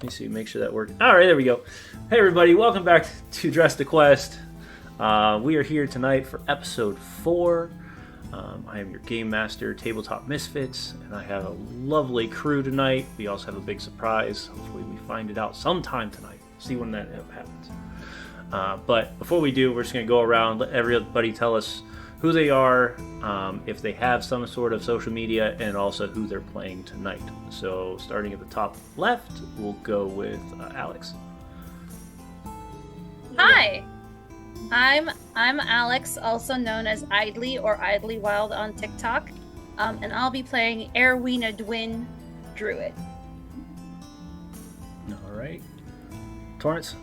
Let me see, make sure that works. All right, there we go. Hey, everybody, welcome back to Dress to Quest. We are here tonight for episode 4. I am your game master, Tabletop Misfits, and I have a lovely crew tonight. We also have a big surprise. Hopefully, we find it out sometime tonight. See when that happens. But before we do, we're just going to go around, let everybody tell us who they are, if they have some sort of social media, and also who they're playing tonight. So starting at the top left, we'll go with Alex. Hi, I'm Alex, also known as Idly or Idly Wild on TikTok, and I'll be playing Erwina Dwin Druid. All right. Torrance?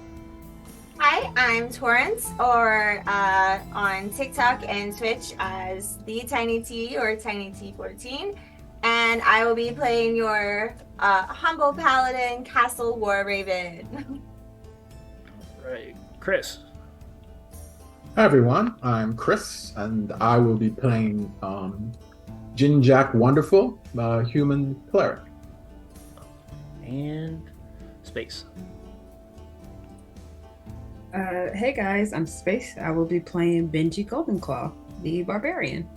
Hi, I'm Torrance, or on TikTok and Twitch as the Tiny T or Tiny T14, and I will be playing your humble paladin, Castle War Raven. All right. Chris? Hi everyone, I'm Chris, and I will be playing Jin Jack Wonderful, human cleric. And Space. Hey guys, I'm Space. I will be playing Benji Goldenclaw, the barbarian.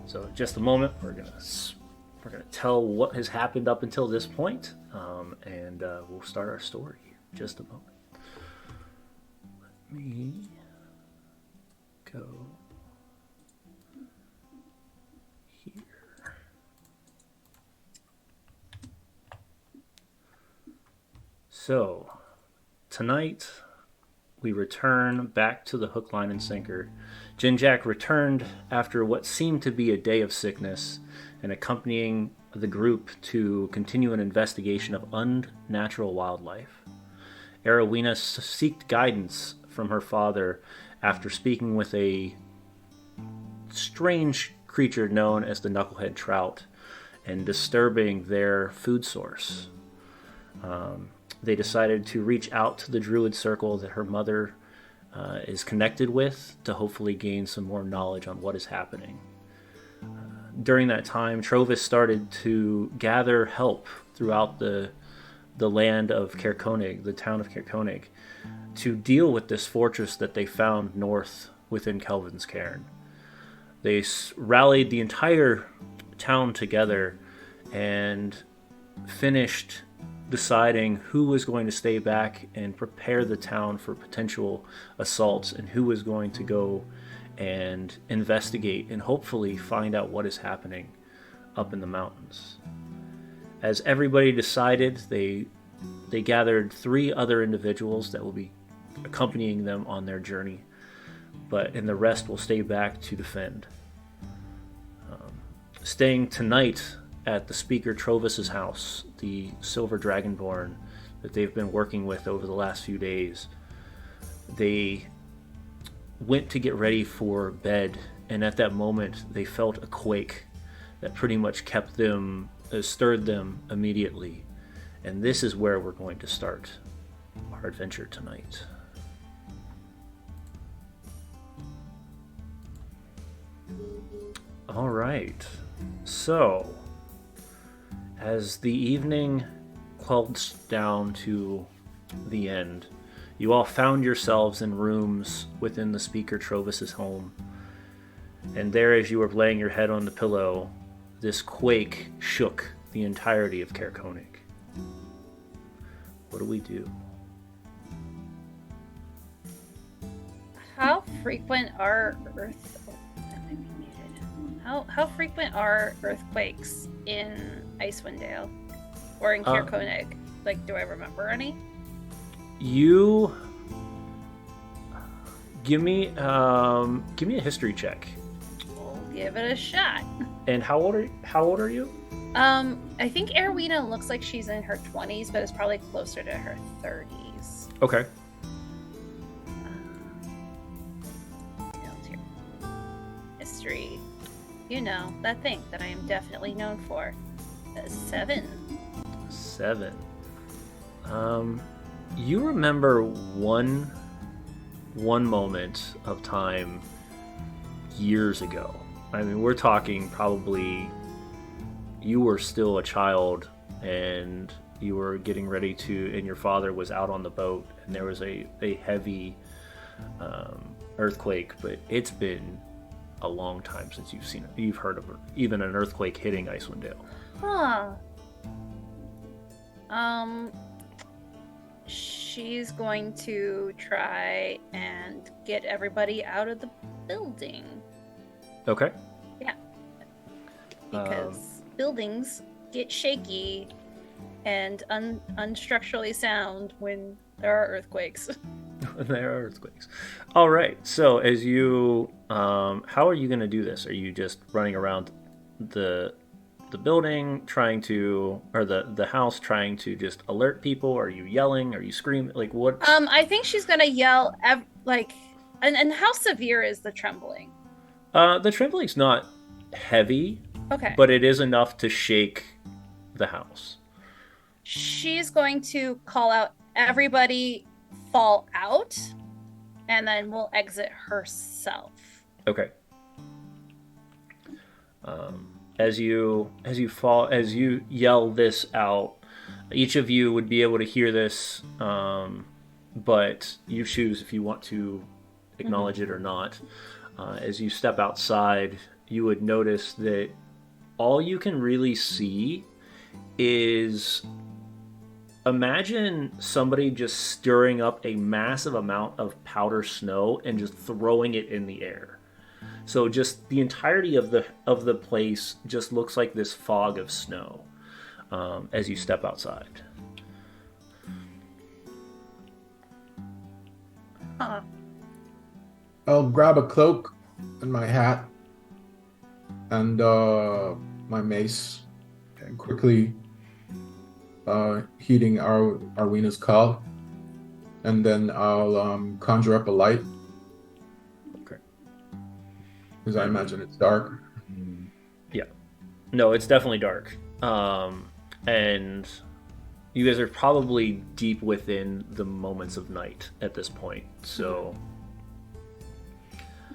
So in just a moment, we're gonna tell what has happened up until this point, and we'll start our story here in just a moment. Let me go here. So tonight, we return back to the hook, line, and sinker. Jin Jack returned after what seemed to be a day of sickness and accompanying the group to continue an investigation of unnatural wildlife. Erowina sought guidance from her father after speaking with a strange creature known as the knucklehead trout and disturbing their food source. They decided to reach out to the druid circle that her mother is connected with to hopefully gain some more knowledge on what is happening. During that time, Trovis started to gather help throughout the land of Kerkonig, the town of Kerkonig, to deal with this fortress that they found north within Kelvin's Cairn. They rallied the entire town together and finished deciding who was going to stay back and prepare the town for potential assaults and who was going to go and investigate and hopefully find out what is happening up in the mountains. As everybody decided, they gathered 3 other individuals that will be accompanying them on their journey, and the rest will stay back to defend. Staying tonight at the Speaker Trovis's house, the Silver Dragonborn that they've been working with over the last few days. They went to get ready for bed, and at that moment they felt a quake that pretty much stirred them immediately. And this is where we're going to start our adventure tonight. All right, so as the evening quells down to the end, you all found yourselves in rooms within the Speaker Trovis's home. And there, as you were laying your head on the pillow, this quake shook the entirety of Kerkonig. What do we do? How frequent are How frequent are earthquakes in Icewind Dale or in Kerkonig? Like, do I remember any? You give me a history check. We'll give it a shot. And how old are you? I think Erwina looks like she's in her 20s, but it's probably closer to her 30s. Okay. History. You know, that thing that I am definitely known for. 7. 7. You remember one moment of time years ago. I mean, we're talking probably you were still a child and you were getting ready to, and your father was out on the boat, and there was a heavy earthquake, but it's been a long time since you've heard of even an earthquake hitting Icewind Dale. Huh. She's going to try and get everybody out of the building. Okay. Yeah. Because buildings get shaky and unstructurally sound when there are earthquakes. There are earthquakes. All right. So as you, how are you going to do this? Are you just running around the building trying to, or the house trying to just alert people? Are you yelling? Are you screaming? Like what? I think she's gonna yell and how severe is the trembling? The trembling's not heavy. Okay. But it is enough to shake the house. She's going to call out, everybody fall out, and then we'll exit herself. Okay. As you yell this out, each of you would be able to hear this, but you choose if you want to acknowledge it or not. As you step outside, you would notice that all you can really see is, imagine somebody just stirring up a massive amount of powder snow and just throwing it in the air. So just the entirety of the place just looks like this fog of snow as you step outside. Huh. I'll grab a cloak and my hat and my mace, and quickly heeding Arwena's call, and then I'll conjure up a light. Okay. Because I imagine it's dark. Yeah. No, it's definitely dark. And you guys are probably deep within the moments of night at this point. So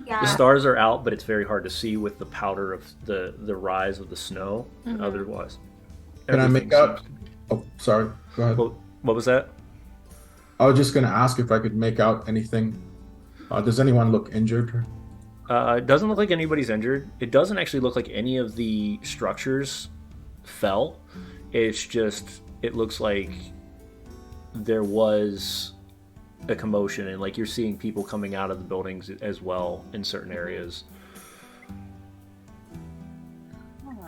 Yeah. the stars are out, but it's very hard to see with the powder of the rise of the snow. Mhm. Otherwise, Can I make everything out? seems to be- Oh, sorry. Go ahead. What was that? I was just going to ask if I could make out anything. Does anyone look injured? It doesn't look like anybody's injured. It doesn't actually look like any of the structures fell. It's just, it looks like there was a commotion, and like you're seeing people coming out of the buildings as well in certain areas.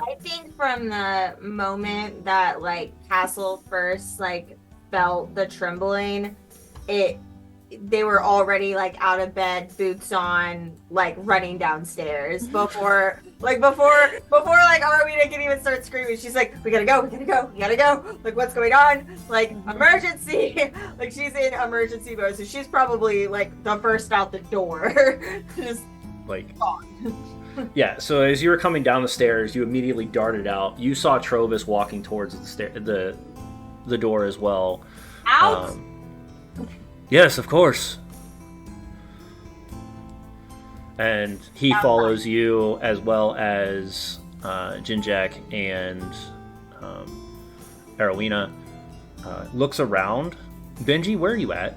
I think from the moment that like Castle first like felt the trembling, they were already like out of bed, boots on, like running downstairs before like Arwina can even start screaming. She's like, we gotta go. Like, what's going on? Like, emergency. Like, she's in emergency mode, so she's probably like the first out the door. Just Like, gone. yeah. So as you were coming down the stairs, you immediately darted out. You saw Trovis walking towards the door as well. Out. Yes, of course. And he follows you, as well as Jinjak and Arowina. Looks around. Benji, where are you at?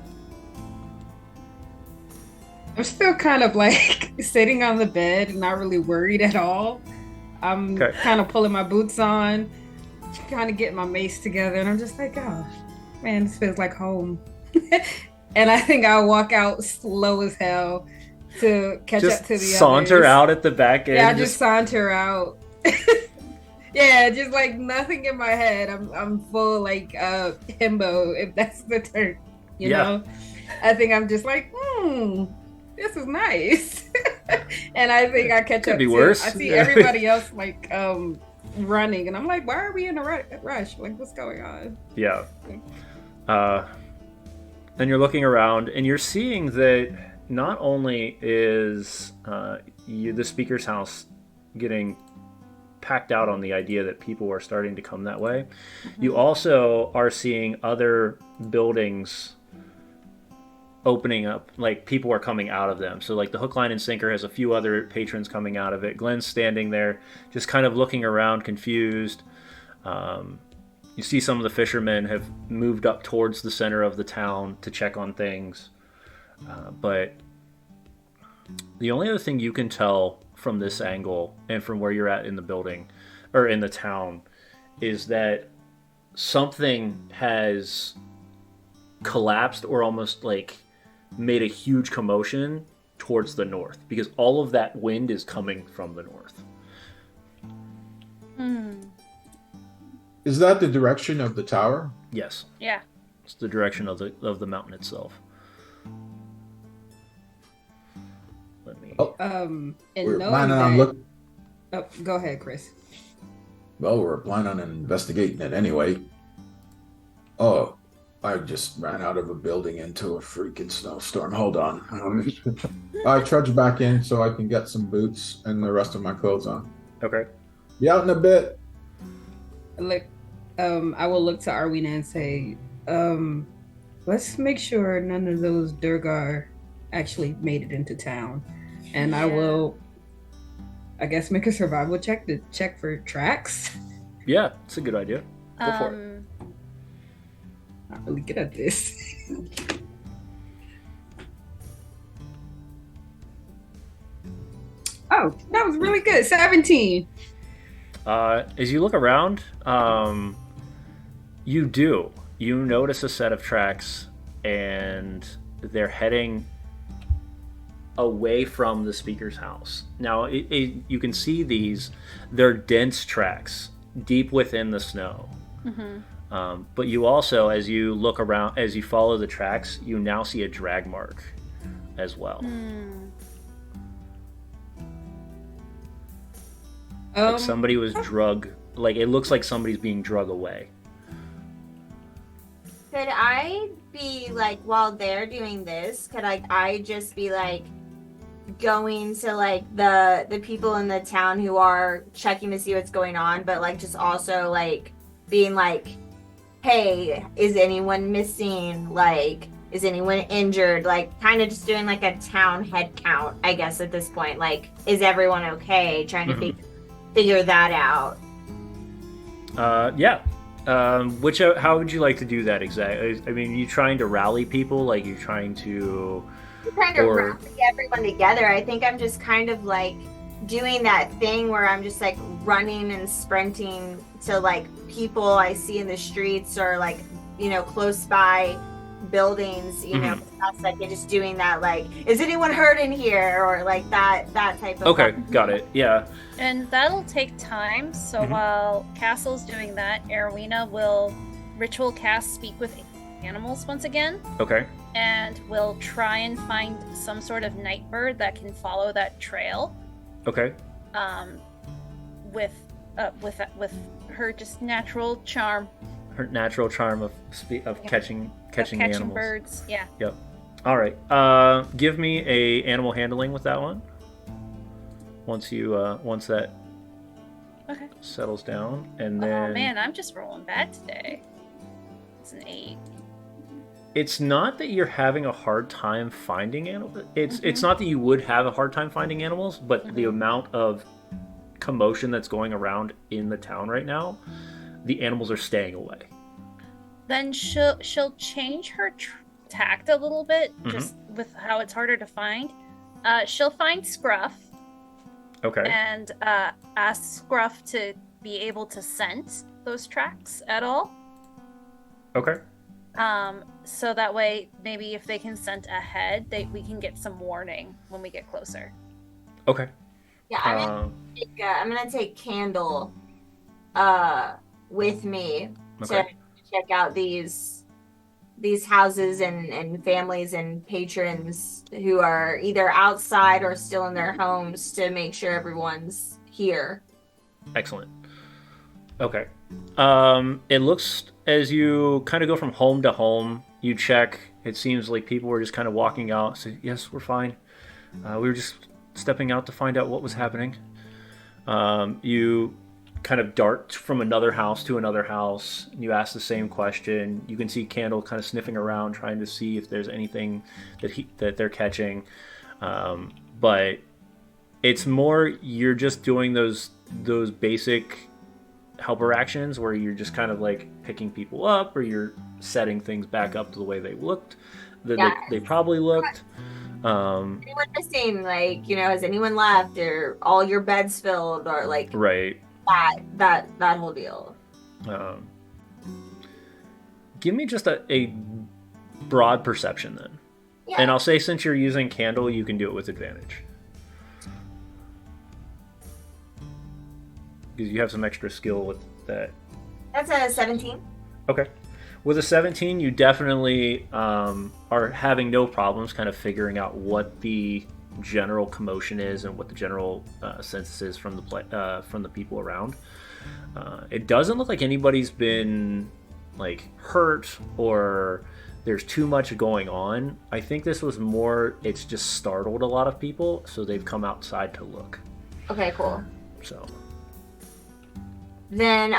I'm still kind of like sitting on the bed, not really worried at all. I'm Okay. kind of pulling my boots on, kind of getting my mace together, and I'm just like, gosh, man, this feels like home. And I think I'll walk out slow as hell to catch Just up to the saunter others. out at the back end. Yeah, just saunter out. Yeah, just like nothing in my head. I'm full like himbo, if that's the term. You know? I think I'm just like, this is nice. And I think I catch Could up be to worse. I see everybody else like running, and I'm like, why are we in a rush? Like, what's going on? Yeah. And you're looking around, and you're seeing that not only is the speaker's house getting packed out on the idea that people are starting to come that way, you also are seeing other buildings opening up, like people are coming out of them. So like the Hook, Line, and Sinker has a few other patrons coming out of it. Glenn's standing there just kind of looking around, confused. You see some of the fishermen have moved up towards the center of the town to check on things. But the only other thing you can tell from this angle and from where you're at in the building or in the town is that something has collapsed or almost like made a huge commotion towards the north because all of that wind is coming from the north. Is that the direction of the tower? Yes, Yeah. it's the direction of the mountain itself. Let me. Oh, And we're knowing planning that, on look. oh, go ahead, Chris. Well, we're planning on investigating it anyway. Oh, I just ran out of a building into a freaking snowstorm. Hold on. I trudge back in so I can get some boots and the rest of my clothes on. Okay. Be out in a bit. Look, I will look to Arwina and say, let's make sure none of those Durgar actually made it into town. And I will, I guess, make a survival check to check for tracks. Yeah, it's a good idea. Go for it. Not really good at this. Oh, that was really good. 17. As you look around, you notice a set of tracks, and they're heading away from the speaker's house. Now, you can see they're dense tracks deep within the snow. But you also, as you look around, as you follow the tracks, you now see a drag mark as well. Like somebody was drug. Like it looks like somebody's being drug away. Could I be like, while they're doing this, could I just be like going to like the people in the town who are checking to see what's going on, but like just also like being like, hey, is anyone missing? Like, is anyone injured? Like, kind of just doing like a town head count, I guess, at this point. Like, is everyone okay? Trying to figure that out. Yeah. How would you like to do that exactly? I mean, you trying to rally people? Like, you're trying to... Rally everyone together. I think I'm just kind of like doing that thing where I'm just like running and sprinting to like people I see in the streets or like, you know, close by buildings, you know, that's like just doing that, like, is anyone hurt in here, or like that type of Okay, got it. Yeah. And that'll take time, so while Castle's doing that, Erwina will ritual cast Speak with Animals once again. Okay. And we'll try and find some sort of night bird that can follow that trail. Okay. With her just natural charm. Her natural charm of catching animals. Birds. Yeah. Yep. All right. Give me a animal handling with that one. Once that settles down, and then. Oh man, I'm just rolling bad today. It's an 8. It's not that you're having a hard time finding animals. It's not that you would have a hard time finding animals, but the amount of commotion that's going around in the town right now, the animals are staying away. Then she'll change her tact a little bit, just with how it's harder to find. She'll find Scruff. Okay. And ask Scruff to be able to scent those tracks at all. Okay. So that way, maybe if they can scent ahead, we can get some warning when we get closer. Okay. Yeah, I'm gonna take Candle with me to check out these houses and families and patrons who are either outside or still in their homes to make sure everyone's here. Excellent. Okay. It looks, as you kind of go from home to home, you check. It seems like people were just kind of walking out. So, yes, we're fine. We were just stepping out to find out what was happening. You kind of dart from another house to another house. You ask the same question. You can see Candle kind of sniffing around, trying to see if there's anything that they're catching. But it's more you're just doing those basic helper actions where you're just kind of like picking people up, or you're setting things back up to the way they looked, they probably looked. Anyone missing? Like, has anyone left? Or all your beds filled? Or like right. That whole deal. Give me just a broad perception then. Yeah. And I'll say, since you're using candle, you can do it with advantage. Because you have some extra skill with that. That's a 17. Okay. With a 17, you definitely are having no problems kind of figuring out what the general commotion is and what the general census is from the people around. It doesn't look like anybody's been like hurt or there's too much going on. I think this was more, it's just startled a lot of people, so they've come outside to look. Okay, cool. So then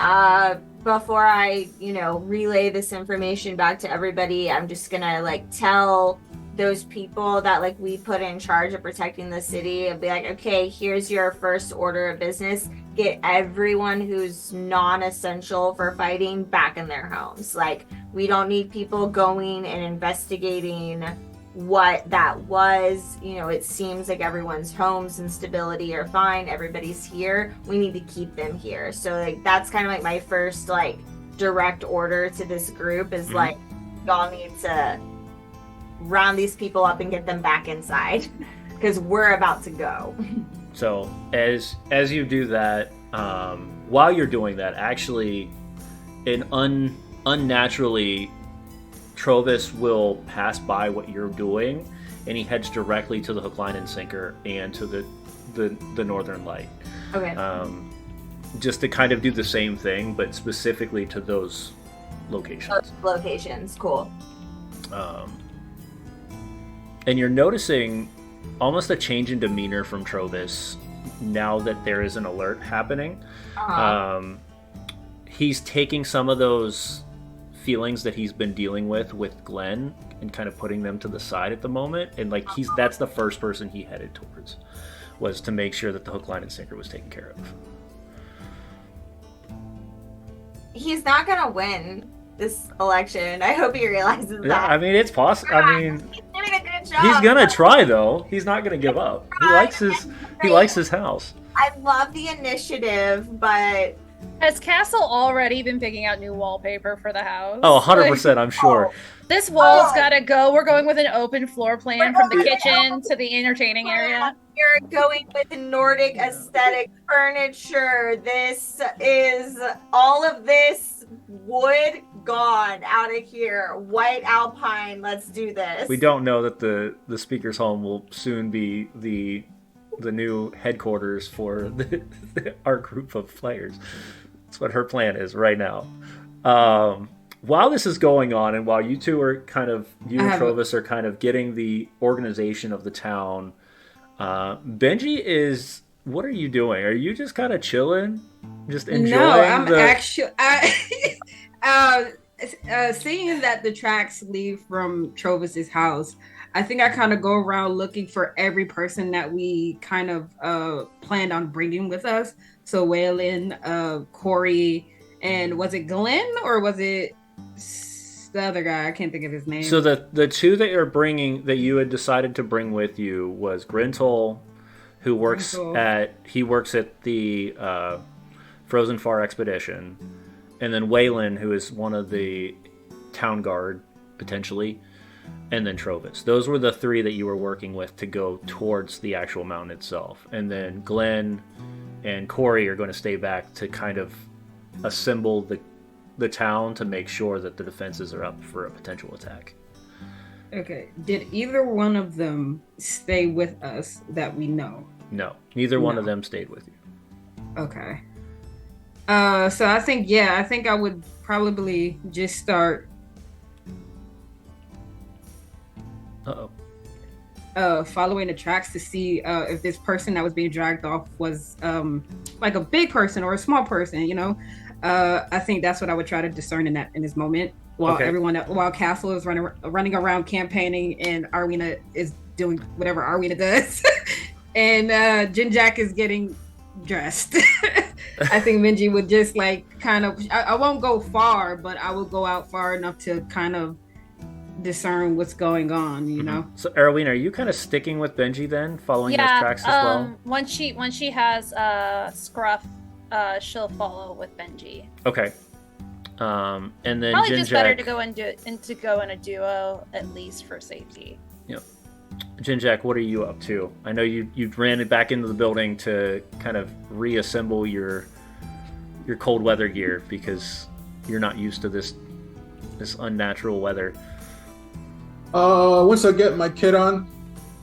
before I, relay this information back to everybody, I'm just gonna like tell those people that like we put in charge of protecting the city and be like, okay, here's your first order of business. Get everyone who's non-essential for fighting back in their homes. Like, we don't need people going and investigating what that was. It seems like everyone's homes and stability are fine. Everybody's here. We need to keep them here. So like that's kind of like my first like direct order to this group is like, y'all need to round these people up and get them back inside because we're about to go. So as you do that, while you're doing that, actually, unnaturally, Trovis will pass by what you're doing, and he heads directly to the hook, line, and sinker, and to the Northern Light. Okay. Just to kind of do the same thing, but specifically to those locations. Cool. And you're noticing almost a change in demeanor from Trovis now that there is an alert happening. He's taking some of those feelings that he's been dealing with Glenn and kind of putting them to the side at the moment, and like that's the first person he headed towards, was to make sure that the hook, line, and sinker was taken care of. He's not gonna win this election. I hope he realizes that. Yeah, I mean, it's possible. I mean, he's doing a good job. He's gonna try though. He's not gonna give up. He likes his house. I love the initiative, but has Castle already been picking out new wallpaper for the house? Oh, 100%, I'm sure. This wall's gotta go. We're going with an open floor plan from the kitchen to the entertaining area. You're going with Nordic aesthetic furniture. This is all of this wood gone out of here. White alpine. Let's do this. We don't know that the speaker's home will soon be the new headquarters for our group of players. That's what her plan is right now. While this is going on, and while you two are and Trovis are kind of getting the organization of the town, Benji is. What are you doing? Are you just kind of chilling, just enjoying? No, I'm actually. Seeing that the tracks leave from Trovis's house, I think I kind of go around looking for every person that we kind of planned on bringing with us. So Waylon, Corey, and was it Glenn or was it the other guy? I can't think of his name. So the two that you're bringing, that you had decided to bring with you, was Grintle, who works at the Frozen Far Expedition, and then Waylon, who is one of the town guard potentially. And then Trovis. Those were the three that you were working with to go towards the actual mountain itself. And then Glenn and Corey are going to stay back to kind of assemble the town to make sure that the defenses are up for a potential attack. Okay. Did either one of them stay with us that we know? No. Neither one of them stayed with you. Okay. So I think I would probably just start following the tracks to see if this person that was being dragged off was like a big person or a small person, I think that's what I would try to discern in this moment while while Castle is running around campaigning and Arwina is doing whatever Arwina does and Jinjack is getting dressed. I think Benji would just like kind of. I won't go far, but I will go out far enough to kind of discern what's going on. You know. So, Erwin, are you kind of sticking with Benji then, following those Yeah. tracks as well? Once she has Scruff, she'll follow with Benji. Okay. And then Probably Jinjak, just better to go in a duo at least for safety. Yep. Jinjak, what are you up to? I know you ran it back into the building to kind of reassemble your cold weather gear because you're not used to this unnatural weather. Once I get my kit on,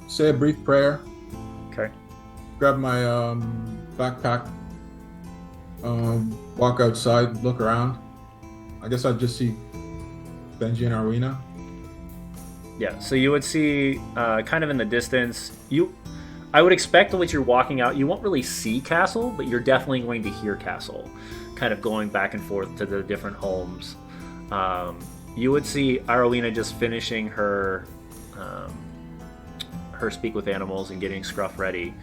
say a brief prayer, Okay. grab my backpack, walk outside, look around. I guess I'd just see Benji and Arwina. Yeah, so you would see kind of in the distance, I would expect that as you're walking out, you won't really see Castle, but you're definitely going to hear Castle kind of going back and forth to the different homes. You would see Arowina just finishing her speak with animals and getting Scruff ready.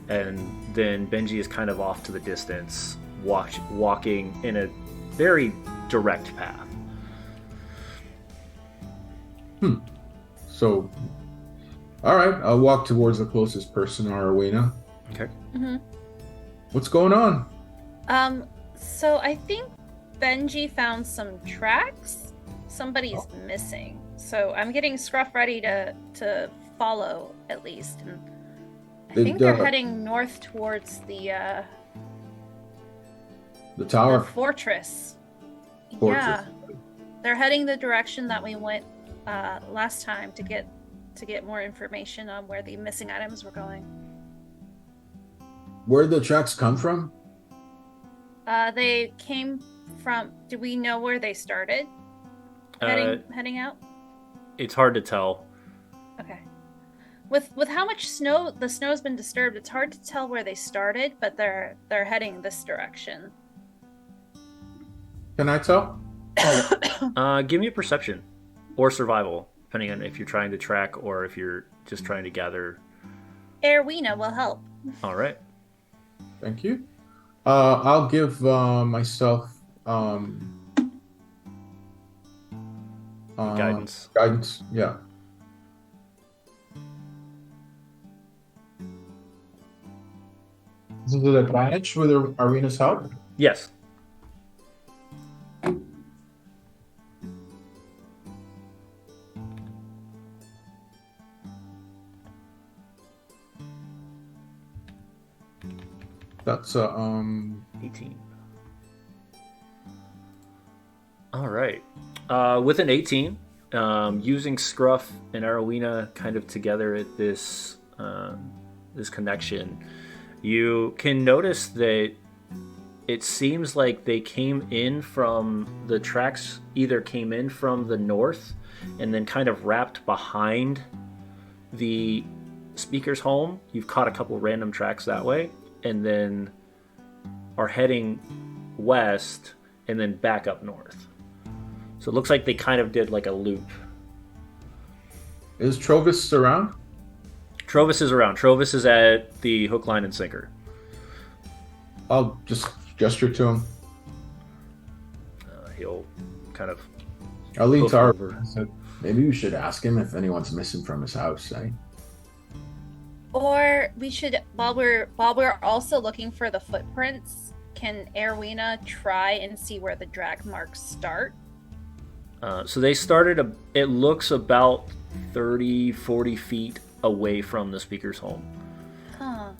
And then Benji is kind of off to the distance, walking in a very direct path. So, all right, I'll walk towards the closest person, Arowina. Okay. What's going on? So I think Benji found some tracks. Somebody's missing. So I'm getting Scruff ready to follow at least. And I think they're heading north towards the tower. The fortress. Fortress. Yeah. They're heading the direction that we went last time to get more information on where the missing items were going. Where'd the tracks come from? They came from. Do we know where they started? Heading out. It's hard to tell. Okay. With how much snow the snow's been disturbed, it's hard to tell where they started, but they're heading this direction. Can I tell? Give me a perception or survival, depending on if you're trying to track or if you're just trying to gather. Erwina will help. All right. Thank you. I'll give myself Guidance. Guidance, yeah. Is it an advantage with Arena's help? Yes. That's 18. All right. With an 18, using Scruff and Arowina kind of together at this connection, you can notice that it seems like they came in from the tracks, either came in from the north and then kind of wrapped behind the speaker's home. You've caught a couple random tracks that way, and then are heading west and then back up north. So it looks like they kind of did like a loop. Is Trovis around? Trovis is around. Trovis is at the hook, line, and sinker. I'll just gesture to him. He'll kind of... I'll lean look to over. I said, maybe we should ask him if anyone's missing from his house, eh? Or we should, while we're also looking for the footprints, can Erwina try and see where the drag marks start? So they started, it looks about 30, 40 feet away from the speaker's home. Huh.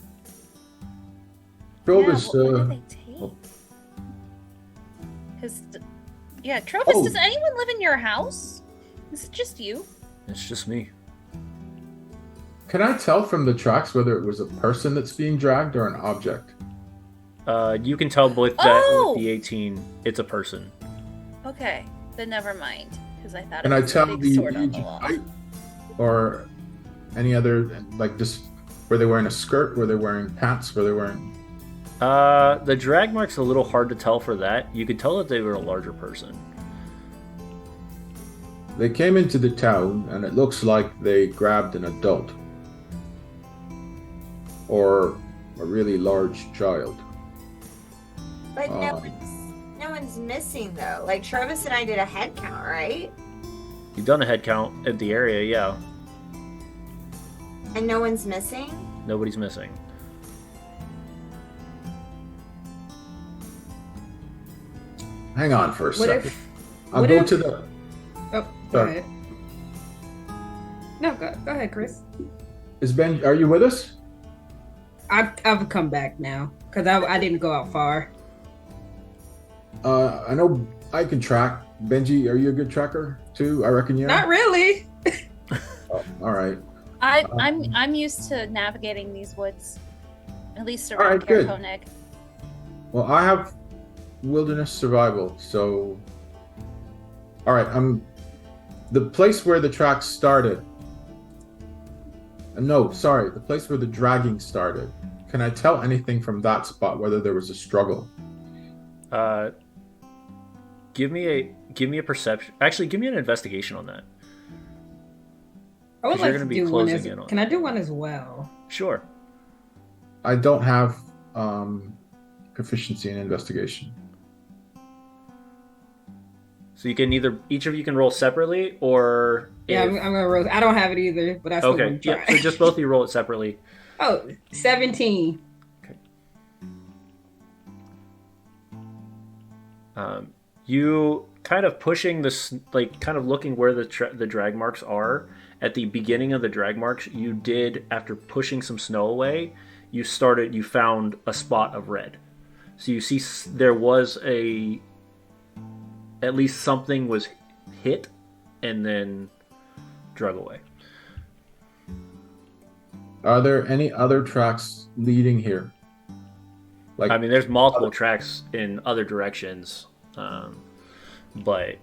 Trovis, what do they take? Trovis, does anyone live in your house? Is it just you? It's just me. can I tell from the tracks whether it was a person that's being dragged or an object? You can tell with that with the 18, it's a person. Okay, then never mind, because I thought Can it I was tell a big sword on the the wall. height or any other, like, just were they wearing a skirt? Were they wearing pants? Were they wearing? The drag mark's a little hard to tell for that. You could tell that they were a larger person. They came into the town, and it looks like they grabbed an adult or a really large child. But no one's missing though. Like Travis and I did a head count, right? You've done a head count at the area, yeah. And no one's missing? Nobody's missing. Hang on for a What second. if? I'll what go if- to the. Oh, go Sorry. ahead. No, go ahead, Chris. Is Ben? Are you with us? I've come back now because I didn't go out far. I know I can track. Benji, are you a good tracker too? I reckon you are. Not really. Oh, all right. I'm used to navigating these woods, at least All around right, good. Koenig. Well, I have wilderness survival, so all right. I'm the place where the tracks started. No, sorry, the place where the dragging started. Can I tell anything from that spot whether there was a struggle? Give me a perception. Actually, give me an investigation on that. I would 'Cause you're like to gonna be do one closing as. in on Can it. I do one as well? Sure. I don't have proficiency in investigation. So you can each of you can roll separately, or Yeah, if- I'm gonna roll. I don't have it either, but I still okay. want to try. Yeah. So just both of you roll it separately. Oh, 17. You kind of pushing this, like kind of looking where the drag marks are. At the beginning of the drag marks, you did, after pushing some snow away, you found a spot of red. So you see there was at least something was hit and then drug away. Are there any other tracks leading here? Like, I mean, there's multiple tracks in other directions, but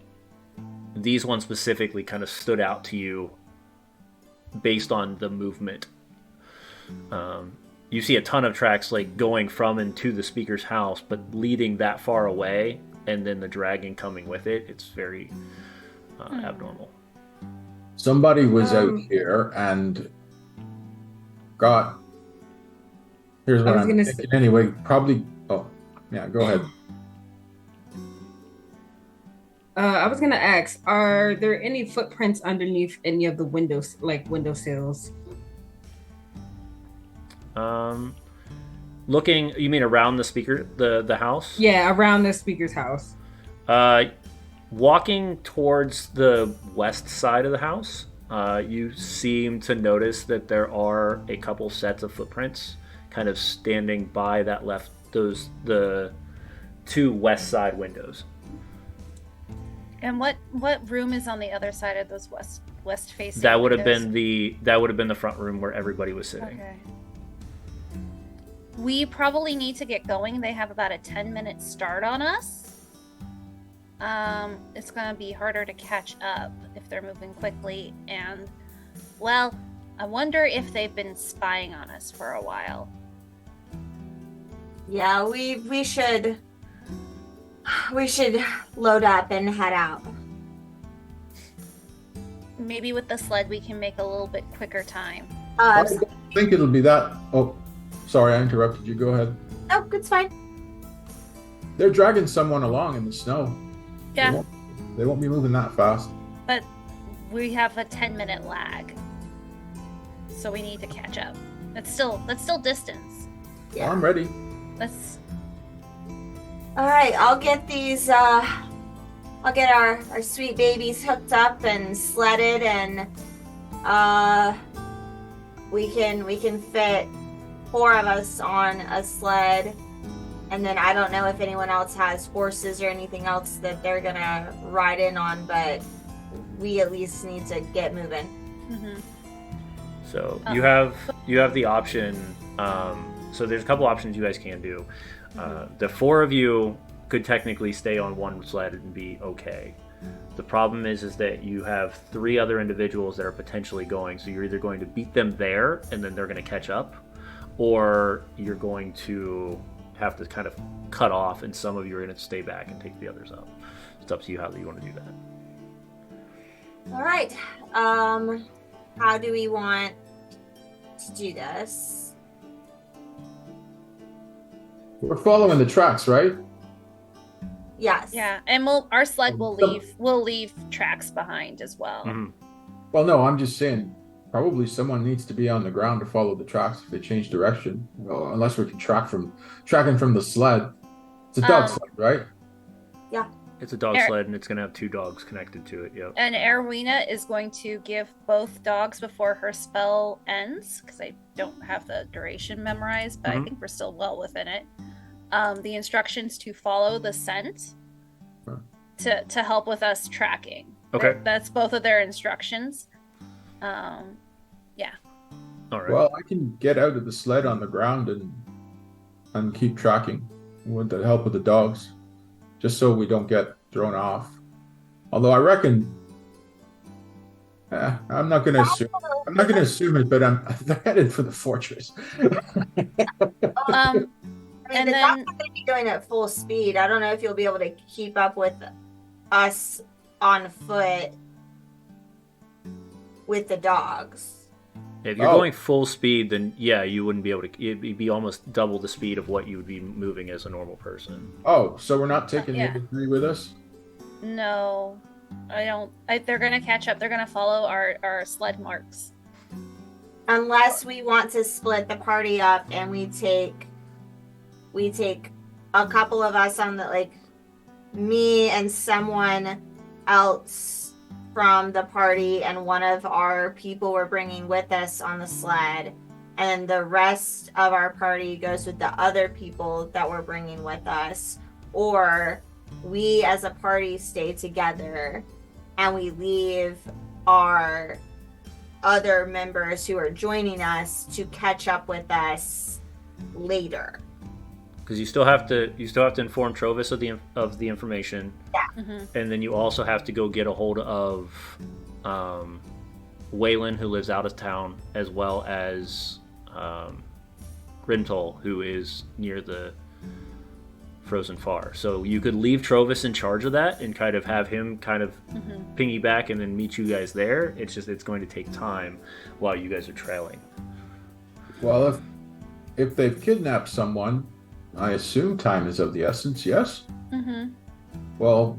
these ones specifically kind of stood out to you based on the movement. You see a ton of tracks like going from and to the speaker's house, but leading that far away, and then the dragging coming with it. It's very abnormal. somebody was out here and got. Here's what I was I'm gonna thinking. Anyway, probably. Oh, yeah. Go ahead. I was gonna ask: are there any footprints underneath any of the windows, like windowsills? Looking, you mean around the speaker, the house? Yeah, around the speaker's house. Walking towards the west side of the house, you seem to notice that there are a couple sets of footprints kind of standing by the two west side windows. And what room is on the other side of those west facing? That would have windows? been the front room where everybody was sitting. Okay. We probably need to get going. They have about a 10-minute start on us. It's gonna be harder to catch up if they're moving quickly, and well, I wonder if they've been spying on us for a while. Yeah, we should load up and head out. Maybe with the sled we can make a little bit quicker time. I don't think it'll be that. Oh, sorry, I interrupted you. Go ahead. No, it's fine. They're dragging someone along in the snow. Yeah, They won't be moving that fast. but we have a 10-minute lag, so we need to catch up. That's still distance. Yeah. I'm ready. That's All right, I'll get these. I'll get our sweet babies hooked up and sledded, and we can fit 4 of us on a sled. And then I don't know if anyone else has horses or anything else that they're gonna ride in on, but we at least need to get moving. mhm. So you have the option. So there's a couple options you guys can do. The 4 of you could technically stay on one sled and be okay. The problem is that you have 3 other individuals that are potentially going. So you're either going to beat them there and then they're going to catch up, or you're going to have to kind of cut off, and some of you are going to stay back and take the others up. It's up to you how you want to do that. All right. How do we want to do this? We're following the tracks, right? Yes. Yeah, and our sled will leave tracks behind as well. Mhm. Well, no, I'm just saying, probably someone needs to be on the ground to follow the tracks if they change direction. Well, unless we can tracking from the sled. It's a dog sled, right? Yeah. It's a dog Eric- sled, and it's going to have 2 dogs connected to it. Yep. And Erwina is going to give both dogs before her spell ends, because I don't have the duration memorized, but I think we're still well within it. The instructions to follow the scent to help with us tracking. Okay. That's both of their instructions. Yeah. All right. Well, I can get out of the sled on the ground and keep tracking with the help of the dogs, just so we don't get thrown off. Although I reckon, I'm not going to assume. I'm not going to assume it, but they're headed for the fortress. I mean, And the then- dogs are going to be going at full speed. I don't know if you'll be able to keep up with us on foot with the dogs. If you're going full speed, then yeah, you wouldn't be able to. It'd be almost double the speed of what you would be moving as a normal person. Oh, so we're not taking Yeah. the other 3 with us? No, I don't. They're gonna catch up. They're gonna follow our sled marks. Unless we want to split the party up and we take a couple of us on the, like, me and someone else from the party and one of our people we're bringing with us on the sled, and the rest of our party goes with the other people that we're bringing with us, or we as a party stay together and we leave our other members who are joining us to catch up with us later. Because you still have to inform Trovis of the information, Mm-hmm. and then you also have to go get a hold of Waylon, who lives out of town, as well as Rintoul, who is near the Frozen Far. So you could leave Trovis in charge of that and kind of have him kind of piggyback and then meet you guys there. It's going to take time while you guys are trailing. Well, if they've kidnapped someone, I assume time is of the essence, yes? Mm-hmm. Well,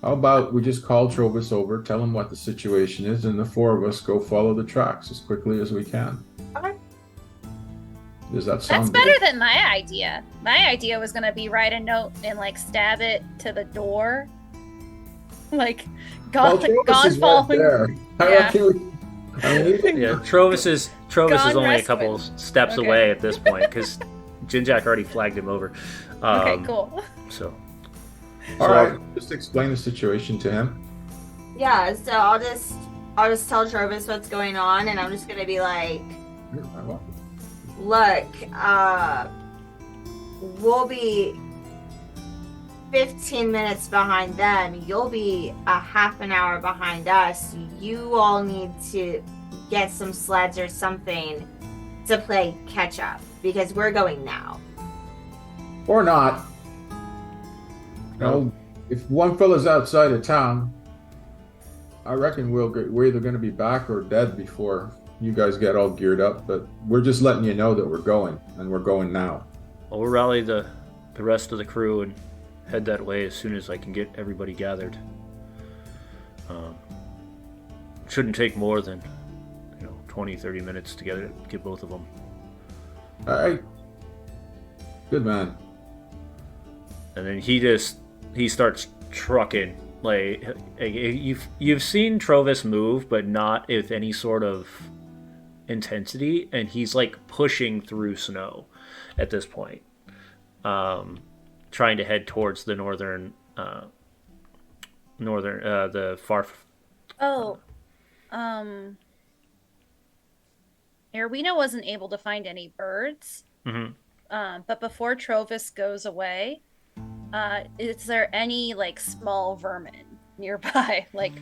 how about we just call Trovis over, tell him what the situation is, and the 4 of us go follow the tracks as quickly as we can. Okay. Does that sound That's better than my idea. My idea was gonna be write a note and like stab it to the door. Like Well, gone, Trovis gone is right following. there. I Yeah. reckon Yeah, Trovis is Gone only a rescuing. couple steps Okay. away at this point because Jinjak already flagged him over. Okay, cool. So All right, just explain the situation to him. Yeah, so I'll just tell Trovis what's going on, and I'm just gonna be like, look, we'll be 15 minutes behind them. You'll be a half an hour behind us. You all need to get some sleds or something to play catch up because we're going now. Or not. You know, if one fella's outside of town, I reckon we're either going to be back or dead before you guys get all geared up. But we're just letting you know that we're going, and we're going now. I'll rally the rest of the crew and head that way as soon as I can get everybody gathered. Shouldn't take more than 20-30 minutes to get both of them. All right. Good man. And then he starts trucking. Like you've seen Trovis move, but not with any sort of intensity, and he's like pushing through snow at this point, trying to head towards the the far. Erwina wasn't able to find any birds. Mm-hmm. But before Trovis goes away, is there any like small vermin nearby, like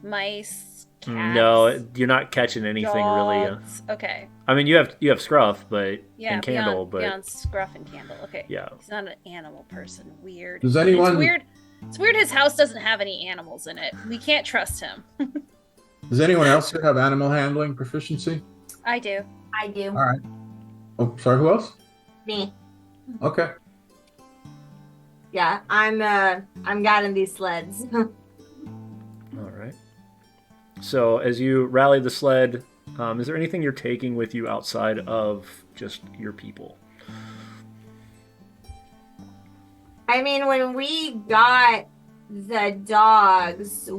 mice, cats? No, you're not catching anything really. dogs? Okay. I mean, you have Scruff, but Yeah, and Candle, beyond Scruff and Candle. Okay. Yeah. He's not an animal person. Weird. Does anyone? It's weird. It's weird his house doesn't have any animals in it. We can't trust him. Does anyone else here have animal handling proficiency? I do. I do. All right. Oh, sorry. Who else? Me. Okay. Yeah, I'm guiding these sleds. All right. So as you rally the sled, is there anything you're taking with you outside of just your people? I mean, when we got the dogs,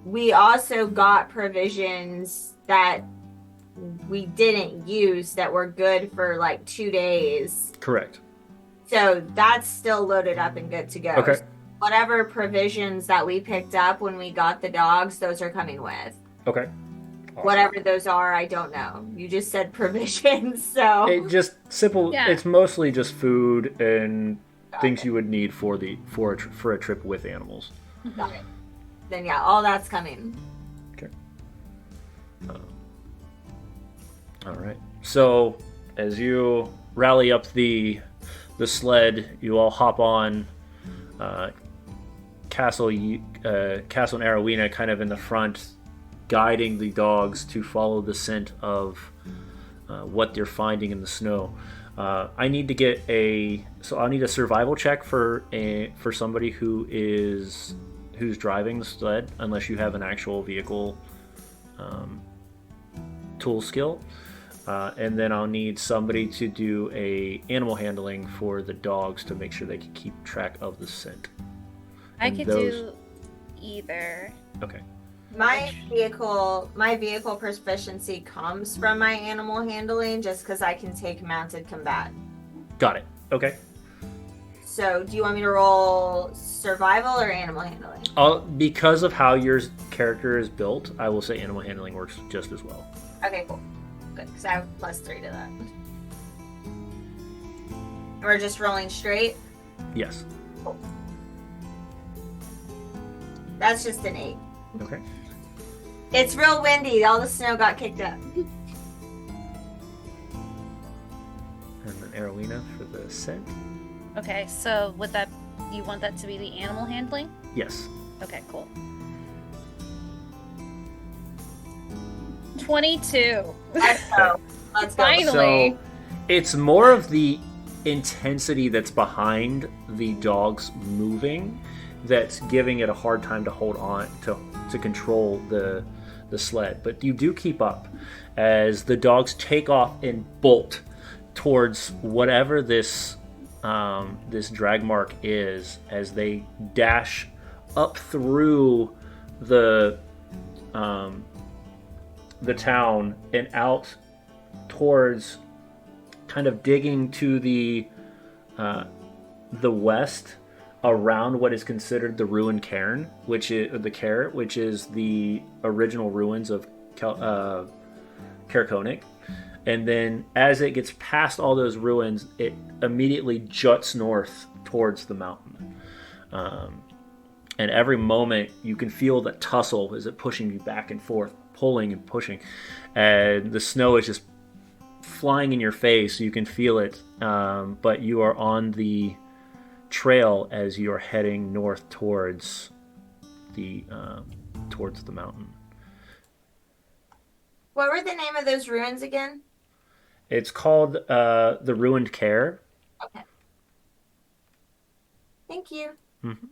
we also got provisions that we didn't use that were good for like 2 days. Correct. So that's still loaded up and good to go. Okay. Whatever provisions that we picked up when we got the dogs, those are coming with. Okay. Awesome. Whatever those are, I don't know. You just said provisions, so It just simple. Yeah. It's mostly just food and things you would need for a trip with animals. got it. Then yeah, all that's coming. Okay. All right. So as you rally up the sled, you all hop on. Castle Castle and Arowena kind of in the front, guiding the dogs to follow the scent of what they're finding in the snow. I need to get I'll need a survival check for somebody who's driving the sled, unless you have an actual vehicle tool skill. And then I'll need somebody to do a animal handling for the dogs to make sure they can keep track of the scent. I And could those- do either. Okay. My vehicle proficiency comes from my animal handling just because I can take mounted combat. Got it. Okay. So do you want me to roll survival or animal handling? Because of how your character is built, I will say animal handling works just as well. Okay, cool. Good, because I have +3 to that. We're just rolling straight. Yes. That's just an 8. Okay. It's real windy. All the snow got kicked up. And then Arowena for the scent. Okay, so you want that to be the animal handling? Yes. Okay, cool. 22. Let's go. Let's go. Finally. So it's more of the intensity that's behind the dogs moving that's giving it a hard time to hold on to control the sled. But you do keep up as the dogs take off and bolt towards whatever this drag mark is, as they dash up through the town and out towards, kind of digging to the west around what is considered the ruined cairn, which is the original ruins of Carconic. And then as it gets past all those ruins, it immediately juts north towards the mountain. And every moment you can feel that tussle as it pushing you back and forth, pulling and pushing. And the snow is just flying in your face. You can feel it, but you are on the trail as you are heading north towards the mountain. What were the name of those ruins again? It's called the Ruined Care. Okay. Thank you. Mm-hmm.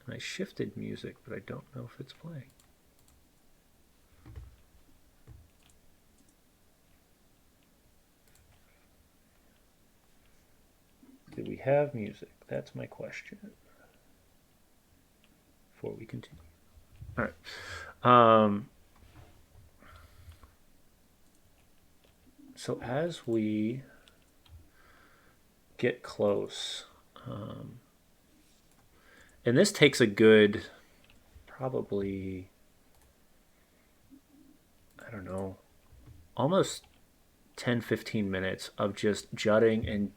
And I shifted music, but I don't know if it's playing. Do we have music? That's my question. Before we continue. All right. So as we get close, and this takes a good, probably, I don't know, almost 10-15 minutes of just jutting and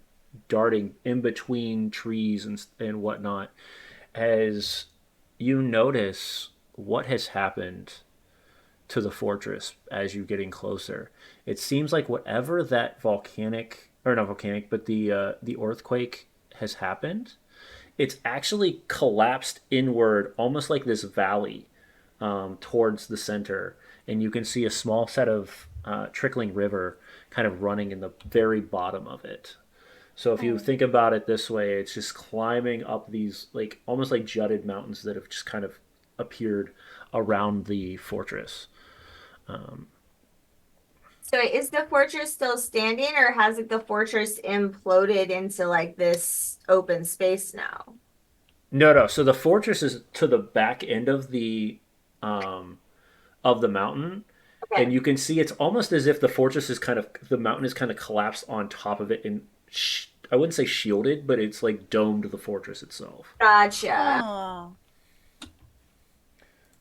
darting in between trees and whatnot, as you notice what has happened to the fortress as you're getting closer. It seems like whatever that the earthquake has happened, it's actually collapsed inward, almost like this valley towards the center, and you can see a small set of trickling river kind of running in the very bottom of it. So if you Oh. think about it this way, it's just climbing up these like almost like jutted mountains that have just kind of appeared around the fortress. Um, So is the fortress still standing, or has the fortress imploded into like this open space now? no, no. So the fortress is to the back end of the mountain, Okay, and you can see it's almost as if the fortress is kind of the mountain is kind of collapsed on top of it and I wouldn't say shielded, but it's like domed the fortress itself. gotcha. Oh.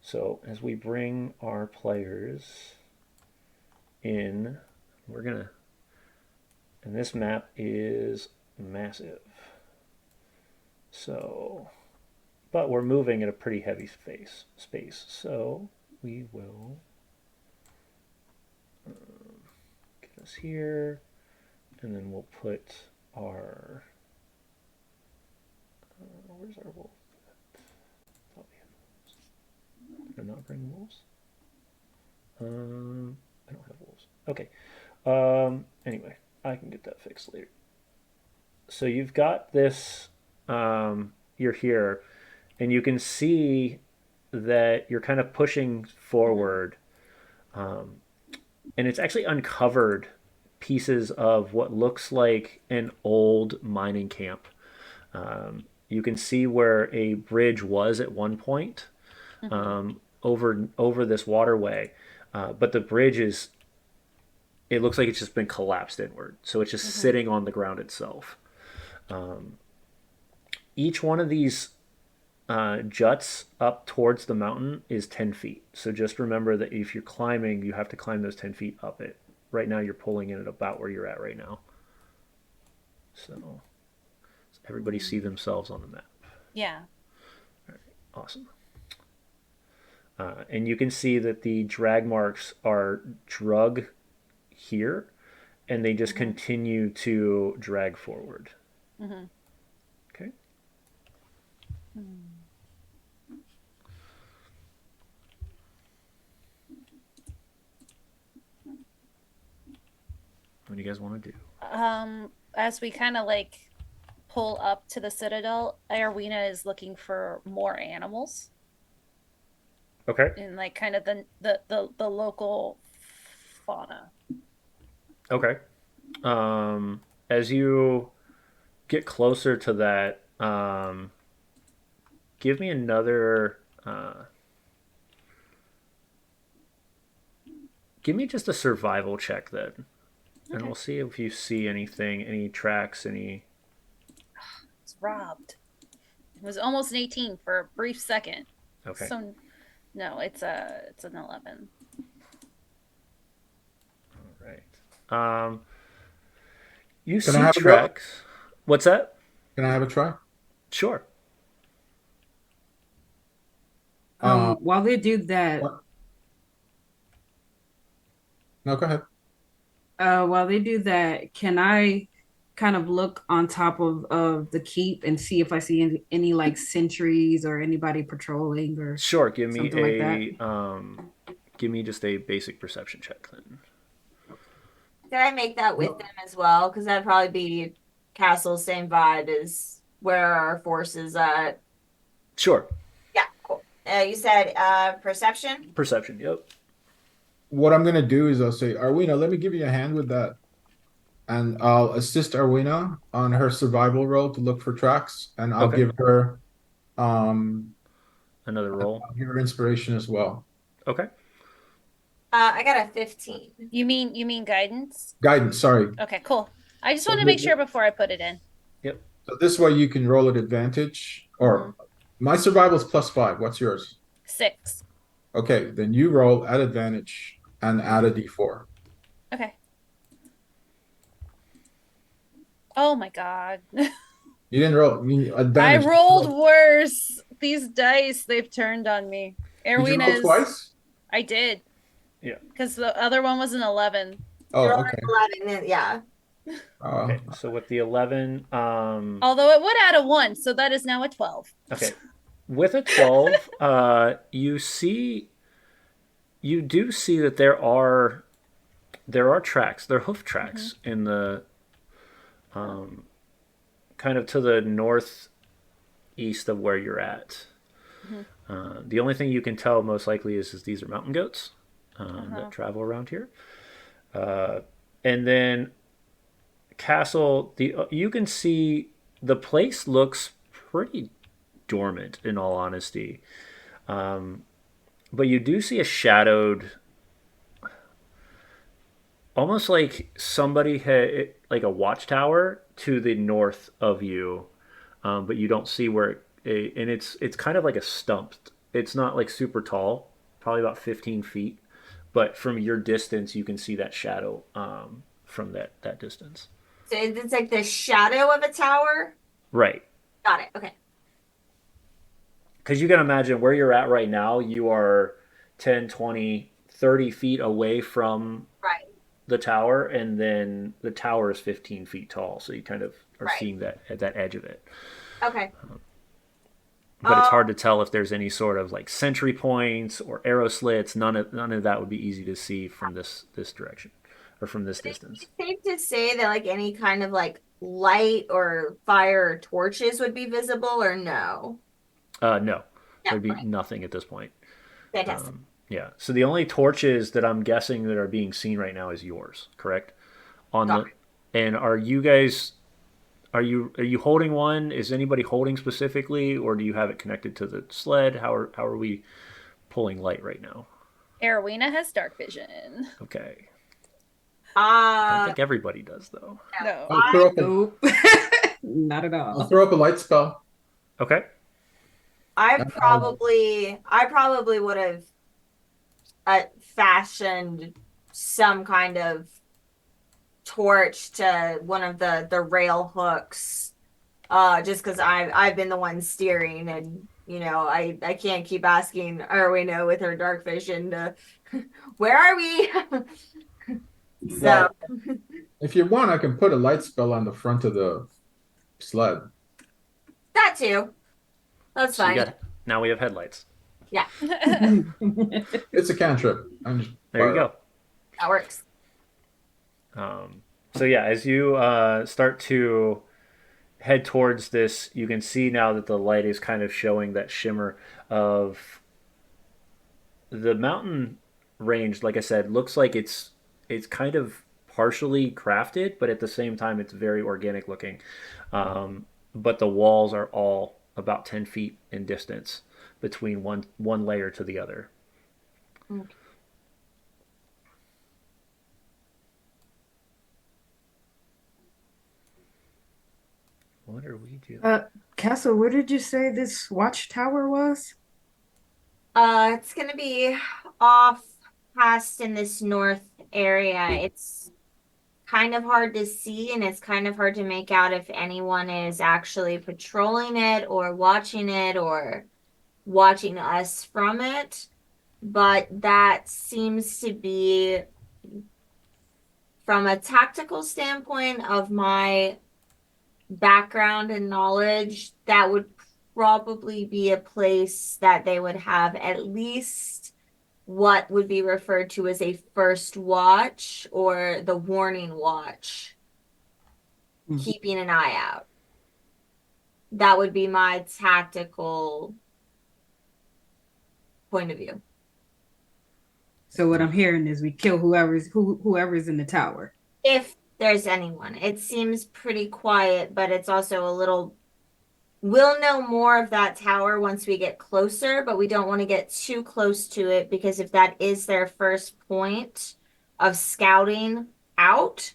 So as we bring our players in, we're gonna, and this map is massive. So, but we're moving at a pretty heavy space. So we will get us here, and then we'll put our. Where's our wolf? Thought we had wolves. Did I not bring wolves? I don't have wolves. Okay. Anyway, I can get that fixed later. So you've got this. You're here, and you can see that you're kind of pushing forward, um, and it's actually uncovered pieces of what looks like an old mining camp. You can see where a bridge was at one point over this waterway, but the bridge is. It looks like it's just been collapsed inward, so it's just sitting on the ground itself. Each one of these juts up towards the mountain is 10 feet. So just remember that if you're climbing, you have to climb those 10 feet up it. Right now, you're pulling in at about where you're at right now. So, does everybody see themselves on the map? Yeah. All right, awesome. And you can see that the drag marks are drug here, and they just continue to drag forward. Mm-hmm. Okay. What do you guys want to do? As we kind of like pull up to the citadel, Arwina is looking for more animals Okay. and like kind of the local fauna. Okay. As you get closer to that, give me another. Give me just a survival check then, and Okay. we'll see if you see anything, any tracks, any. It's robbed. It was almost an 18 for a brief second. Okay. So no, it's an 11. All right. You Can I see have a go? tracks. What's that? Can I have a try? Sure. Uh, While they do that, what? No, go ahead. while they do that, can I kind of look on top of the keep and see if I see any like sentries or anybody patrolling or Sure. something like that? Give me just a basic perception check then. Did I make that with No. them as well? Because that'd probably be castle, same vibe as where our forces at. Sure. Yeah, cool. You said perception? Perception. Yep. What I'm gonna do is I'll say, Arwina, let me give you a hand with that, and I'll assist Arwina on her survival roll to look for tracks, and I'll Okay. give her um Another roll. I'll give her inspiration as well. Okay. I got a 15. You mean guidance? Guidance, sorry. Okay, cool. I just So, want to make sure before I put it in. Yep. so this way you can roll at advantage, Mm-hmm. or my survival's +5. What's yours? 6. Okay, then you roll at advantage and add a d4. Okay. Oh my god. You didn't roll I advantage. rolled worse. These dice they've turned on me. Did you roll Erwina's twice? I did. Yeah. Because the other one was an 11. Oh, You're okay. 11, yeah. Okay. So with the 11, Although it would add a 1, so that is now a 12. okay. With a 12, you do see that there are tracks, there are hoof tracks in the kind of to the northeast of where you're at. Mhm. The only thing you can tell most likely is these are mountain goats Uh-huh. that travel around here. Uh, and then castle, you can see the place looks pretty dormant in all honesty. But you do see a shadowed, almost like somebody had like a watchtower to the north of you, but you don't see where and it's kind of like a stump. It's not like super tall, probably about 15 feet, but from your distance you can see that shadow from that distance. So it's like the shadow of a tower. Right. Got it. Okay. Because you can imagine where you're at right now, you are 10, 20, 30 feet away from Right. the tower, and then the tower is 15 feet tall, so you kind of are Right. seeing that at that edge of it. Okay. But it's hard to tell if there's any sort of like sentry points or arrow slits. None of that would be easy to see from this direction or from this distance. It's safe to say that like any kind of like light or fire or torches would be visible or no? No, No. there'd be Okay. nothing at this point. Fantastic. Yeah. So the only torches that I'm guessing that are being seen right now is yours, correct? On Got the and are you guys are you holding one? Is anybody holding specifically, or do you have it connected to the sled? How are we pulling light right now? Arowena has dark vision. Okay. I don't Uh, think everybody does though. No. I'll throw up a, Nope. Not at I'll all. throw up a light spell. Okay. I probably would have fashioned some kind of torch to one of the rail hooks. Just because I've been the one steering, and I can't keep asking Erwino with her dark vision to where are we? So Well, if you want, I can put a light spell on the front of the sled. that too. That's So you fine. got now we have headlights. Yeah, It's a cantrip. I'm just There you go. that works. So yeah, as you start to head towards this, you can see now that the light is kind of showing that shimmer of the mountain range. Like I said, looks like it's kind of partially crafted, but at the same time, it's very organic looking. But the walls are all about 10 feet in distance between one layer to the other. Okay. What are we doing? Castle, where did you say this watchtower was? It's gonna be off past in this north area. It's kind of hard to see, and it's kind of hard to make out if anyone is actually patrolling it or watching us from it. But that seems to be, from a tactical standpoint of my background and knowledge, that would probably be a place that they would have at least what would be referred to as a first watch or the warning watch, keeping an eye out. That would be my tactical point of view. So what I'm hearing is we kill whoever's in the tower. If there's anyone, it seems pretty quiet, but it's also a little. We'll know more of that tower once we get closer, but we don't want to get too close to it because if that is their first point of scouting out,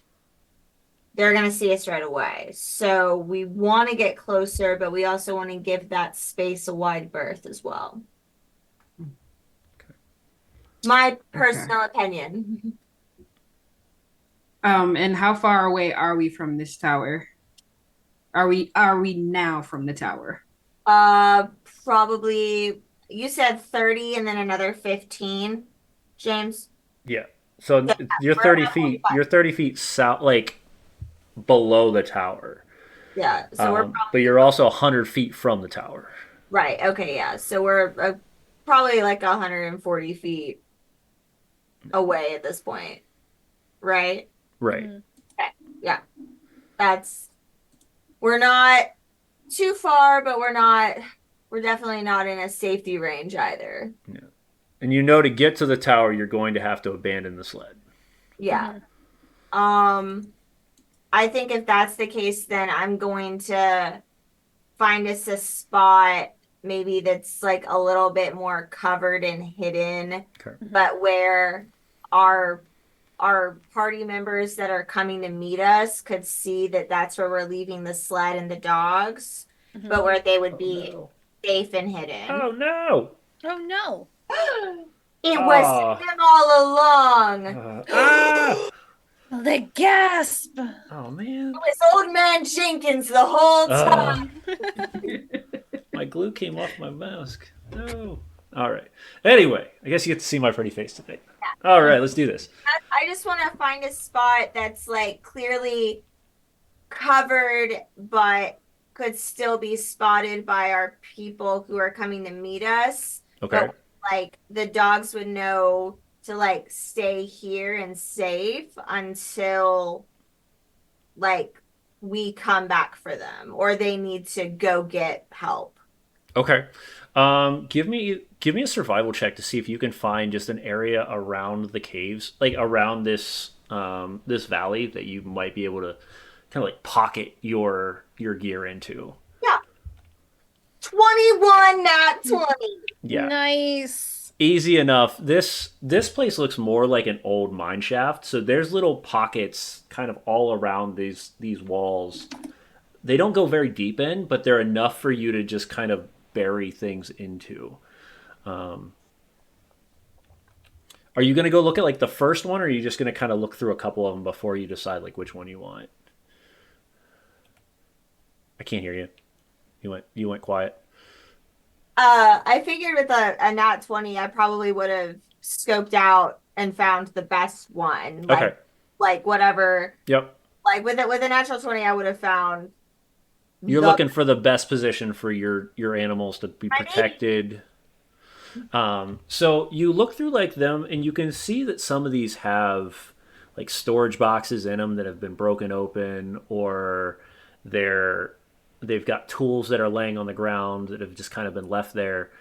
they're going to see us right away. So we want to get closer, but we also want to give that space a wide berth as well. My personal opinion. And how far away are we from this tower? Are we now from the tower? Probably you said 30 and then another 15, James. Yeah. So you're we're 30 at feet. 45. You're 30 feet south, like below the tower. Yeah, so we're But you're also 100 feet from the tower. right. Okay, yeah. So we're probably like 140 feet away at this point, right? Right. Mhm. Okay. Yeah. That's we're not too far, but we're definitely not in a safety range either. Yeah. And you know to get to the tower, you're going to have to abandon the sled. Yeah. Mhm. I think if that's the case, then I'm going to find us a spot maybe that's like a little bit more covered and hidden, Okay. Mhm. but where our our party members that are coming to meet us could see that that's where we're leaving the sled and the dogs, Mhm. but where they would Oh be no. safe and hidden. Oh no. Oh no. It was Oh. him all along. It Ah. The gasp. Oh man. was old man Jenkins the whole time. My glue came off my mask. No. All right. Anyway, I guess you get to see my pretty face today. All right, let's do this. I just want to find a spot that's like clearly covered, but could still be spotted by our people who are coming to meet us. Okay. But like the dogs would know to like stay here and safe until like we come back for them or they need to go get help. Okay. Give me a survival check to see if you can find just an area around the caves, like around this valley that you might be able to kind of like pocket your gear into. Yeah. 21 not 20. Yeah. Nice. Easy enough. This place looks more like an old mine shaft, so there's little pockets kind of all around these walls. They don't go very deep in, but they're enough for you to just kind of bury things into. Um, are you going to go look at like the first one, or are you just going to kind of look through a couple of them before you decide like which one you want? I can't hear you. You went quiet. I figured with a nat 20, I probably would have scoped out and found the best one. Okay. Like whatever. Yep. Like with a natural 20, I would have found You're the looking for the best position for your animals to be my baby. protected. So you look through like them, and you can see that some of these have like storage boxes in them that have been broken open, or they're they've got tools that are laying on the ground that have just kind of been left there.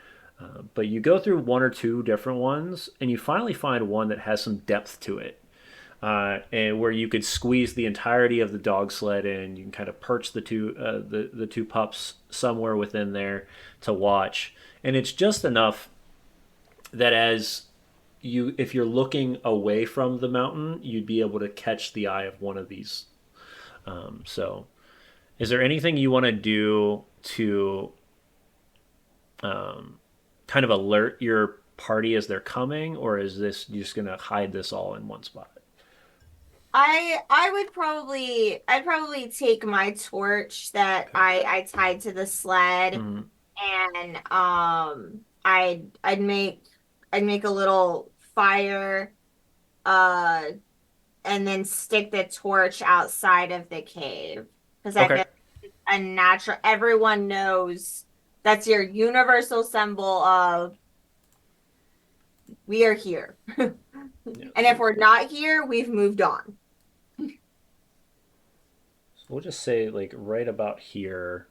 But you go through one or two different ones, and you finally find one that has some depth to it, and where you could squeeze the entirety of the dog sled in. You can kind of perch the two pups somewhere within there to watch, and it's just enough that as you if you're looking away from the mountain, you'd be able to catch the eye of one of these. So, is there anything you want to do to kind of alert your party as they're coming, or is this just gonna hide this all in one spot? I'd probably take my torch that Okay. I tied to the sled Mm-hmm. and I'd make a little fire uh and then stick the torch outside of the cave because I Okay. feel like a natural everyone knows that's your universal symbol of we are here. Yeah. And if we're not here, we've moved on. So we'll just say like right about here.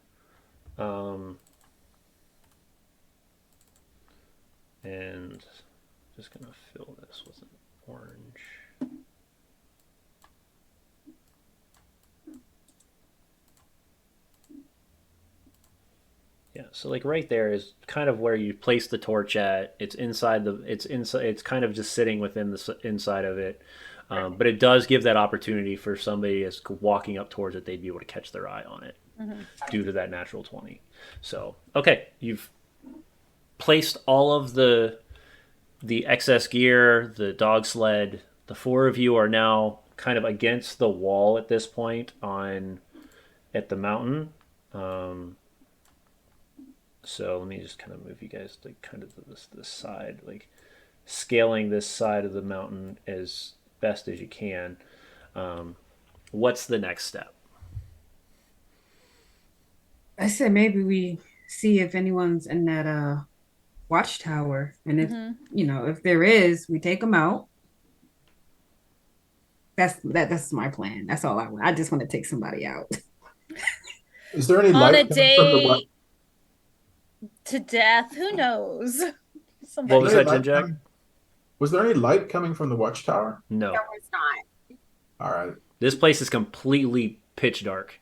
Um, and just gonna fill this with an orange. Yeah, so like right there is kind of where you place the torch at. It's kind of just sitting within the inside of it. But it does give that opportunity for somebody as walking up towards it, they'd be able to catch their eye on it Mhm. due to that natural 20. So, okay, you've placed all of the excess gear, the dog sled. The four of you are now kind of against the wall at this point on at the mountain. Um, so let me just kind of move you guys to kind of this side, like scaling this side of the mountain as best as you can. Um, what's the next step? I said maybe we see if anyone's in that watchtower, and if Mhm. if there is, we take them out. That's my plan. That's all I want. I just want to take somebody out. Is there any On a light coming from the day to death, who knows? What Was was Somebody. there any that, light Jim Jack? coming? Was there any light coming from the watchtower? No. There was not. All right. This place is completely pitch dark.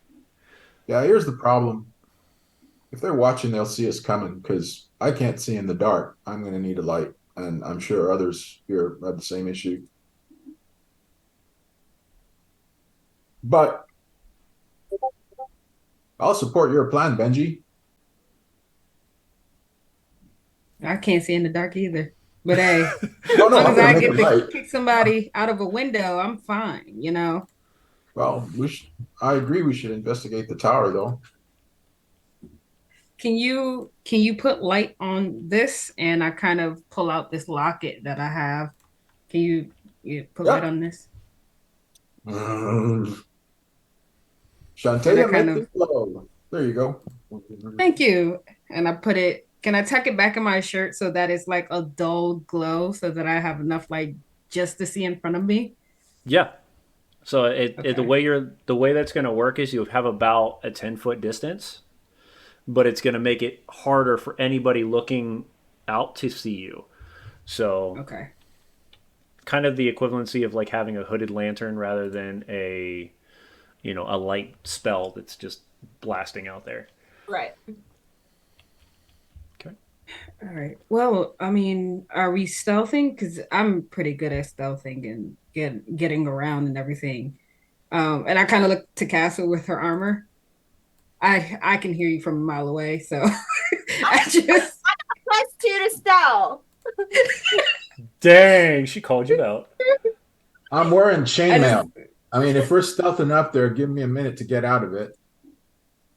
Yeah, here's the problem. If they're watching, they'll see us coming because I can't see in the dark. I'm going to need a light, and I'm sure others here have the same issue. But I'll support your plan, Benji. I can't see in the dark either. But hey, Oh as no, long I'm as going I to make a get to light. kick somebody out of a window, I'm fine. Well, I agree. We should investigate the tower, though. Can you put light on this? And I kind of pull out this locket that I have. Can you put light Yeah. on this? And I Shantae, kind make of it glow. There you go. thank you. And I put it, can I tuck it back in my shirt so that it's like a dull glow so that I have enough light just to see in front of me? Yeah. So Okay. the way that's going to work is you have about a 10-foot distance, but it's going to make it harder for anybody looking out to see you. So Okay. kind of the equivalency of like having a hooded lantern rather than a light spell that's just blasting out there. Right. Okay. All right. Well, I mean, are we stealthing? Because I'm pretty good at stealthing and getting around and everything. And I kind of look to Castle with her armor. I can hear you from a mile away, so I I just +2 to stealth. Dang, she called you out. I'm wearing I just chainmail. I mean, if we're stealthing up there, give me a minute to get out of it.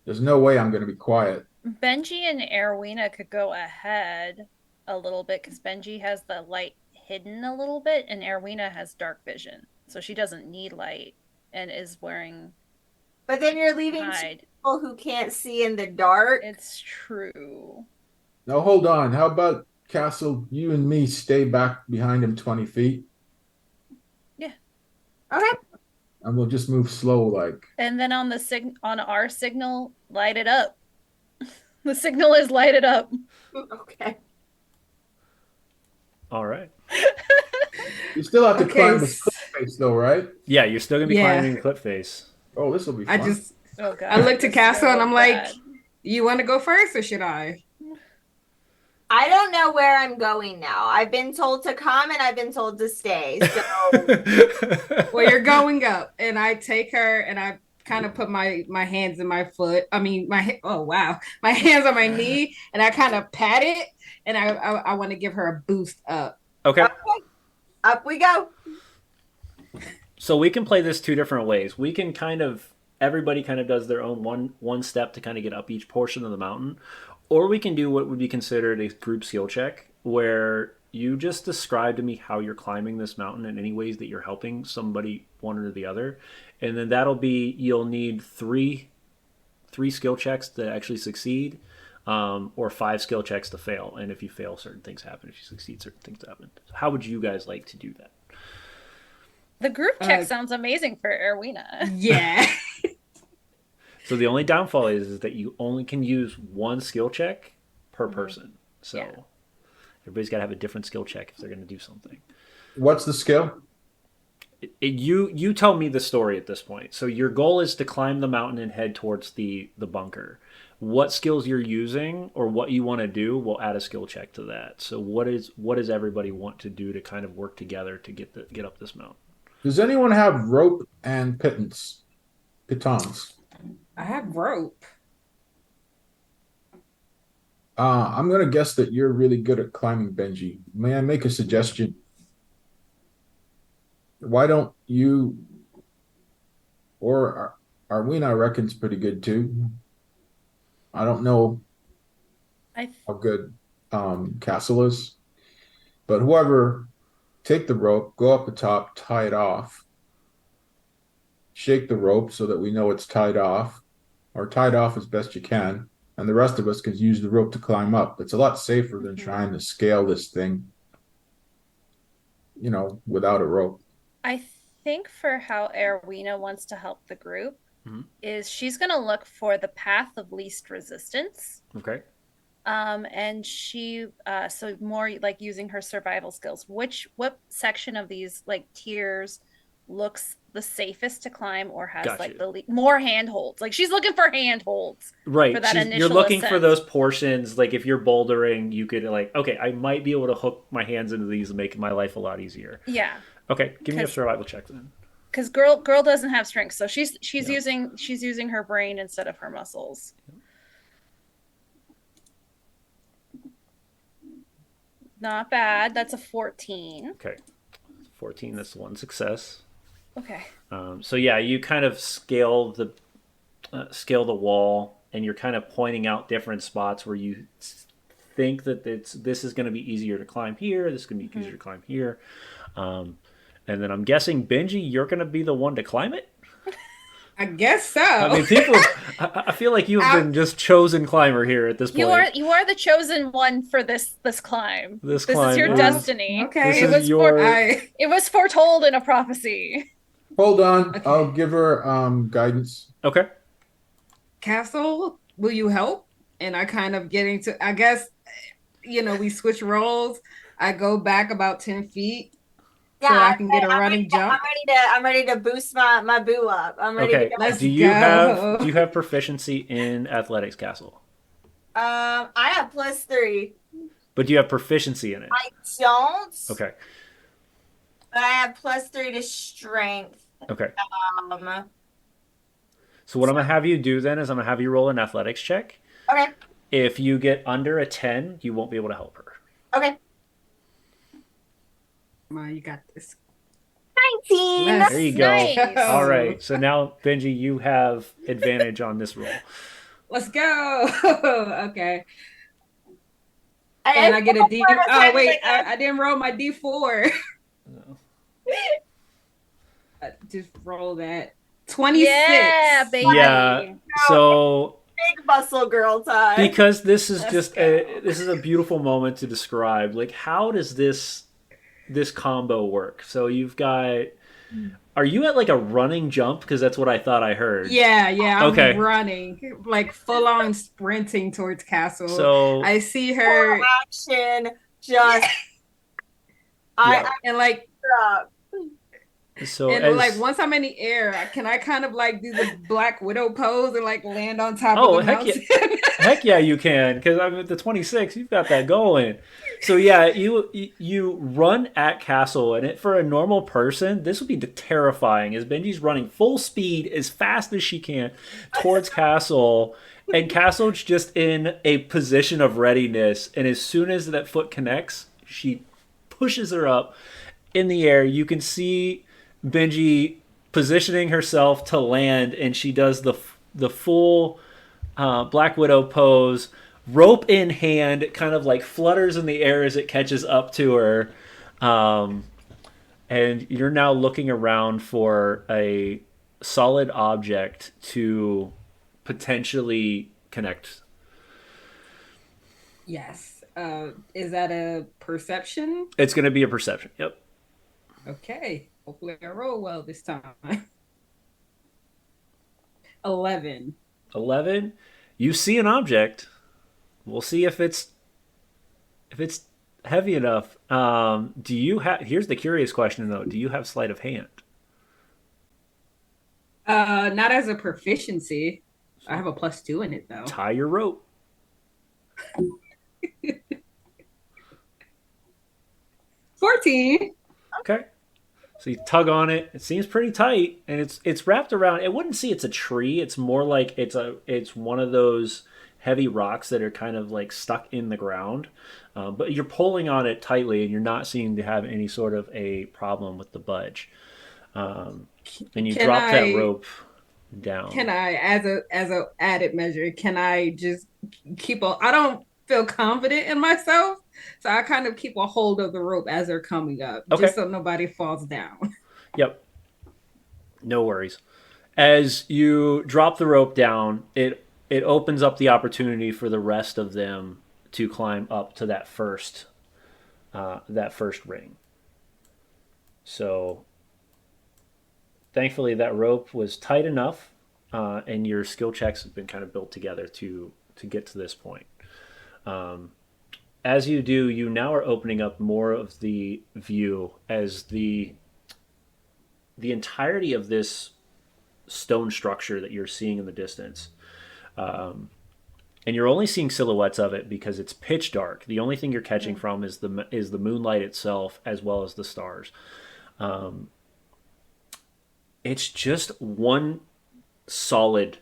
There's no way I'm going to be quiet. Benji and Erwina could go ahead a little bit because Benji has the light hidden a little bit, and Erwina has dark vision, so she doesn't need light and is wearing But then you're leaving hide. people who can't see in the dark. It's true. Now, hold on. How about Castle? You and me stay back behind him 20 feet, Yeah. Okay. and we'll just move slow, like. And then on our signal, light it up. The signal is lighted up. Okay. All right. You still have to okay. climb this cliff face, though, right? Yeah, you're still going to be Yeah. climbing cliff face. Oh, this will be I fun. just Oh god. I look to this is Castle gonna and look I'm like, bad. you want to go first or should I? I don't know where I'm going now. I've been told to come and I've been told to stay. So Well, you're going up, and I take her and I kind of put my hands in my foot. I mean, oh wow, my hands on my knee, and I kind of pat it, and I want to give her a boost up. Okay. okay, up we go. So we can play this two different ways. We can everybody kind of does their own one step to kind of get up each portion of the mountain, or we can do what would be considered a group skill check where you just describe to me how you're climbing this mountain in any ways that you're helping somebody one or the other, and then that'll be you'll need three skill checks to actually succeed, or 5 skill checks to fail. And if you fail, certain things happen. If you succeed, certain things happen. So how would you guys like to do that? The group check sounds amazing for Erwina. Yeah. So the only downfall is that you only can use 1 skill check per person. So Yeah. everybody's got to have a different skill check if they're going to do something. What's the skill? You tell me the story at this point. So your goal is to climb the mountain and head towards the bunker. What skills you're using or what you want to do will add a skill check to that. So what does everybody want to do to kind of work together to get up this mountain? Does anyone have rope and pitons? I have rope. I'm going to guess that you're really good at climbing, Benji. May I make a suggestion? Why don't you, or Arwina reckons pretty good too. I don't know I how good Castle is, but whoever, take the rope, go up the top, tie it off, shake the rope so that we know it's tied off, or tied off as best you can, and the rest of us can use the rope to climb up. It's a lot safer than trying to scale this thing, without a rope. I think for how Erwina wants to help the group, is she's gonna look for the path of least resistance. Okay. And she so more like using her survival skills. What section of these like tiers looks the safest to climb or has like Gotcha. the more handholds? Like she's looking for handholds for Right. that You're initial looking for ascent. those portions. Like if you're bouldering, you could like, okay, I might be able to hook my hands into these and make my life a lot easier. Yeah, Okay, give me a because survival check then. girl doesn't have strength, so Yeah. she's using her brain instead of her muscles. Not bad. That's a 14. Okay. 14, that's one success. Okay. So yeah, you kind of scale the wall, and you're kind of pointing out different spots where you think that this is going to be easier to climb here. This is going to be easier to climb here. And then I'm guessing Benji, you're going to be the one to climb it. I guess so. I mean, I feel like you have been just chosen climber here at this point. You are the chosen one for this climb. This This climb is your is- destiny. Okay. It was foretold in a prophecy. Hold on. Okay. I'll give her guidance. Okay. Castle, will you help? And I kind of getting to, I guess, we switch roles. I go back about 10 feet so I can get a running jump. I'm ready to boost my boo up. I'm ready Okay. to go. Let's Do you go. have proficiency in athletics, Castle? I have +3. But do you have proficiency in it? I don't. Okay. But I have +3 to strength. Okay. Um. So what I'm gonna have you do then is I'm gonna have you roll an athletics check. Okay. If you get under a 10, you won't be able to help her. Okay. Come on, you got this. 19. Let's There you go. Nice. All right. So now, Benji, you have advantage on this roll. Let's go. Okay. And I get a D. Oh, wait. I didn't roll my D4. I just roll that. 26. Yeah, baby. Yeah. So Big muscle girl time. because this is Let's just go. this is a beautiful moment to describe. Like, how does this combo work? So you've got. Are you at like a running jump? Because that's what I thought I heard. Yeah, I'm Okay. running, like full on sprinting towards Castle. So I see her, action. Just. Yeah. and like, Up. so and as, like once I'm in the air, can I kind of like do the Black Widow pose and like land on top Oh, of the heck mountain? heck yeah, you can, because I'm at the 26. You've got that going. So yeah, you run at Castle, and it for a normal person, this would be terrifying. As Benji's running full speed as fast as she can towards Castle, and Castle's just in a position of readiness. And as soon as that foot connects, she pushes her up in the air. You can see Benji positioning herself to land, and she does the full Black Widow pose, rope in hand, it kind of like flutters in the air as it catches up to her. And you're now looking around for a solid object to potentially connect. Yes. Is that a perception? It's going to be a perception. Yep. Okay. Hopefully I roll well this time. 11. 11. You see an object. We'll see if it's heavy enough. Do you have? Here's the curious question though. Do you have sleight of hand? Not as a proficiency. I have a +2 in it though. Tie your rope. 14. Okay. So you tug on it. It seems pretty tight, and it's wrapped around. It wouldn't see it's a tree. It's more like it's one of those heavy rocks that are kind of like stuck in the ground. But you're pulling on it tightly, and you're not seeming to have any sort of a problem with the budge. And you Can drop that I- rope down. Can I, as a added measure, can I just keep a? I don't feel confident in myself, so I kind of keep a hold of the rope as they're coming up, Okay. just so nobody falls down. Yep. No worries. As you drop the rope down, it opens up the opportunity for the rest of them to climb up to that first ring. So thankfully that rope was tight enough and your skill checks have been kind of built together to get to this point. As you do, you now are opening up more of the view as the entirety of this stone structure that you're seeing in the distance. And you're only seeing silhouettes of it because it's pitch dark. The only thing you're catching from is the moonlight itself, as well as the stars. It's just one solid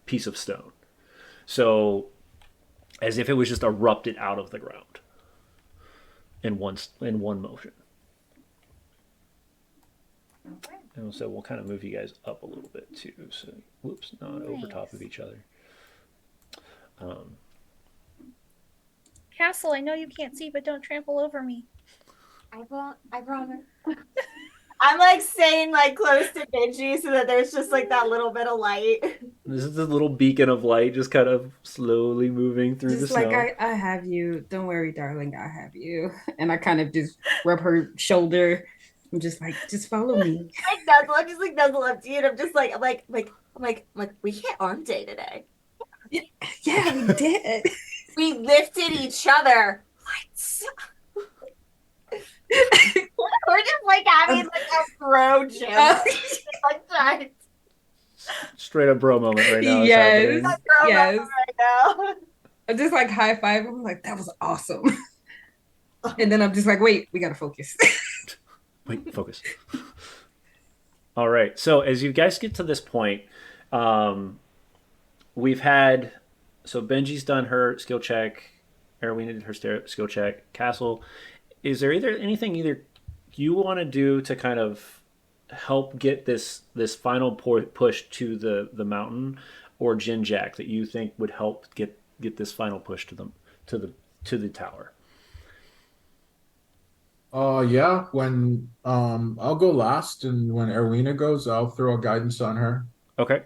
piece of stone. So, as if it was just erupted out of the ground in one motion. And so we'll kind of move you guys up a little bit too. So, whoops, not over top of each other. Castle, I know you can't see, but don't trample over me. I won't. I promise. I'm like staying like close to Benji so that there's just like that little bit of light. This is the little beacon of light just kind of slowly moving through the Just snow. like I have you. Don't worry, darling, I have you. And I kind of just rub her shoulder. I'm just like, just follow me. Like nuzzle, I'm just like nuzzle up to you, and I'm just like, I'm like, we hit arm day today. Yeah, we did. We lifted each other. What? We're just like having like a bro gym. Like that. Straight up bro moment right now. Yes. Like bro Yes. moment right now. I just like high five. I'm like, that was awesome. And then I'm just like, wait, we gotta focus. Wait, focus. All right. So as you guys get to this point, we've had so Benji's done her skill check. Erwin did her skill check. Castle, is there anything you want to do to kind of help get this final push to the mountain, or Jin Jack that you think would help get this final push to the tower? Yeah, when I'll go last, and when Erwina goes, I'll throw a guidance on her. Okay.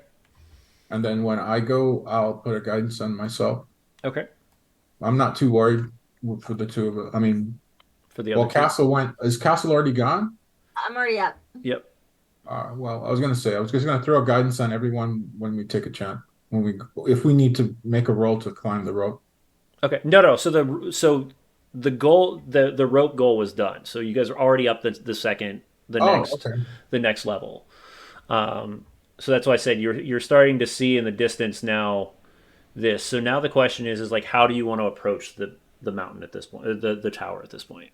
And then when I go, I'll put a guidance on myself. Okay. I'm not too worried for the two of us. I mean, For the well, other Castle went. Is Castle already gone? I'm already up. Yep. Well, I was gonna say I was just gonna throw a guidance on everyone when we take a chance. If we need to make a roll to climb the rope. Okay. No. So the goal, the rope goal was done. So you guys are already up Okay. the next level. So that's why I said you're starting to see in the distance now. So now the question is like, how do you want to approach the mountain at this point, the tower at this point?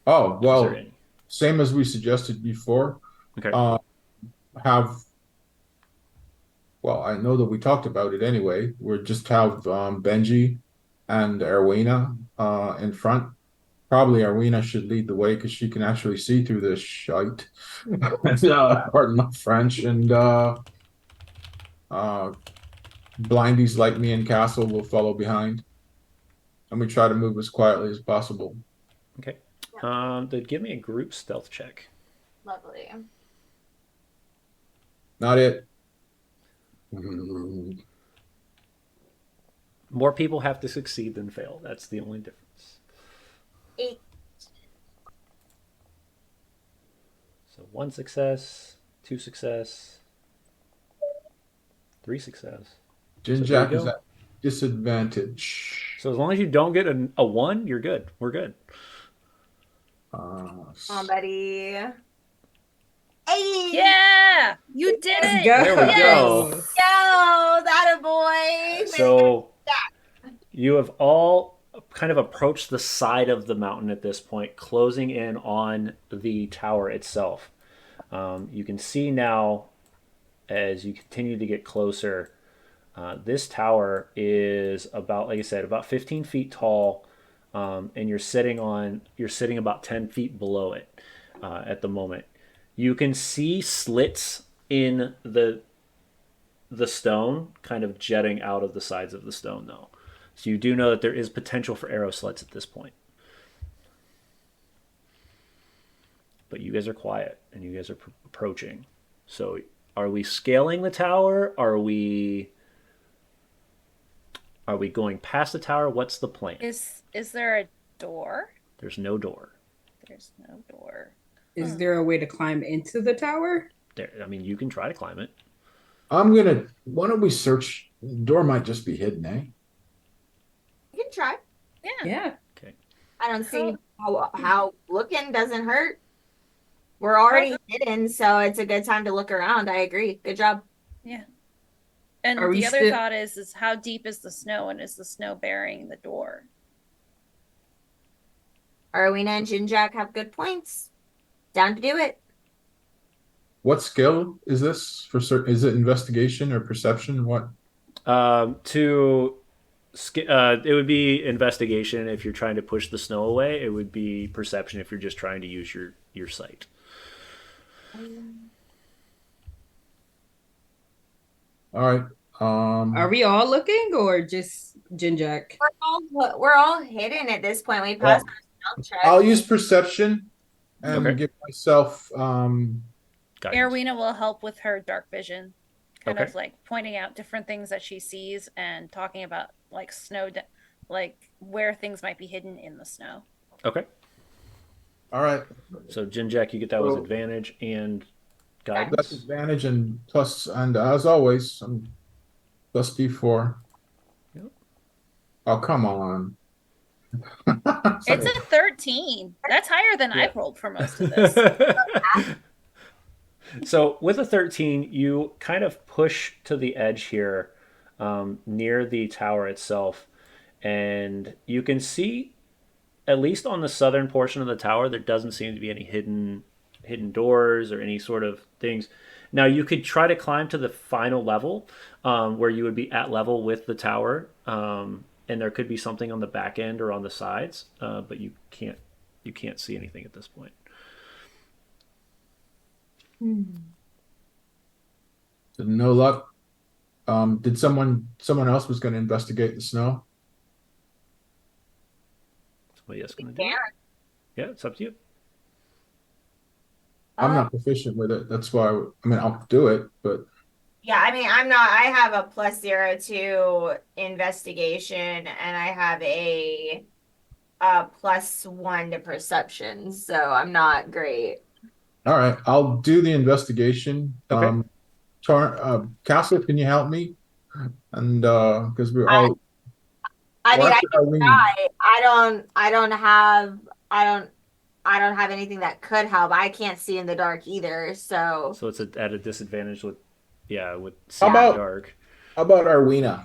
Oh, Is well, there any? same as we suggested before. Okay. Uh, have Well, I know that we talked about it anyway. We're just have Benji and Erwina in front. Probably Arwina should lead the way because she can actually see through this shite. Pardon my French. And uh, blindies like me and Castle will follow behind. And we try to move as quietly as possible. Okay. Then give me a group stealth check. Lovely. Not it. More people have to succeed than fail. That's the only difference. 8. So 1 success, 2 success, 3 success. Jin So there Jack you is go. at disadvantage. So as long as you don't get a 1, you're good. We're good. Oh, buddy. Hey! Yeah, you did Let's it. go. There we go. Yo, that a boy. So you have all kind of approached the side of the mountain at this point, closing in on the tower itself. You can see now, as you continue to get closer, this tower is about, like I said, about 15 feet tall, and you're sitting about 10 feet below it at the moment. You can see slits in the stone kind of jetting out of the sides of the stone, though. So you do know that there is potential for arrow slits at this point. But you guys are quiet and you guys are approaching. So are we scaling the tower? Are we going past the tower? What's the plan? Is there a door? There's no door. There's no door. Is there a way to climb into the tower? There, I mean, you can try to climb it. Why don't we search? The door might just be hidden, eh? You can try. Yeah. Yeah. Okay. I don't see Cool. how looking doesn't hurt. We're already hidden, so it's a good time to look around. I agree. Good job. Yeah. Are And we the other still? thought is how deep is the snow, and is the snow burying the door? Arwina and Jinjak have good points. Down to do it. What skill is this for certain? Is it investigation or perception? What? To it would be investigation if you're trying to push the snow away. It would be perception if you're just trying to use your sight. All right. Are we all looking or just Jinjak? We're all hidden at this point. We Well, passed our stealth check. I'll use perception and Okay. give myself Guidance. Erwina will help with her dark vision, kind Okay. of like pointing out different things that she sees and talking about like like where things might be hidden in the snow. Okay. all right. So Jinjack, you get that with So- advantage and That's guidance. advantage and plus, and as always, I'm plus D4. Yep. Oh, come on. It's a 13. That's higher than Yeah. I've rolled for most of this. So with a 13, you kind of push to the edge here, near the tower itself, and you can see, at least on the southern portion of the tower, there doesn't seem to be any hidden doors or any sort of things. Now you could try to climb to the final level, where you would be at level with the tower, and there could be something on the back end or on the sides, but you can't see anything at this point. No luck. Did someone else was going to investigate the snow? Somebody else going to do it? Yeah, it's up to you. I'm not proficient with it. That's why I mean I'll do it, but Yeah, I mean, I'm not. I have a +0 to investigation, and I have a +1 to perception, so I'm not great. all right, I'll do the investigation. Okay. Castle, can you help me? And because we're I all I mean, I actually, can Irene, try. I don't have anything that could help. I can't see in the dark either, so So it's at a disadvantage with How seeing about- the dark. how about Arwina?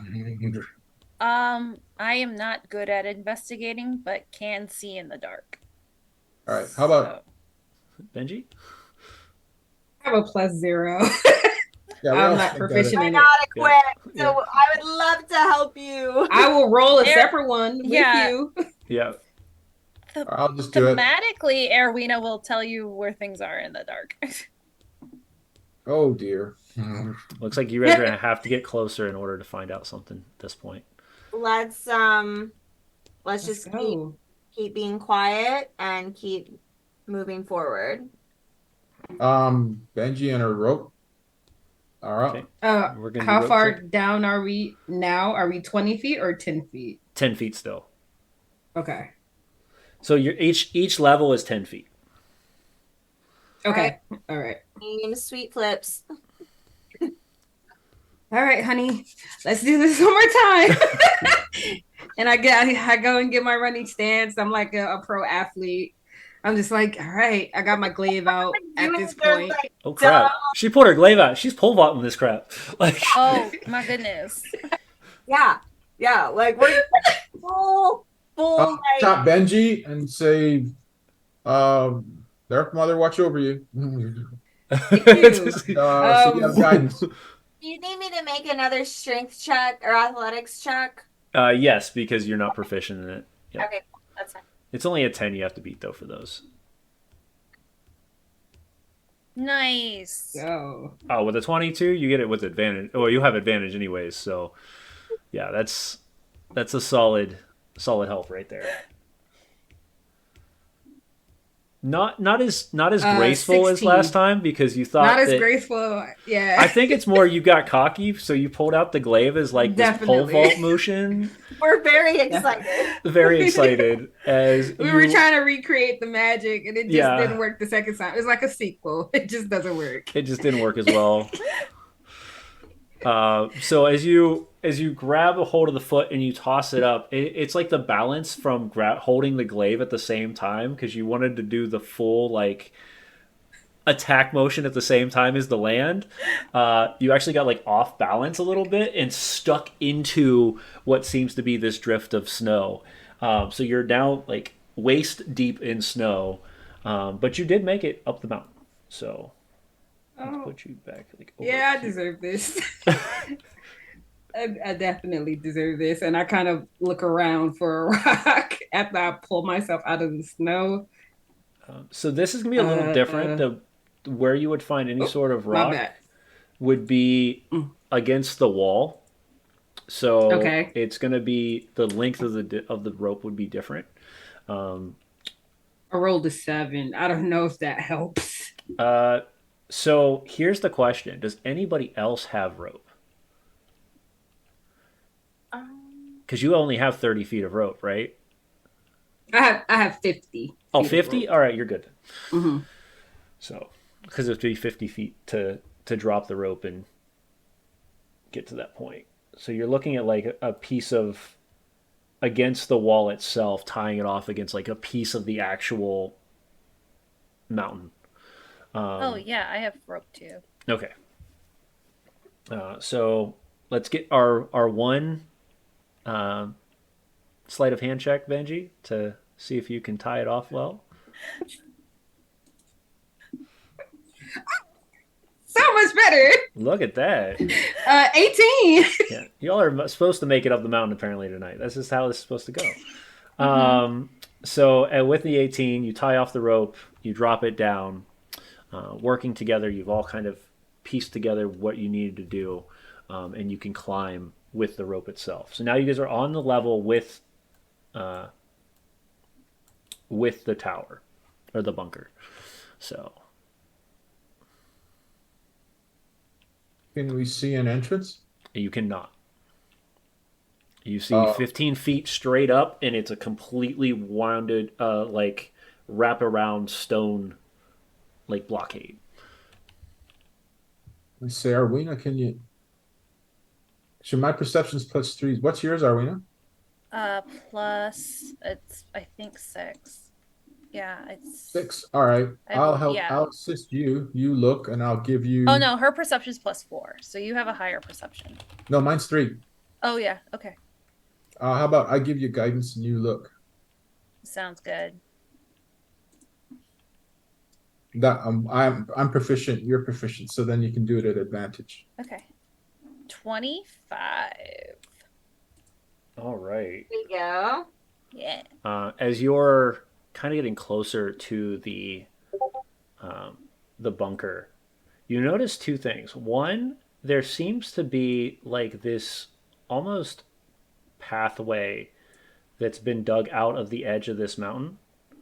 I am not good at investigating, but can see in the dark. All right, how about Benji? I have a +0. yeah? we I'm all not think that proficient I'm in it. not equipped. Yeah. So I would love to help you. I will roll a There- separate one with Yeah. you. Yeah. I'll just do it. Thematically, Erwina will tell you where things are in the dark. Oh dear. Looks like you guys are gonna have to get closer in order to find out something at this point. Let's Let's just go. keep being quiet and keep moving forward. Benji and a rope. All right. Okay. We're gonna do How rope far check. down are we now? Are we 20 feet or 10 feet? 10 feet still. Okay. So each level is 10 feet. Okay. All right. Sweet flips. All right, honey. Let's do this one more time. And I go and get my running stance. I'm like a pro athlete. I'm just like, all right, I got my glaive out at this point. Oh crap! She pulled her glaive out. She's pole vaulting this crap. Like, Oh my goodness. Yeah, like we're full like Tap Benji and say, Dark Mother, watch over you. Thank you. So you have guidance. Do you need me to make another strength check or athletics check? yes, because you're not proficient in it. Yep. Okay, that's fine. It's only a 10 you have to beat though for those. Nice. Go. Oh, with a 22, you get it with advantage. Well, you have advantage anyways, so yeah, that's a solid help right there. Not as graceful as 16. last time because you thought Not as that, graceful. Yeah. I think it's more you got cocky, so you pulled out the glaive as like this pole Definitely. vault motion. We're very excited. Very excited as we were trying to recreate the magic and it just Yeah. didn't work the second time. It's like a sequel. It just doesn't work. It just didn't work as well. So as you grab a hold of the foot and you toss it up, it's like the balance from holding the glaive at the same time because you wanted to do the full like attack motion at the same time as the land. You actually got like off balance a little bit and stuck into what seems to be this drift of snow. So you're now like waist deep in snow, but you did make it up the mountain. So let's Oh, put you back like over yeah, I here. deserve this. I definitely deserve this. And I kind of look around for a rock after I pull myself out of the snow. So this is gonna be a little different. Uh, The where you would find any oh, sort of my rock bad. would be Mm, against the wall. So okay. it's gonna be the length of the rope would be different. Um, I rolled a 7. I don't know if that helps. uh, so here's the question: does anybody else have rope? Um, Because you only have 30 feet of rope, right? I have 50 Oh, feet of 50? rope. All right, you're good. Hmm. So because it would be 50 feet to drop the rope and get to that point. So you're looking at like a piece of against the wall itself, tying it off against like a piece of the actual mountain. Oh yeah, I have rope too. Okay, so let's get our one uh, sleight of hand check, Benji, to see if you can tie it off well. So much better. Look at that. 18. Yeah, y'all are supposed to make it up the mountain apparently tonight. That's just how this is supposed to go. Mm-hmm. So with the 18, you tie off the rope, you drop it down. Working together, you've all kind of pieced together what you needed to do, and you can climb with the rope itself. So now you guys are on the level uh, with the tower or the bunker. So Can we see an entrance? you cannot. You see Uh, 15 feet straight up, and it's a completely wounded, like wraparound stone, like blockade. let's say, Arwina, can you? So my perception's +3. What's yours, Arwina? Plus it's I think 6. Yeah, it's 6. All right. I I'll believe help. yeah. I'll assist you. You look, and I'll give Oh you. no, her perception's +4, so you have a higher perception. No, mine's 3. Oh yeah, okay. How about I give you guidance and you look? Sounds good. That I'm proficient. You're proficient, so then you can do it at advantage. Okay. 25. All right. there you go. Yeah. As you're kind of getting closer to um, the bunker, you notice two things. One, there seems to be like this almost pathway that's been dug out of the edge of this mountain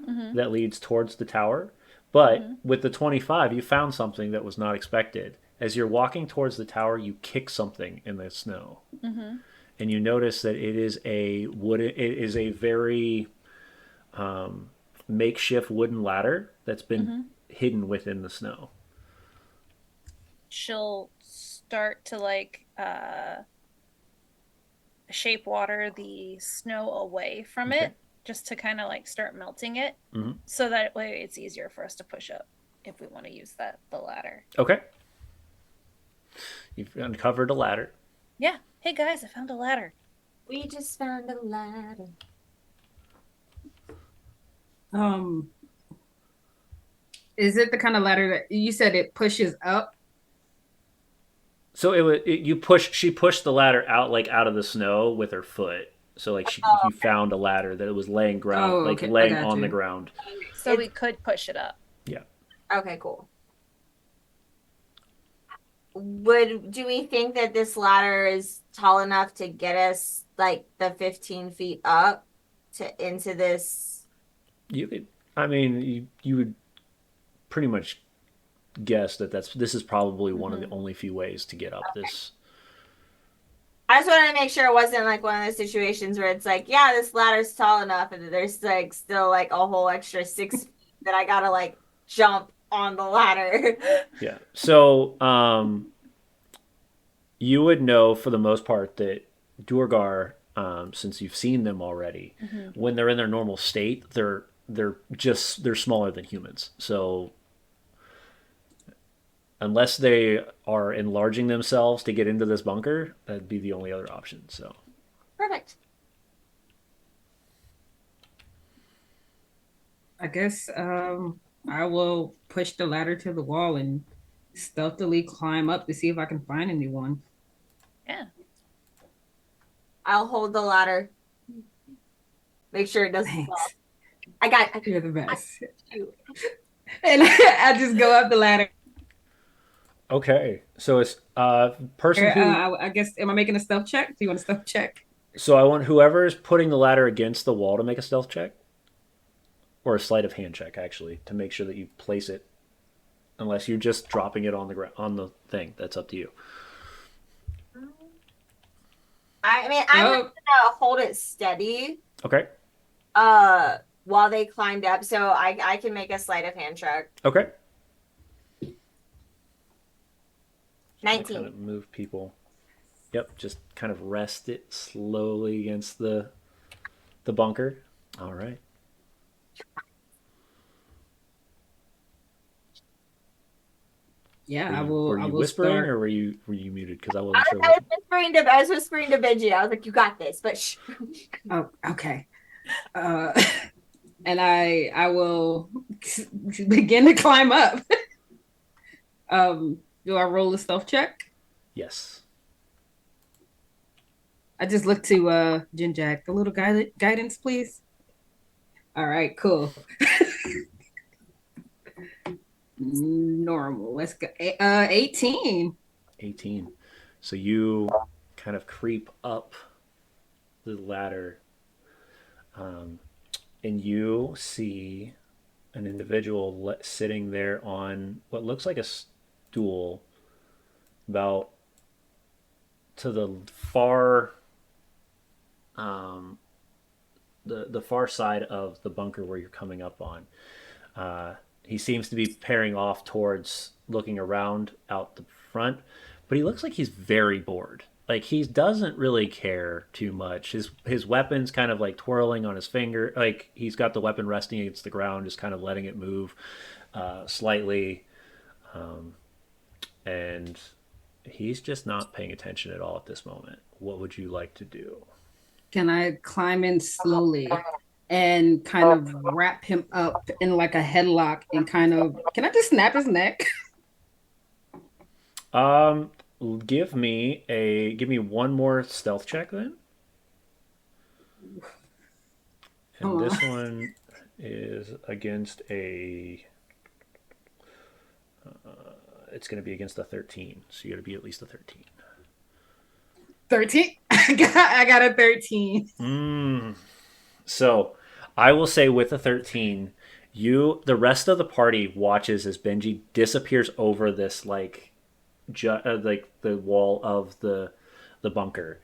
Mm-hmm. that leads towards the tower. But Mm-hmm. with the 25, you found something that was not expected. As you're walking towards the tower, you kick something in the snow, Mm-hmm. and you notice that it is a wooden. It is a very makeshift wooden ladder that's been Mm-hmm. hidden within the snow. She'll start to like shape water the snow away from Okay. it just to kind of like start melting it Mm-hmm. so that way it's easier for us to push up if we want to use the ladder. Okay. You've uncovered a ladder. Yeah. Hey guys, I found a ladder. We just found a ladder. Um, is it the kind of ladder that you said it pushes up? So you push. She pushed the ladder out like out of the snow with her foot. So like Oh, you found a ladder that was laying ground Oh, like okay. I laying got on the you. ground. So we could push it up. Yeah. okay, cool. Do we think that this ladder is tall enough to get us like the 15 feet up to into this? You could. I mean, you would pretty much guess that this is probably one of the Mm-hmm. only few ways to get up this. I just wanted to make sure it wasn't like one of those situations where it's like, yeah, this ladder's tall enough, and there's like still like a whole extra 6 feet that I gotta like jump on the ladder. Yeah. So you would know for the most part that Durgar, since you've seen them already, Hmm. when they're in their normal state, they're smaller than humans. So unless they are enlarging themselves to get into this bunker, that'd be the only other option. So Perfect. I guess I will push the ladder to the wall and stealthily climb up to see if I can find anyone. Yeah. I'll hold the ladder. Make sure it doesn't fall. Thanks. I You're the got best. you. And I just go up the ladder. okay, so it's person who. I guess, am I making a stealth check? Do you want a stealth check? So I want whoever is putting the ladder against the wall to make a stealth check or a sleight of hand check actually to make sure that you place it. Unless you're just dropping it on the on the thing, that's up to you. I mean, I'm Oh, just gonna hold it steady. Okay. While they climbed up, so I can make a sleight of hand check. Okay. Kind 19. of move people. Yep, just kind of rest it slowly against the bunker. All right. yeah, Were I you will whispering start. or were you muted? Because I I wasn't sure. was I was whispering to Benji. I was like, "You got this," but shh. Oh, okay. Uh, and I will begin to climb up. Do I roll a stealth check? Yes. I just look to Jinjack. A little guidance, please. All right, cool. Normal. Let's go. 18. 18. So you kind of creep up the ladder, um, and you see an individual sitting there on what looks like a stool about to the far um, the far side of the bunker where you're coming up on. He seems to be pairing off towards looking around out the front, but he looks like he's very bored. Like he doesn't really care too much. His weapon's kind of like twirling on his finger. Like he's got the weapon resting against the ground, just kind of letting it move slightly, and he's just not paying attention at all at this moment. What would you like to do? Can I climb in slowly and kind of wrap him up in like a headlock and kind of, can I just snap his neck? Um, give me one more stealth check then, and Come on. this one is against a. It's going to be against a 13, so you got to be at least a 13. 13. I got a 13. So, I will say with a 13, the rest of the party watches as Benji disappears over this like the wall of the bunker.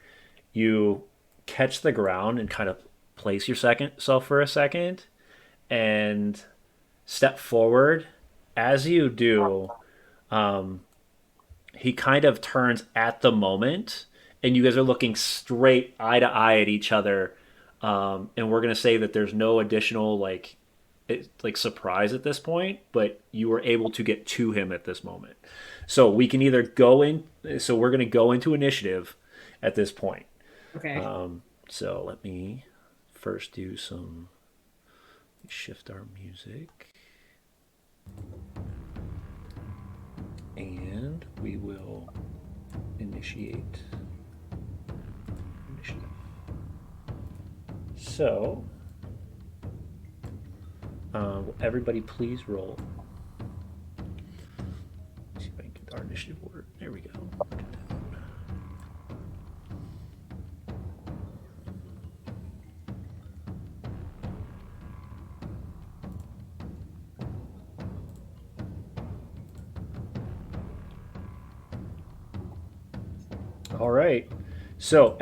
You catch the ground and kind of place your second self for a second and step forward. As you do, he kind of turns at the moment, and you guys are looking straight eye to eye at each other. And we're gonna say that there's no additional like surprise at this point, but you were able to get to him at this moment. So we can either go in. So we're gonna go into initiative at this point. Okay. So let me first do some shift our music. And we will initiate initiative. So, everybody please roll. Let's see if I can get our initiative order. There we go. All right. So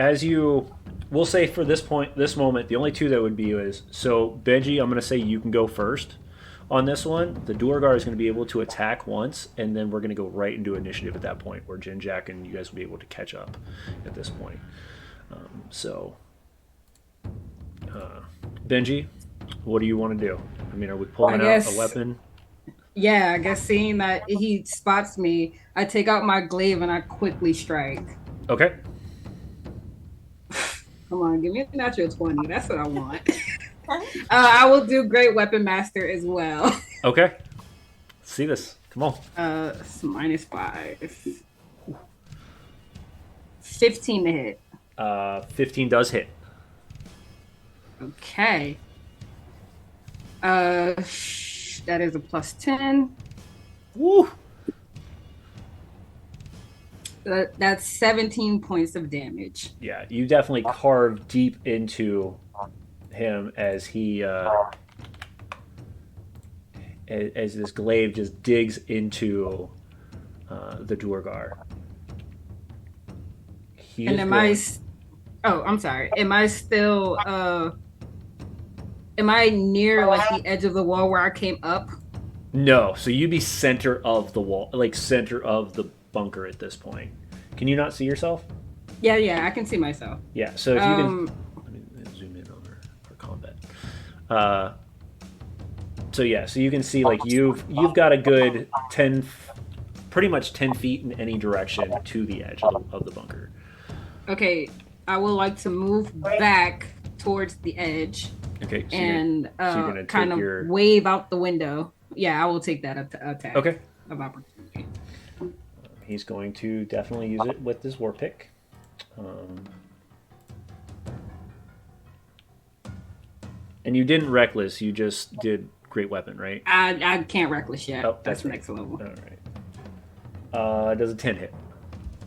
we'll say for this moment, the only two that would be is so Benji. I'm going to say you can go first on this one. The Duergar is going to be able to attack once, and then we're going to go right into initiative at that point, where Jin Jack and you guys will be able to catch up at this point. Benji, what do you want to do? I mean, are we pulling out a weapon? Yeah, I guess seeing that he spots me, I take out my glaive and I quickly strike. Okay. Come on, give me a natural 20. That's what I want. I will do Great Weapon Master as well. Okay. Let's see this. Come on. It's -5. 15 to hit. 15 does hit. Okay. That is a +10. Woo! That's 17 points of damage. Yeah, you definitely carve deep into him as he as this glaive just digs into the Duergar. And I'm sorry. Am I still am I near like the edge of the wall where I came up? No, so you'd be center of the wall, like center of the bunker at this point. Can you not see yourself? Yeah, I can see myself. Yeah, so if you can, let me zoom in on our combat. So yeah, so you can see like you've got a good 10, pretty much 10 feet in any direction to the edge of the bunker. Okay, I would like to move back towards the edge. Okay, so and you're gonna kind of wave out the window. Yeah, I will take that attack. Okay. Of opportunity. He's going to definitely use it with his war pick. And you didn't reckless, you just did great weapon, right? I can't reckless yet. Oh, that's right. Next level. All right. Does a 10 hit?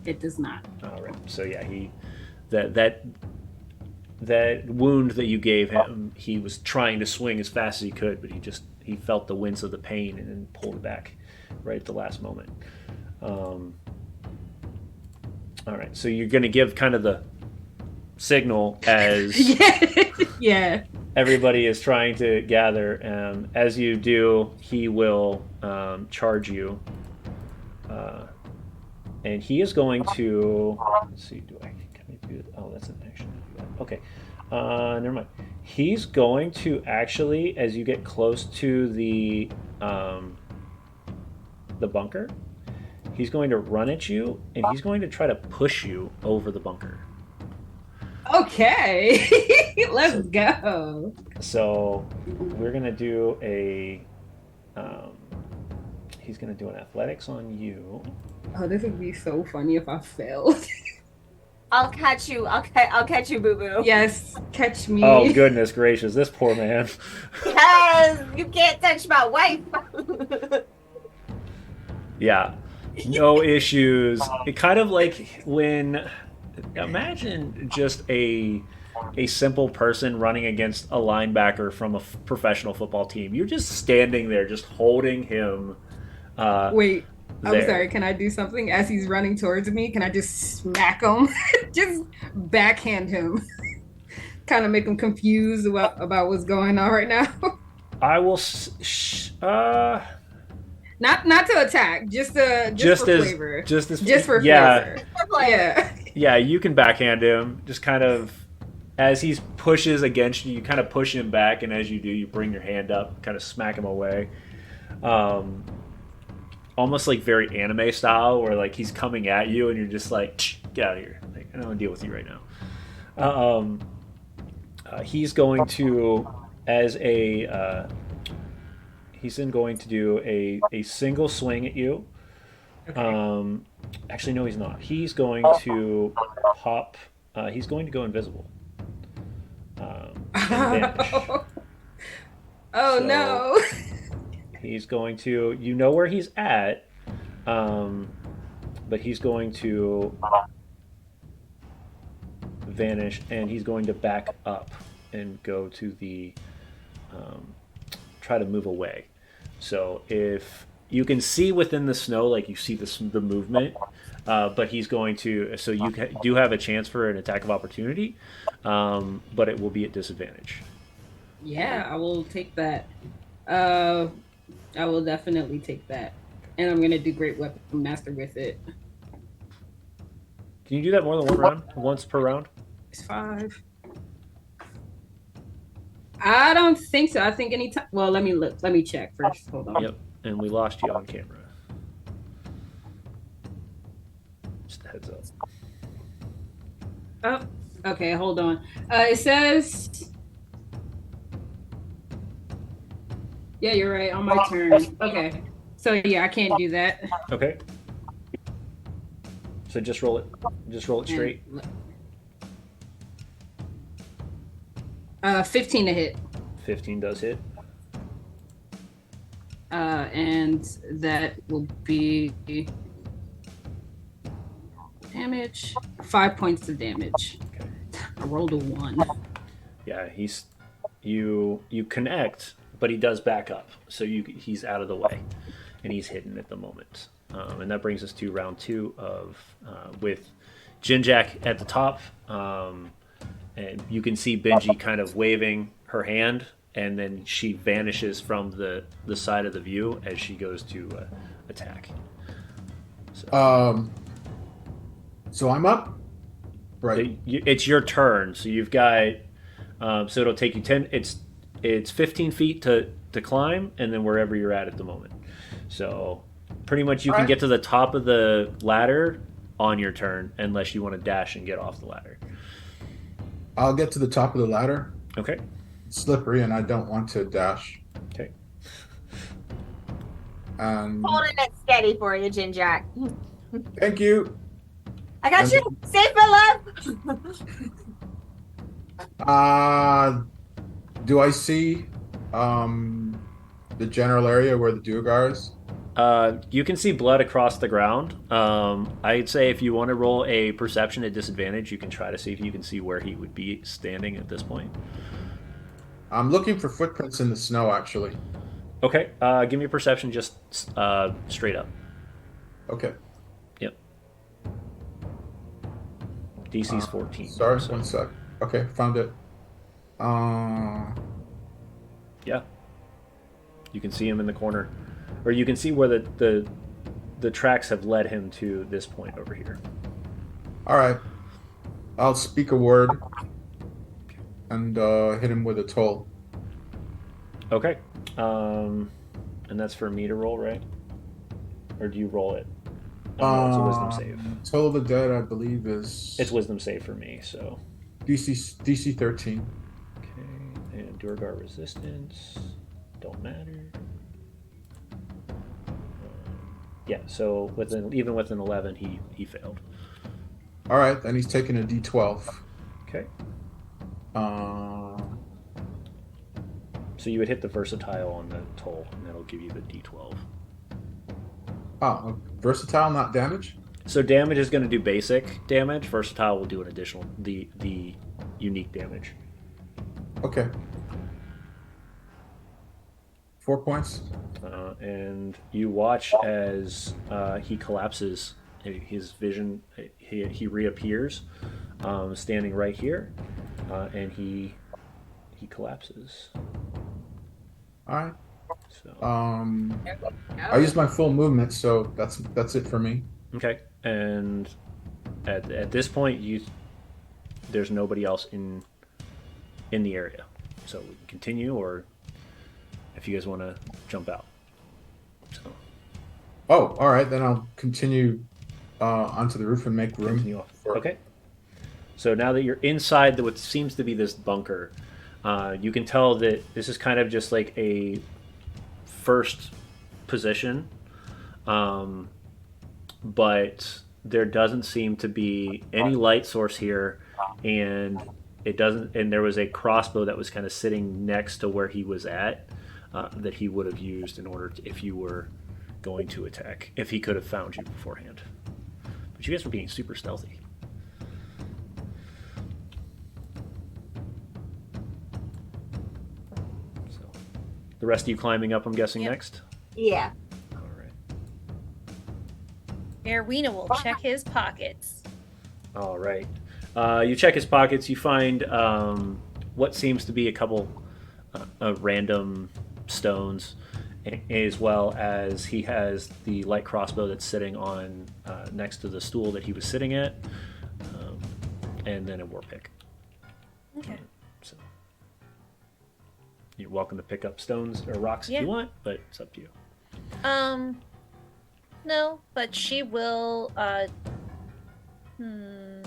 It does not. All right. So yeah, that wound that you gave him, he was trying to swing as fast as he could, but he felt the wince of the pain and then pulled it back right at the last moment. All right, so you're going to give kind of the signal as yeah. Everybody is trying to gather. As you do, he will charge you, and he is going to. Let's see. Can I do it? Oh, that's an action. Okay, never mind. He's going to actually, as you get close to the bunker, he's going to run at you, and he's going to try to push you over the bunker. Okay, let's go. So we're gonna do a. He's gonna do an athletics on you. Oh, this would be so funny if I failed. I'll catch you. I'll catch you, boo boo. Yes, catch me. Oh goodness gracious, this poor man. Because you can't touch my wife. Yeah, no issues. It kind of like when. Imagine just a simple person running against a linebacker from a professional football team. You're just standing there, just holding him. Wait, I'm sorry. Can I do something as he's running towards me? Can I just smack him? Just backhand him. Kind of make him confused about what's going on right now. I will. Not to attack, just for flavor. Just for flavor. Yeah. Yeah, you can backhand him. Just kind of, as he pushes against you, you kind of push him back, and as you do, you bring your hand up, kind of smack him away. Almost like very anime style, where like he's coming at you, and you're just like, get out of here. Like, I don't want to deal with you right now. He's going to, he's then going to do a single swing at you. Okay. Actually, no, he's not. He's going to hop. He's going to go invisible. And vanish. Oh, so no. He's going to. You know where he's at, but he's going to vanish, and he's going to back up and go to the. Try to move away. So if you can see within the snow, like you see the movement, but he's going to. So you do have a chance for an attack of opportunity, but it will be at disadvantage. Yeah, I will take that. I will definitely take that. And I'm gonna do Great Weapon Master with it. Can you do that more than one round? Once per round? It's 5. I don't think so. I think anytime. Well, let me look. Let me check first. Hold on. Yep. And we lost you on camera. Just a heads up. Oh, okay. Hold on. It says. Yeah, you're right. On my turn. Okay. So yeah, I can't do that. Okay. So just roll it. Just roll it straight. 15 to hit. 15 does hit. And that will be damage. 5 points of damage. Okay. I rolled a 1. Yeah, you connect, but he does back up, so he's out of the way, and he's hidden at the moment. And that brings us to round 2 of with Jinjack at the top, and you can see Benji kind of waving her hand, and then she vanishes from the side of the view as she goes to attack. So I'm up, right? It's your turn, so you've got. So it'll take you 10. It's 15 feet to climb, and then wherever you're at the moment. So pretty much you can get to the top of the ladder on your turn, unless you want to dash and get off the ladder. I'll get to the top of the ladder. Okay. It's slippery, and I don't want to dash. Okay. Holding it steady for you, Jinjack. Thank you. I got you. Safe and love. Do I see the general area where the Duergar is? You can see blood across the ground. I'd say if you want to roll a perception at disadvantage, you can try to see if you can see where he would be standing at this point. I'm looking for footprints in the snow, actually. Okay. Give me a perception just straight up. Okay. Yep. DC's 14. Sorry, 1 sec. Okay, found it. Yeah. You can see him in the corner. Or you can see where the tracks have led him to this point over here. All right. I'll speak a word and hit him with a toll. Okay. And that's for me to roll, right? Or do you roll it? No, it's a wisdom save. Toll of the Dead, I believe, is... It's wisdom save for me, so... DC 13. Okay, and Duergar resistance. Don't matter. Yeah, so even with an 11, he failed. All right, then he's taking a D12. Okay. So you would hit the versatile on the toll, and that'll give you the D12. Oh, versatile, not damage? So damage is going to do basic damage. Versatile will do an additional, the unique damage. Okay. 4 points. And you watch as he collapses. His vision, he reappears, standing right here, and he collapses. All right. So. I used my full movement, so that's it for me. Okay, and at this point, there's nobody else in the area, so we can continue, or if you guys want to jump out. So. Oh, all right. Then I'll continue onto the roof and make room. Continue off. Okay. So now that you're inside what seems to be this bunker, you can tell that this is kind of just like a first position, but there doesn't seem to be any light source here, and it doesn't. And there was a crossbow that was kind of sitting next to where he was at, that he would have used in order if you were going to attack, if he could have found you beforehand. But you guys were being super stealthy. So, the rest of you climbing up, I'm guessing, next? Yeah. All right. Erwina will check his pockets. All right. You check his pockets. You find what seems to be a couple random stones, as well as he has the light crossbow that's sitting on next to the stool that he was sitting at, um, and then a war pick. Okay. So you're welcome to pick up stones or rocks if Yeah. you want, but it's up to you. No, but she will. Hmm.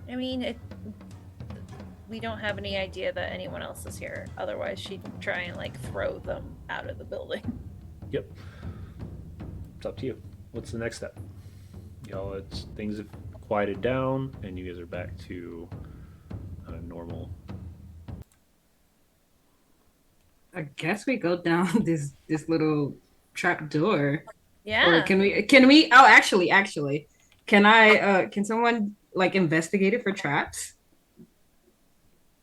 I mean, we don't have any idea that anyone else is here. Otherwise, she'd try and like throw them out of the building. Yep. It's up to you. What's the next step? Y'all, things have quieted down, and you guys are back to normal. I guess we go down this little trap door. Yeah. Or can we oh actually can someone like investigate it for traps?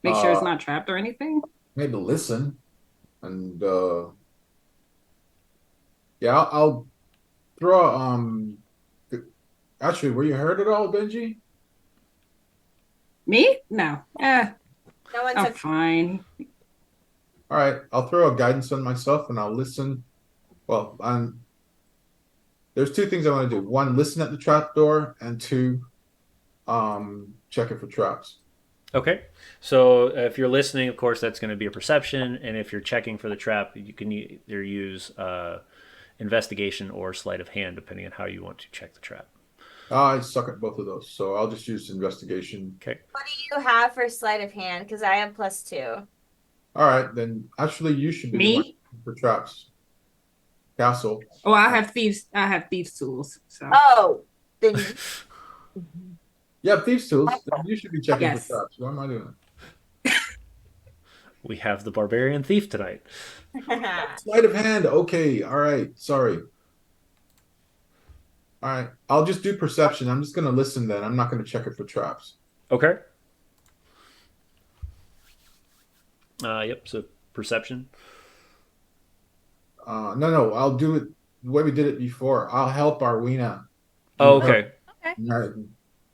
Make sure it's not trapped or anything? Maybe listen, and yeah, I'll throw. Actually, were you hurt at all, Benji? Me? No. No one I'm took. fine. All right, I'll throw a guidance on myself, and I'll listen. Well, there's two things I want to do. One, listen at the trap door, and two, check it for traps. Okay. So if you're listening, of course, that's going to be a perception, and if you're checking for the trap, you can either use investigation or sleight of hand, depending on how you want to check the trap. I suck at both of those, so I'll just use investigation. Okay. What do you have for sleight of hand? Because I have +2. All right, then actually you should be the one Me? for traps. Castle. Oh, I have thieves tools. So Oh, then Yeah, thieves tools. Then you should be checking for Yes. traps. Why am I doing We have the barbarian thief tonight. that? Sleight of hand. Okay, all right. Sorry. All right, I'll just do perception. I'm just gonna listen then. I'm not gonna check it for traps. Okay. Yep. So perception. No, I'll do it the way we did it before. I'll help Arwina. Oh, okay. Okay.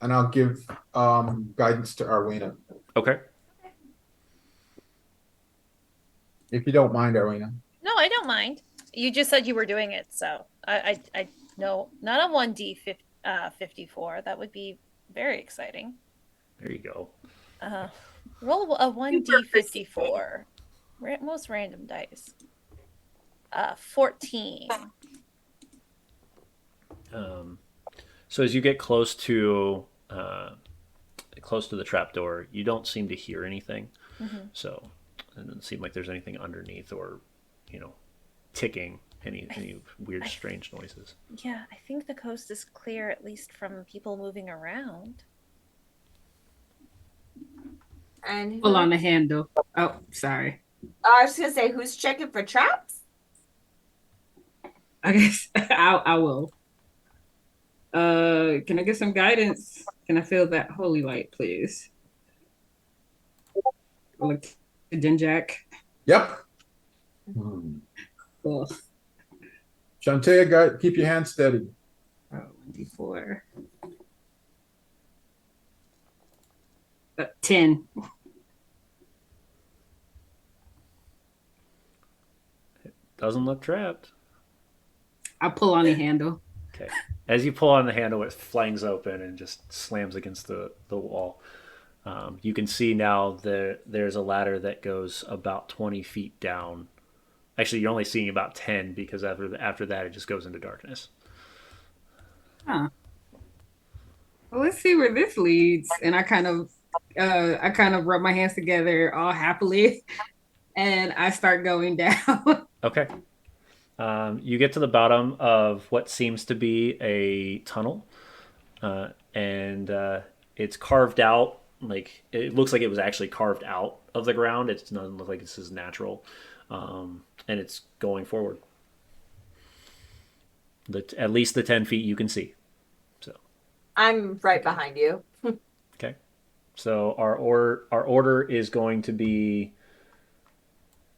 And I'll give guidance to Arwina. Okay. If you don't mind, Arwina. No, I don't mind. You just said you were doing it, so I no, not a 1D 54. That would be very exciting. There you go. Roll a 1D 54. Most random dice. 14. So as you get close to the trapdoor, you don't seem to hear anything. Mm-hmm. So it doesn't seem like there's anything underneath or, ticking, any weird, strange noises. Yeah, I think the coast is clear, at least from people moving around. and Pull on the handle. Oh, sorry. I was gonna say, who's checking for traps? I guess I will. Can I get some guidance? Can I feel that holy light, please? Look to Dinjack. Yep. Cool. Shantae, keep your hands steady. Oh, 1d4. 10. Doesn't look trapped. I pull on the handle. Okay. As you pull on the handle, it flangs open and just slams against the wall. You can see now there's a ladder that goes about 20 feet down. Actually, you're only seeing about 10 because after that, it just goes into darkness. Huh. Well, let's see where this leads. And I kind of rub my hands together all happily, and I start going down. Okay. You get to the bottom of what seems to be a tunnel, and it's carved out. Like it looks like it was actually carved out of the ground. It doesn't look like this is natural, and it's going forward. At least the 10 feet you can see. So I'm right behind you. okay. So our order is going to be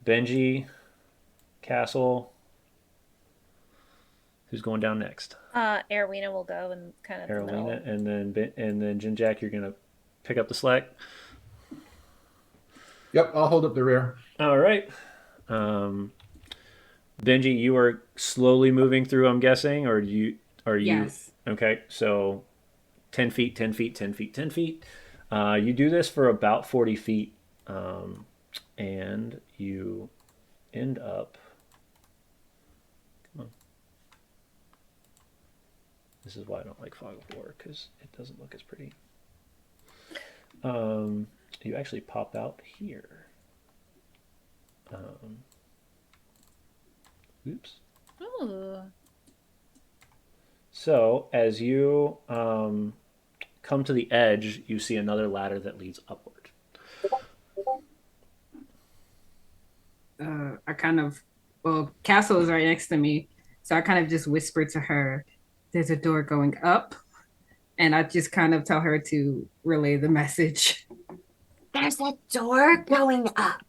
Benji, Castle. Who's going down next? Erwina will go and kind of Carolina, and then Jinjack, you're gonna pick up the slack. Yep, I'll hold up the rear. All right. Um, Benji, you are slowly moving through. I'm guessing, or are you Yes. okay? So 10 feet, 10 feet, 10 feet, 10 feet. You do this for about 40 feet, and you end up. Come on. This is why I don't like Fog of War because it doesn't look as pretty. You actually pop out here. Um, oops. Ooh. So as you come to the edge, you see another ladder that leads upward. I kind of, well, Castle is right next to me, so I kind of just whisper to her, "There's a door going up," and I just kind of tell her to relay the message. There's a door going up.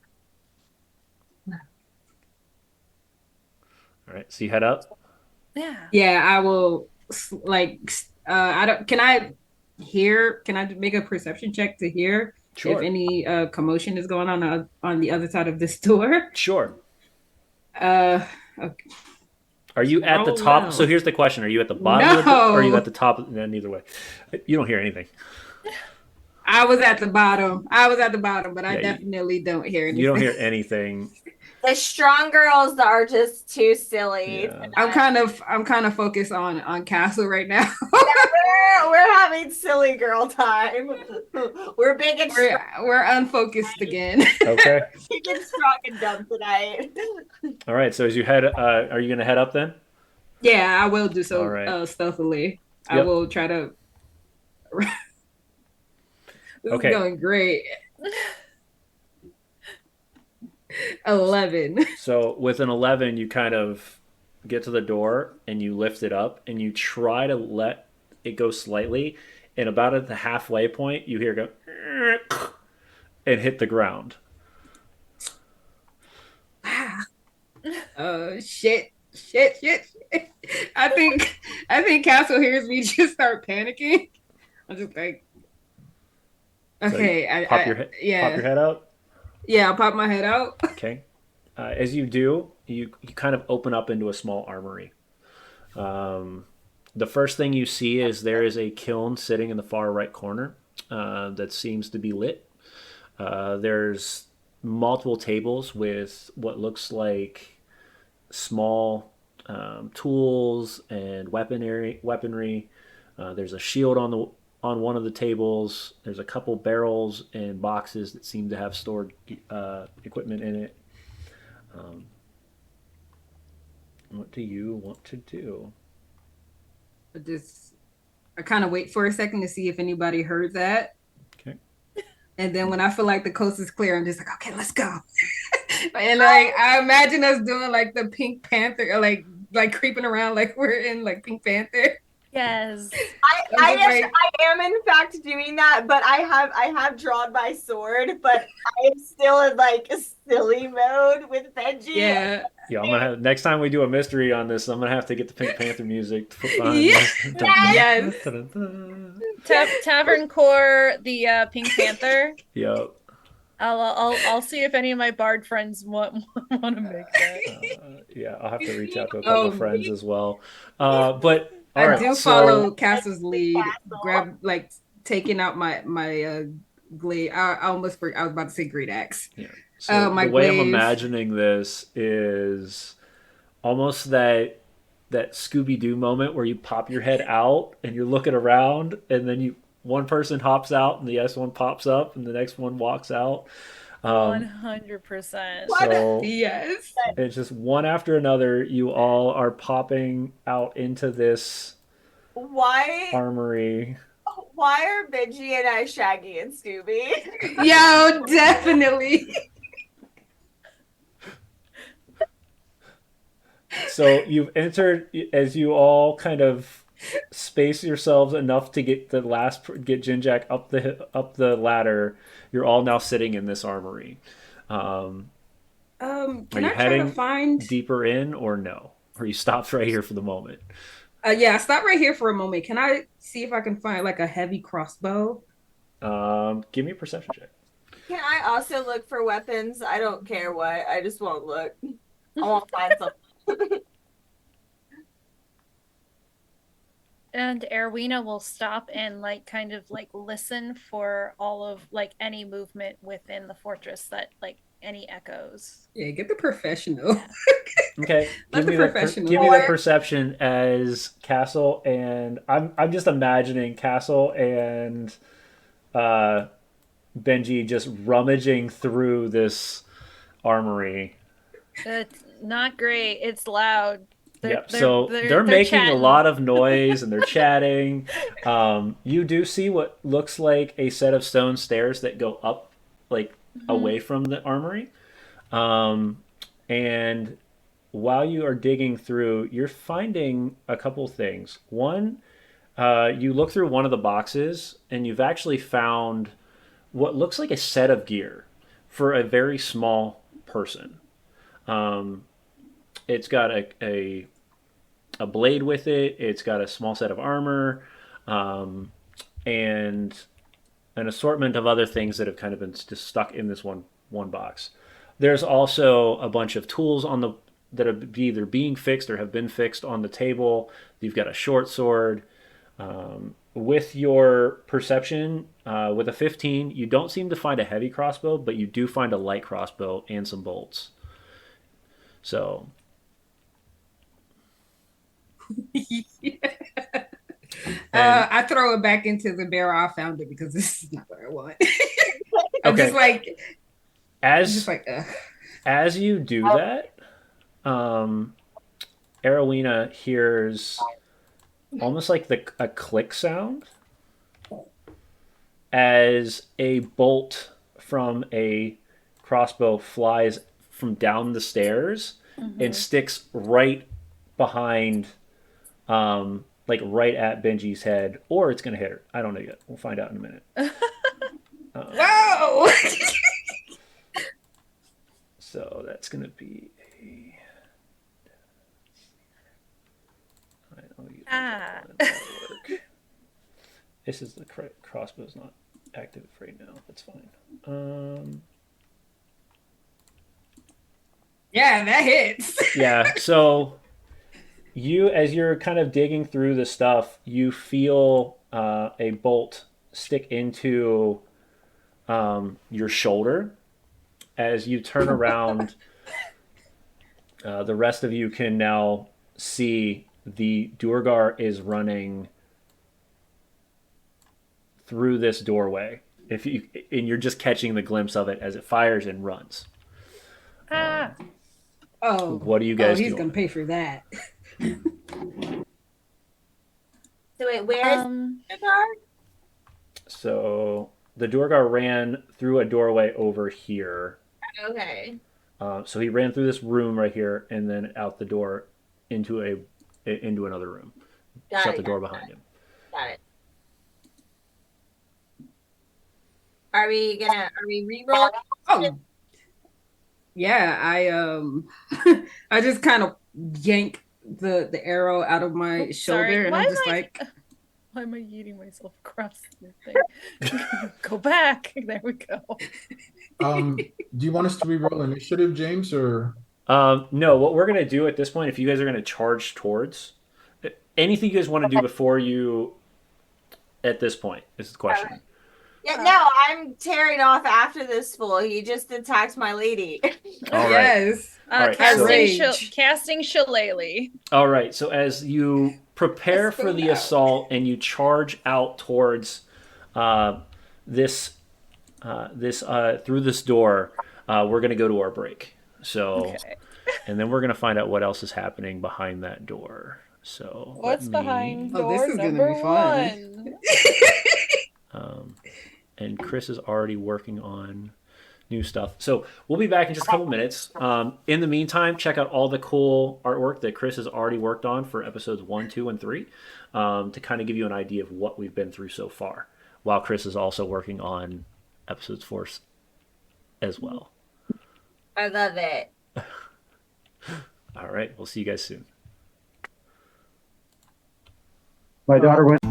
All right, so you head up. Yeah. Yeah, I will like. I don't. Can I hear? Can I make a perception check to hear if Sure. any commotion is going on the other side of this door? Sure. Uh, okay. Are you at the Roll top? low. So here's the question: are you at the bottom of the door, or are you No. at the top? No, neither way. You don't hear anything. I was at the bottom. I was at the bottom, but I Yeah, definitely don't hear anything. You don't hear anything. The strong girls are just too silly. Yeah. I'm kind of focused on Castle right now. We're having silly girl time. We're big and strong, we're unfocused again. Okay. big and strong and dumb tonight. All right. So as you head, are you going to head up then? Yeah, I will do All so right. stealthily. I Yep. will try to. This Okay. is going great. 11. So with an 11, you kind of get to the door and you lift it up and you try to let it go slightly. And about at the halfway point, you hear it go and hit the ground. Oh shit. I think Castle hears me just start panicking. I'm just like, okay, So pop your yeah, pop your head out. yeah. I'll pop my head out. Okay. As you do, you kind of open up into a small armory. The first thing you see is there is a kiln sitting in the far right corner that seems to be lit. There's multiple tables with what looks like small tools and weaponry. There's a shield on one of the tables. There's a couple barrels and boxes that seem to have stored equipment in it. What do you want to do? I kind of wait for a second to see if anybody heard that. Okay. And then when I feel like the coast is clear, I'm just like, okay, let's go. And like I imagine us doing like the Pink Panther, or like creeping around like we're in like Pink Panther. Yes. I am in fact doing that, but I have drawn my sword, but I am still in like a silly mode with Benji. Yeah. Yeah, I'm gonna have next time we do a mystery on this. I'm gonna have to get the Pink Panther music to put behind Yes. this. Tavern Core, the Pink Panther. Yep. I'll see if any of my bard friends want to make that. Yeah, I'll have to reach out to a couple of friends as well. But all I right, do so follow Castle's lead. Grab like taking out my glade. I almost I was about to say great axe. yeah. So my the way I'm glaive. imagining this is almost that Scooby Doo moment where you pop your head out and you're looking around, and then one person hops out and the next one pops up and the next one walks out. 100%. So Yes. it's just one after another. You all are popping out into this Why armory. are Benji and I Shaggy and Scooby? Yo, definitely. So you've entered as you all kind of space yourselves enough to get Jinjak up the ladder. You're all now sitting in this armory. Can Are you I try to heading find? deeper in or no? Or you stopped right here for the moment? Yeah, stop right here for a moment. Can I see if I can find like a heavy crossbow? Give me a perception check. Can I also look for weapons? I don't care what. I just won't look. I won't find something. And Erwina will stop and like kind of like listen for all of like any movement within the fortress that like any echoes. Yeah, get the professional. Yeah. Okay, Not the professional. give me that perception as Castle, and I'm just imagining Castle and Benji just rummaging through this armory. It's not great. It's loud. Yep. So they're making a chatting. lot of noise and they're chatting. You do see what looks like a set of stone stairs that go up, like away from the armory. And while you are digging through, you're finding a couple things. One, you look through one of the boxes and you've actually found what looks like a set of gear for a very small person. It's got a blade with it. It's got a small set of armor, and an assortment of other things that have kind of been just stuck in this one box. There's also a bunch of tools on the that are either being fixed or have been fixed on the table. You've got a short sword. With your perception, with a 15, you don't seem to find a heavy crossbow, but you do find a light crossbow and some bolts. So I throw it back into the barrel. I found it because this is not what I want. I'm okay. just like, as you do that, Arowena hears almost like a click sound as a bolt from a crossbow flies from down the stairs and sticks right behind, like right at Benji's head, or it's gonna hit her. I don't know yet. We'll find out in a minute. Whoa! So that's gonna be a. This is the crossbow's not active right now. That's fine. Yeah, that hits. Yeah. So as you're kind of digging through the stuff, you feel a bolt stick into your shoulder. As you turn around, the rest of you can now see the Durgar is running through this doorway. And you're just catching the glimpse of it as it fires and runs. What do you guys do? He's gonna pay for that. So wait, where's Durgar? So the Durgar ran through a doorway over here. Okay. So he ran through this room right here and then out the door into another room. Shut the door behind him. Got it. Are we re-roll? Oh, yeah. I just kind of yank the arrow out of my shoulder, and I'm just like, why am I eating myself across the thing? Go back. There we go. Do you want us to re-roll initiative, James, or? No. What we're gonna do at this point, if you guys are gonna charge towards anything you guys want to do before you, at this point, is the question. Yeah, no, I'm tearing off after this fool. He just attacked my lady. All right. Yes. All right, casting Shillelagh. All right. So as you prepare for the assault and you charge out towards this through this door, we're going to go to our break. So, and then we're going to find out what else is happening behind that door. So what's behind door this is number gonna be fun? And Chris is already working on new stuff. So we'll be back in just a couple minutes. In the meantime, check out all the cool artwork that Chris has already worked on for episodes 1, 2, and 3 to kind of give you an idea of what we've been through so far, while Chris is also working on episodes 4 as well. I love it. All right. We'll see you guys soon. My daughter went.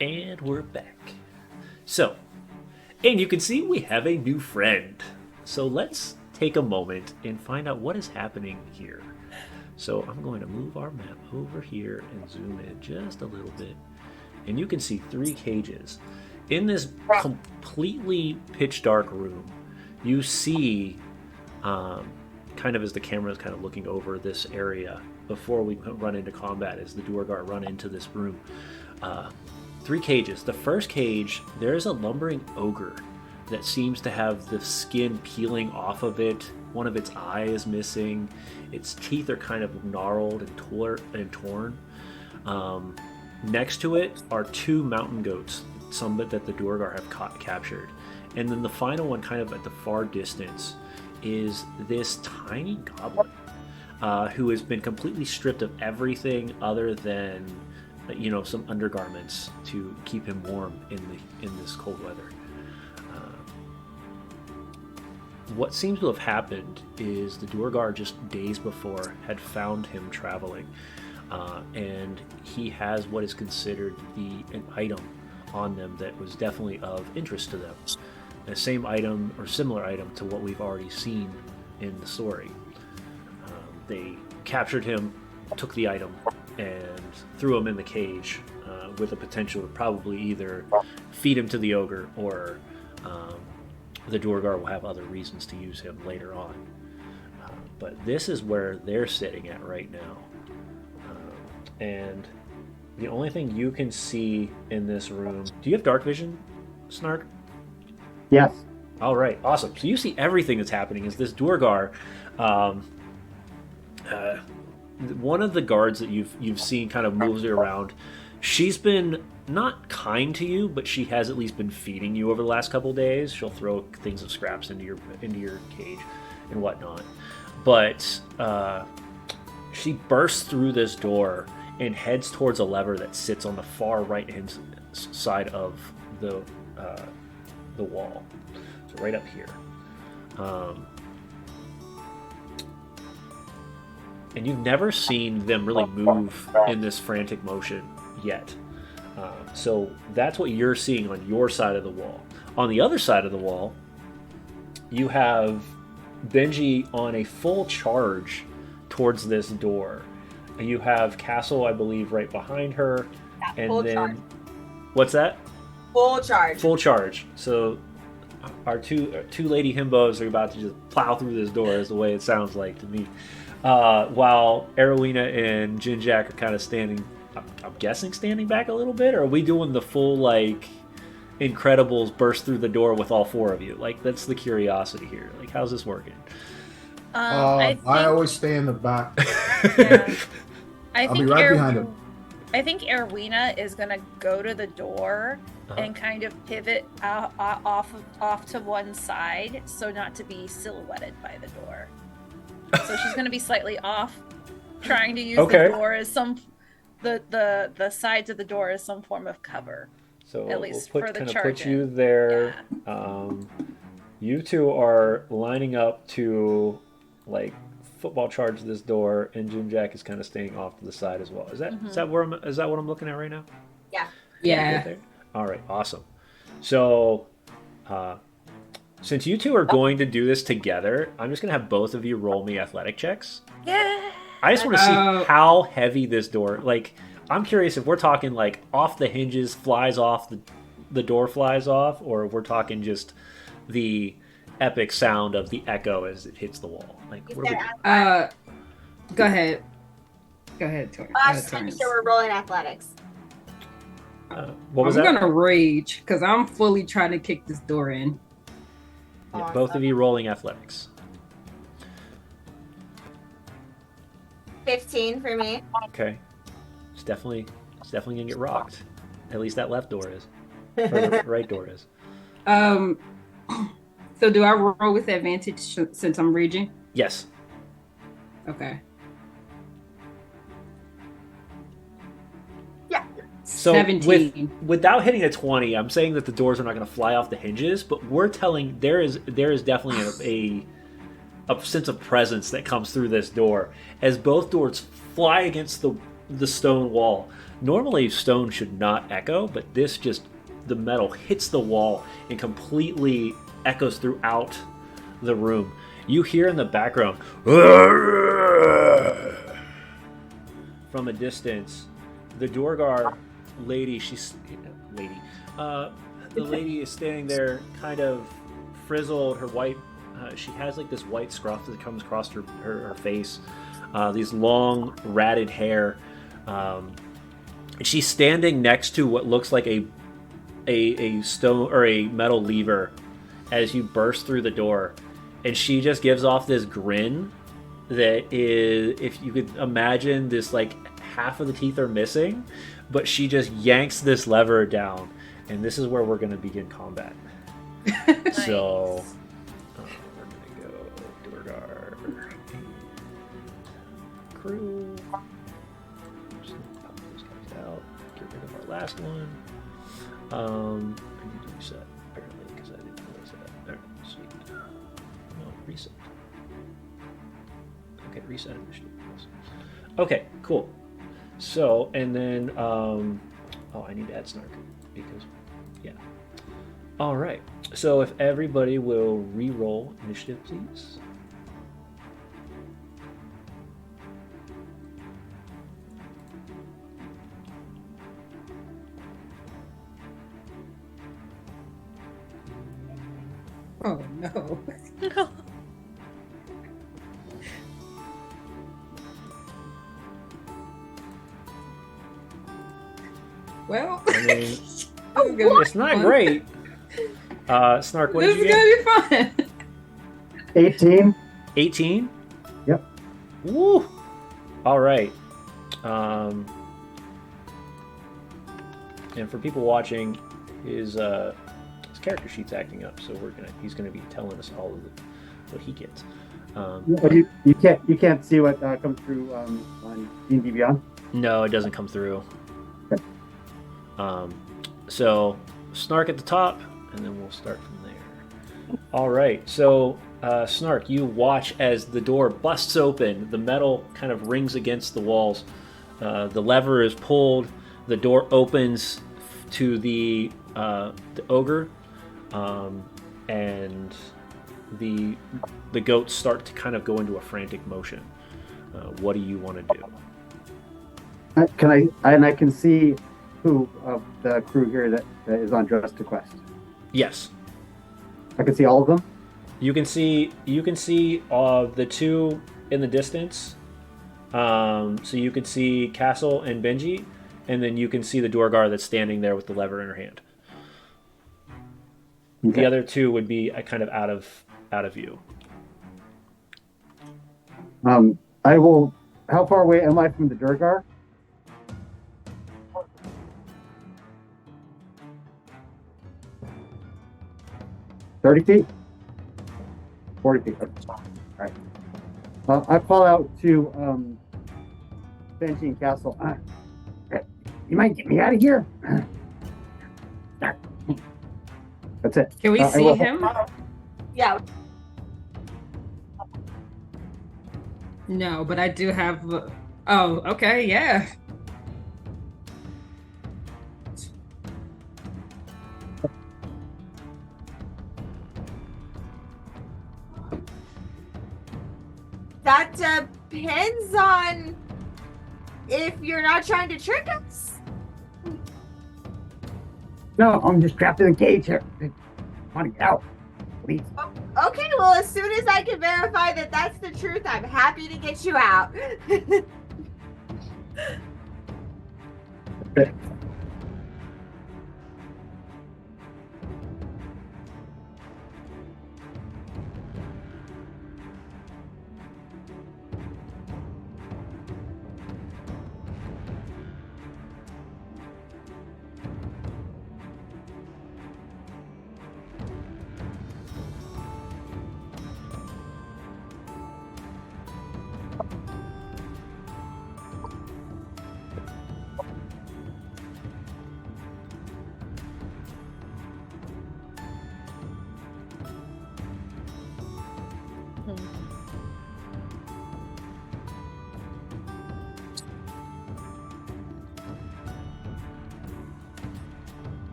And we're back. So, and you can see we have a new friend. So let's take a moment and find out what is happening here. So I'm going to move our map over here and zoom in just a little bit. And you can see 3 cages. In this completely pitch dark room, you see, kind of as the camera is kind of looking over this area before we run into combat, as the Duergar run into this room. 3 cages. The first cage, there's a lumbering ogre that seems to have the skin peeling off of it. One of its eye is missing. Its teeth are kind of gnarled and torn. Next to it are 2 mountain goats, some that the Duergar have captured. And then the final one, kind of at the far distance, is this tiny goblin who has been completely stripped of everything other than some undergarments to keep him warm in this cold weather. What seems to have happened is the Duergar just days before had found him traveling, and he has what is considered an item on them that was definitely of interest to them. The same item or similar item to what we've already seen in the story. They captured him, took the item, and threw him in the cage with the potential to probably either feed him to the ogre or the Duergar will have other reasons to use him later on. But this is where they're sitting at right now. And the only thing you can see in this room... Do you have dark vision, Snark? Yes. All right, awesome. So you see everything that's happening. Is this Duergar... one of the guards that you've seen kind of moves you around. She's been not kind to you, but she has at least been feeding you over the last couple days. She'll throw things of scraps into your cage and whatnot. But she bursts through this door and heads towards a lever that sits on the far right-hand side of the wall. So right up here. And you've never seen them really move in this frantic motion yet. So that's what you're seeing on your side of the wall. On the other side of the wall, you have Benji on a full charge towards this door. You have Castle, I believe, right behind her. Yeah, and full then... charge. What's that? Full charge. Full charge. So our two lady himbos are about to just plow through this door, is the way it sounds like to me. While Arowina and Jinjack are kind of standing, I'm guessing standing back a little bit, or are we doing the full, like, Incredibles burst through the door with all 4 of you? Like, that's the curiosity here. Like, how's this working? I always stay in the back. Yeah. I'll be right behind him. I think Erwina is gonna go to the door and kind of pivot off to one side, so not to be silhouetted by the door. So she's gonna be slightly off, trying to use the door as the sides of the door as some form of cover. So at least we'll for the put charge. you there. Yeah. You two are lining up to, like, football charge this door, and Jinjack is kind of staying off to the side as well. Is that is that what I'm looking at right now? Yeah. Yeah. All right, awesome. So, since you two are going to do this together, I'm just going to have both of you roll me athletic checks. Yeah. I just want to see how heavy this door... Like, I'm curious if we're talking, like, off the hinges, flies off, the door flies off, or if we're talking just the epic sound of the echo as it hits the wall. Like, what are we... Go ahead. Go ahead, Tori. Just make sure we're rolling athletics. What was I'm that? gonna rage because I'm fully trying to kick this door in. Yeah, Awesome. both of you rolling athletics. 15 for me. Okay. It's definitely gonna get rocked. At least that left door is. Or the right door is. So do I roll with advantage since I'm raging? Yes. Okay. Yeah. So 17. without hitting a 20, I'm saying that the doors are not going to fly off the hinges, but we're telling there is definitely a sense of presence that comes through this door as both doors fly against the stone wall. Normally, stone should not echo, but this just, the metal hits the wall and completely echoes throughout the room. You hear in the background, from a distance, the Dorgar lady, the lady is standing there kind of frizzled, her white, she has like this white scruff that comes across her face, these long ratted hair. She's standing next to what looks like a stone or a metal lever as you burst through the door, and she just gives off this grin that is, if you could imagine this, like half of the teeth are missing, but she just yanks this lever down, and this is where we're going to begin combat. Nice. So we're going to go Dorgar crew. Just pop those guys out. Get rid of our last one. I need to reset apparently because I didn't realize that. Alright, sweet. No, reset. Okay, reset initiative. Okay, cool. So, and then, oh, I need to add Snark because, yeah. All right. So, if everybody will re-roll initiative, please. Oh no. Well, I mean, this is gonna be it's not fun. great. Snark, what This did is you gonna get? be fun. 18. 18? Yep. Woo! All right. And for people watching, his character sheet's acting up, so he's gonna be telling us all of what he gets. But you can't see what comes through on D&D Beyond. No, it doesn't come through. So Snark at the top, and then we'll start from there. All right. So Snark, you watch as the door busts open. The metal kind of rings against the walls. The lever is pulled. The door opens to the ogre, and the goats start to kind of go into a frantic motion. What do you want to do? I can see who of the crew here that is on Dress to Quest. Yes. I can see all of them. You can see the two in the distance. So you can see Castle and Benji, and then you can see the Dorgar that's standing there with the lever in her hand. Okay. The other two would be kind of out of view. I will. How far away am I from the Durgar? $30 feet? 40 feet. Okay. All right. I call out to Benji and Castle. You might get me out of here. That's it. Can we I see will- him? Yeah. No, but I do have. Oh, okay, yeah. That depends on if you're not trying to trick us. No, I'm just trapped in a cage here. I want to get out, please. Okay, well, as soon as I can verify that that's the truth, I'm happy to get you out.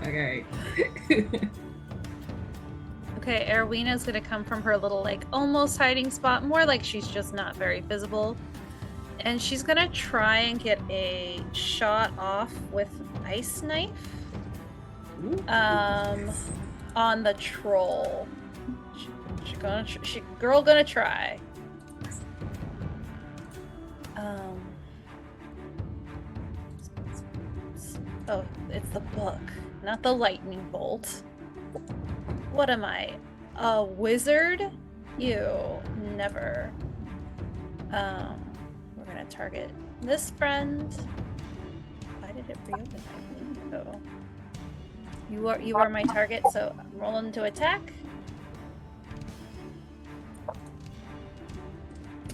Okay. Okay, Erwina's gonna come from her little, like, almost hiding spot, more like she's just not very visible. And she's gonna try and get a shot off with ice knife. On the troll. Girl gonna try. Oh, it's the book, not the lightning bolt. What am I? A wizard? You never. We're gonna target this friend. Why did it reopen my window? You are my target, so I'm rolling to attack.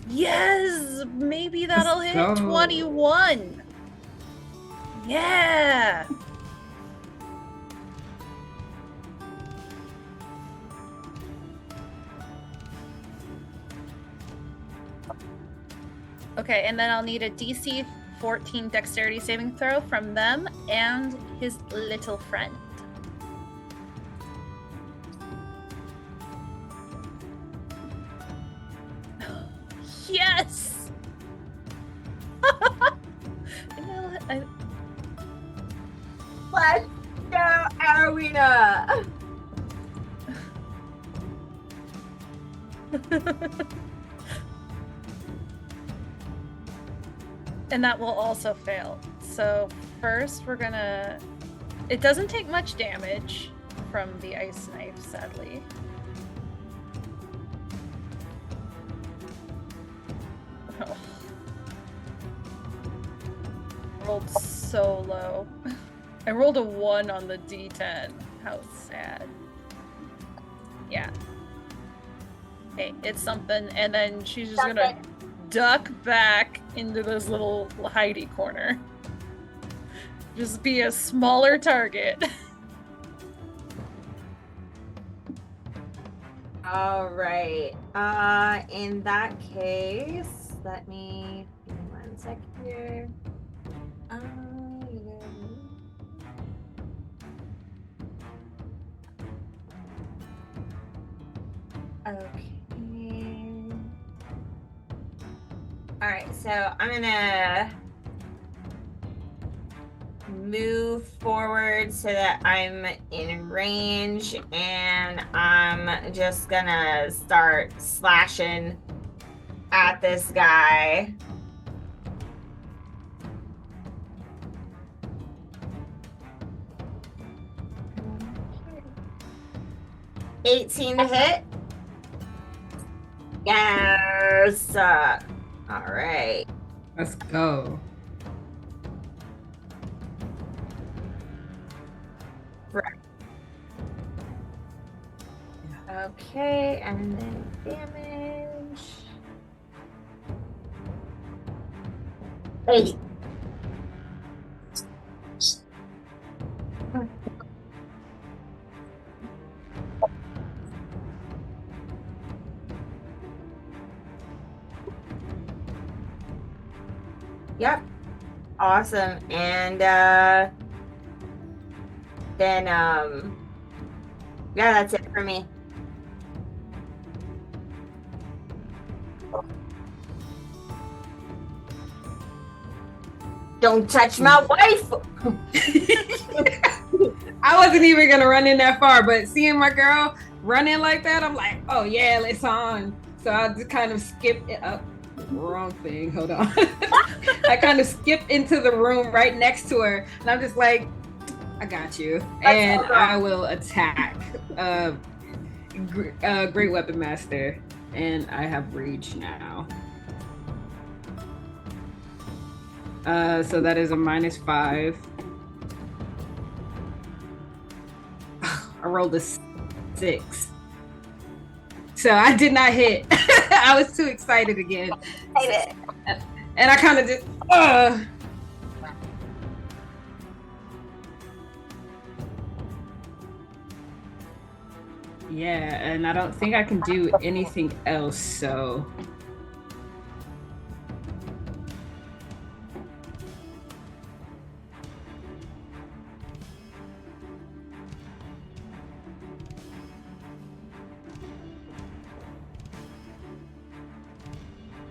Yes! Maybe that'll hit 21. Yeah! Okay, and then I'll need a DC 14 dexterity saving throw from them and his little friend. Yes! Let's go, Arwina! And that will also fail. So first we're gonna... It doesn't take much damage from the ice knife, sadly. Oh. Rolled so low. I rolled a 1 on the D10. How sad. Yeah. Hey, it's something. And then she's just gonna duck back into this little hidey corner. Just be a smaller target. All right. In that case, let me give me 1 second here. Okay. All right, so I'm gonna move forward so that I'm in range, and I'm just gonna start slashing at this guy. Okay. 18 to hit. Yes. All right. Let's go. Right. Okay, and then damage. 8. Yep. Awesome. And then yeah, that's it for me. Don't touch my wife. I wasn't even gonna run in that far, but seeing my girl running like that, I'm like, oh yeah, it's on. So I just kind of skipped it up. Wrong thing. Hold on. I kind of skipped into the room right next to her, and I'm just like, I got you, and I will attack. Great Weapon Master, and I have Rage now. So that is a -5. I rolled a 6. So I did not hit. I was too excited again. And I kind of just, Yeah, and I don't think I can do anything else, so.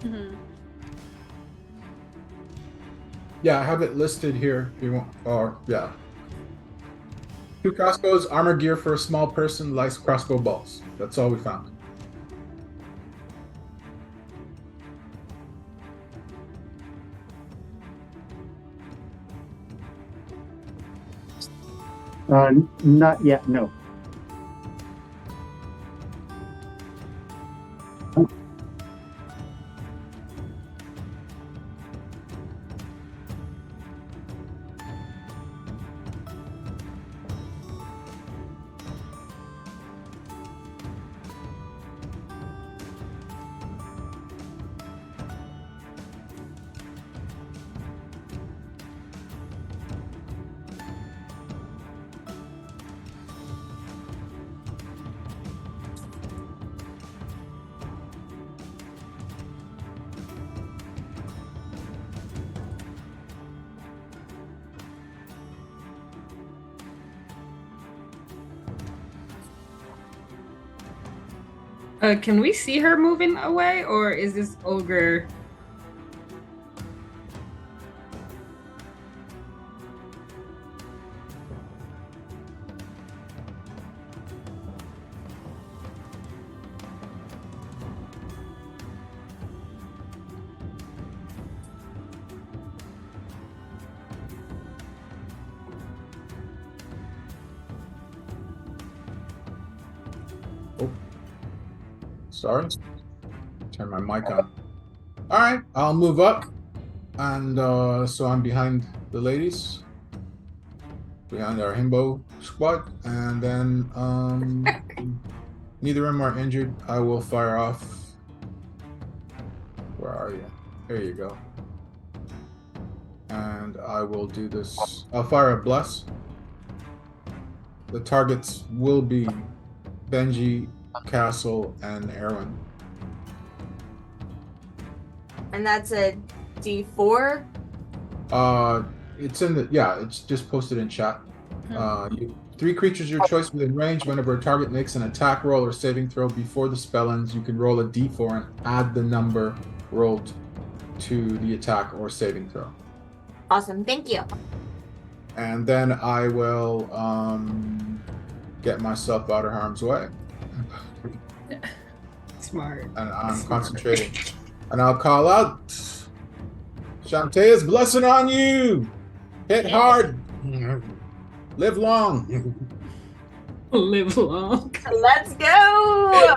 Mhm. Yeah, I have it listed here if you want. Or, yeah. 2 crossbows, armor gear for a small person, light crossbow bolts. That's all we found. Not yet, no. Can we see her moving away, or is this ogre? Sorry. Turn my mic on. All right, I'll move up. And so I'm behind the ladies, behind our himbo squad. And then neither of them are injured. I will fire off. Where are you? There you go. And I will do this. I'll fire a bless. The targets will be Benji, Castle, and Erwin. And that's a D4? It's in the it's just posted in chat. 3 creatures your choice within range. Whenever a target makes an attack roll or saving throw before the spell ends, you can roll a D4 and add the number rolled to the attack or saving throw. Awesome, thank you. And then I will get myself out of harm's way. Smart. And I'm concentrating. And I'll call out, Shantae's blessing on you. Hit hard. Live long. Live long. Let's go!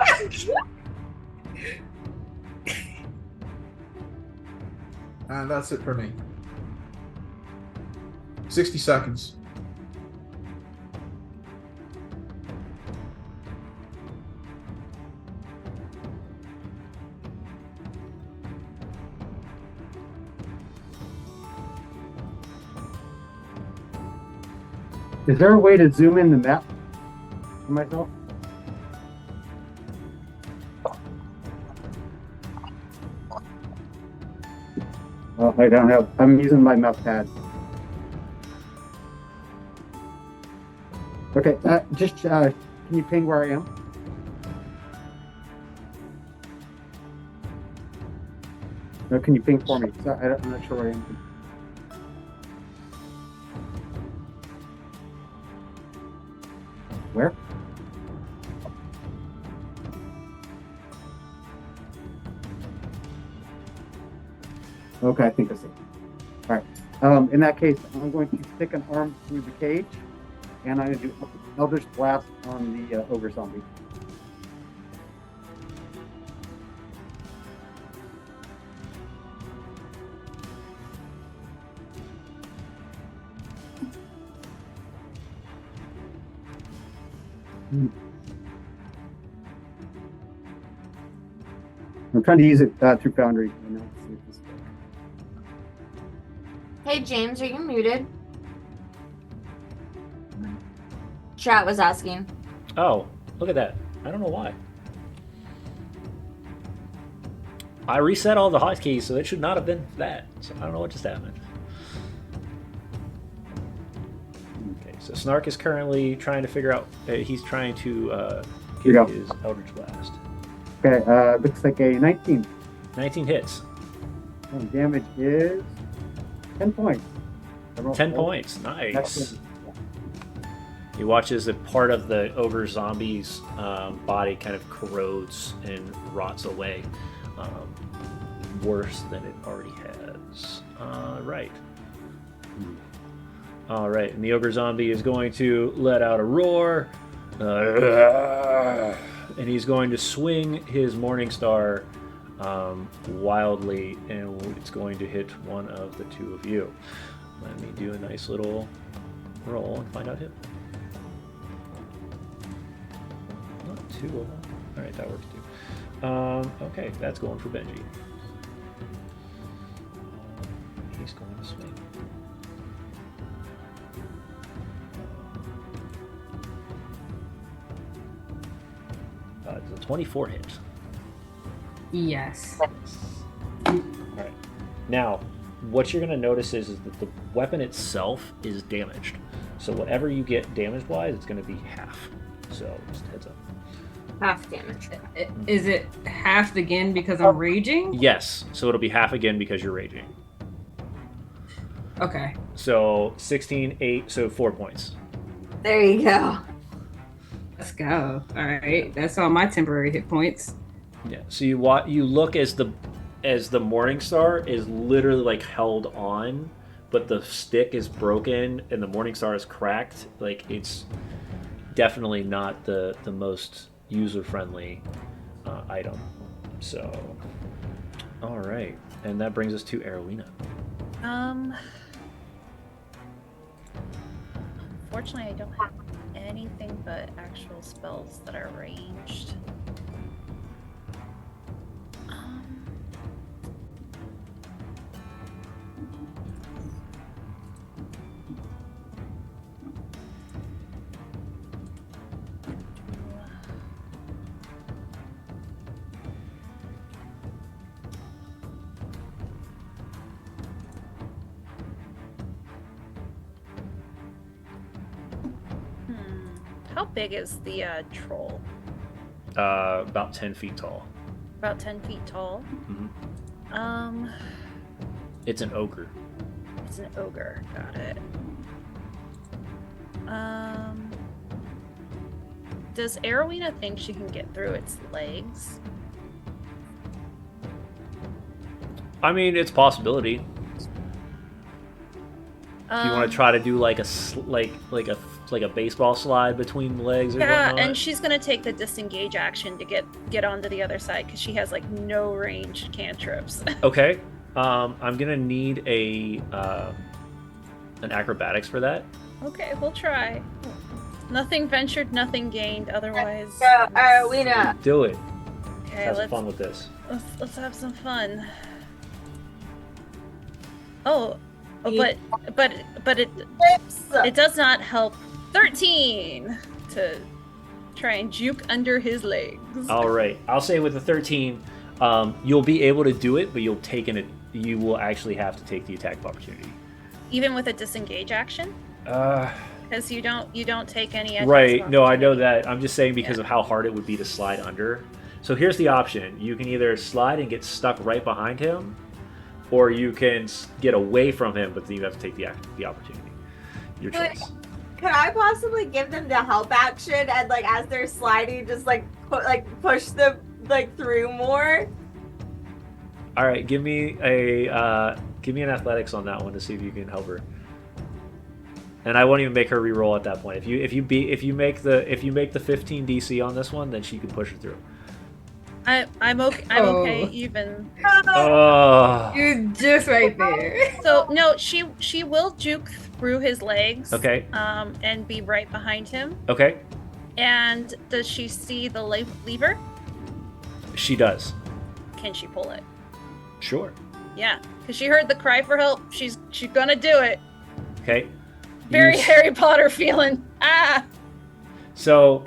And that's it for me. 60 seconds. Is there a way to zoom in the map for myself? Oh, I don't have. I'm using my mouse pad. Okay, just can you ping where I am? No, can you ping for me? I'm not sure where I am. Where? Okay, I think I see. All right. In that case, I'm going to stick an arm through the cage, and I'm going to do Eldritch Blast on the ogre zombie. I'm trying to use it through Foundry. Hey James, are you muted? Chat was asking. Oh, look at that. I don't know why. I reset all the hotkeys, so it should not have been that. So I don't know what just happened. Okay, so Snark is currently trying to figure out. He's trying to Here you get go. his Eldritch Blast. Okay, looks like a 19. 19 hits. And damage is 10 points. 10 points. Nice. That's He watches a part of the ogre zombie's body kind of corrodes and rots away, worse than it already has. Right. All right, and the ogre zombie is going to let out a roar, and he's going to swing his Morning Star wildly, and it's going to hit one of the two of you. Let me do a nice little roll and find out hit. Not two of them. All right, that works too. Okay, that's going for Benji. He's going to swing. It's a 24 hit. Yes. All right. Now, what you're going to notice is that the weapon itself is damaged. So whatever you get damage-wise, it's going to be half. So just heads up. Half damage. Is it halved again because I'm raging? Yes. So it'll be half again because you're raging. Okay. So 16, 8, so 4 points. There you go. Let's go. All right. That's all my temporary hit points. Yeah. So you look as the Morning Star is literally like held on, but the stick is broken and the Morning Star is cracked. Like it's definitely not the most user friendly item. So, all right, and that brings us to Arowina. Unfortunately, I don't have anything but actual spells that are ranged. How big is the troll? About 10 feet tall. About 10 feet tall. Mm-hmm. It's an ogre. It's an ogre. Got it. Does Arowina think she can get through its legs? I mean, it's a possibility. If you want to try to do like a baseball slide between the legs or yeah, whatnot. and she's gonna take the disengage action to get onto the other side because she has like no ranged cantrips. Okay, I'm gonna need an acrobatics for that. Okay, we'll try. Nothing ventured, nothing gained. Otherwise, So, Arowina. Do it. okay, Have some let's fun with this. let's have some fun. Oh, but it does not help. 13 to try and juke under his legs. All right, I'll say with the 13, you'll be able to do it, but you will actually have to take the attack of opportunity. Even with a disengage action, because you don't take any. Right. No, I know that. I'm just saying because of how hard it would be to slide under. So here's the option: you can either slide and get stuck right behind him, or you can get away from him, but then you have to take the opportunity. Your choice. Could I possibly give them the help action and like as they're sliding, just push them like through more? All right, give me an athletics on that one to see if you can help her. And I won't even make her re-roll at that point. If you make the 15 DC on this one, then she can push her through. I'm okay. I'm okay. Even. Oh. You're just right there. So no, she will juke through his legs. Okay. And be right behind him. Okay. And does she see the lever? She does. Can she pull it? Sure. Yeah, because she heard the cry for help. She's gonna do it. Okay. Very Harry Potter feeling. Ah. So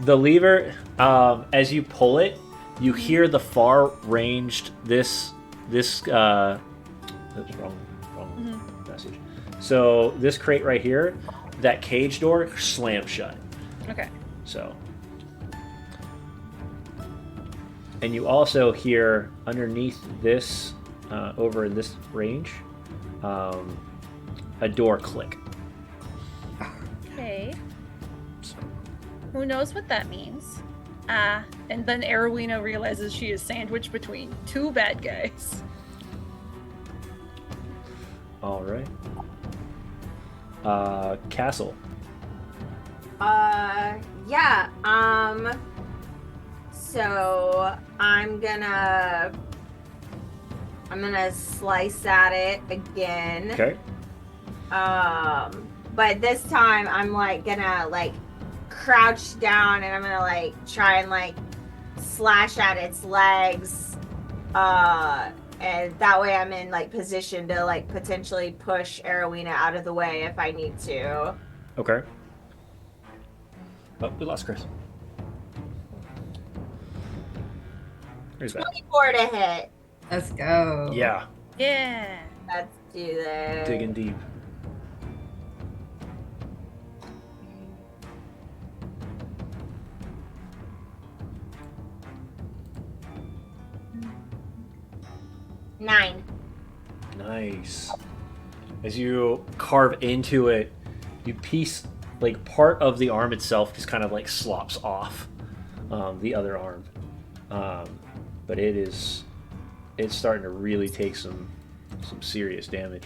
The lever, as you pull it, you hear the far ranged wrong message. So this crate right here, that cage door slams shut. Okay. So, and you also hear underneath this, over in this range, a door click. Okay. Who knows what that means? And then Erowina realizes she is sandwiched between two bad guys. All right. Castle. Yeah. So I'm gonna slice at it again. Okay. But this time I'm gonna crouch down and I'm gonna try and slash at its legs. And that way I'm in position to potentially push Erowina out of the way if I need to. Okay. Oh, we lost Chris. Where's that? 24 to hit. Let's go. Yeah. Yeah. Let's do this. Digging deep. Nine. Nice. As you carve into it, you piece part of the arm itself just kind of slops off the other arm, but it's starting to really take some serious damage.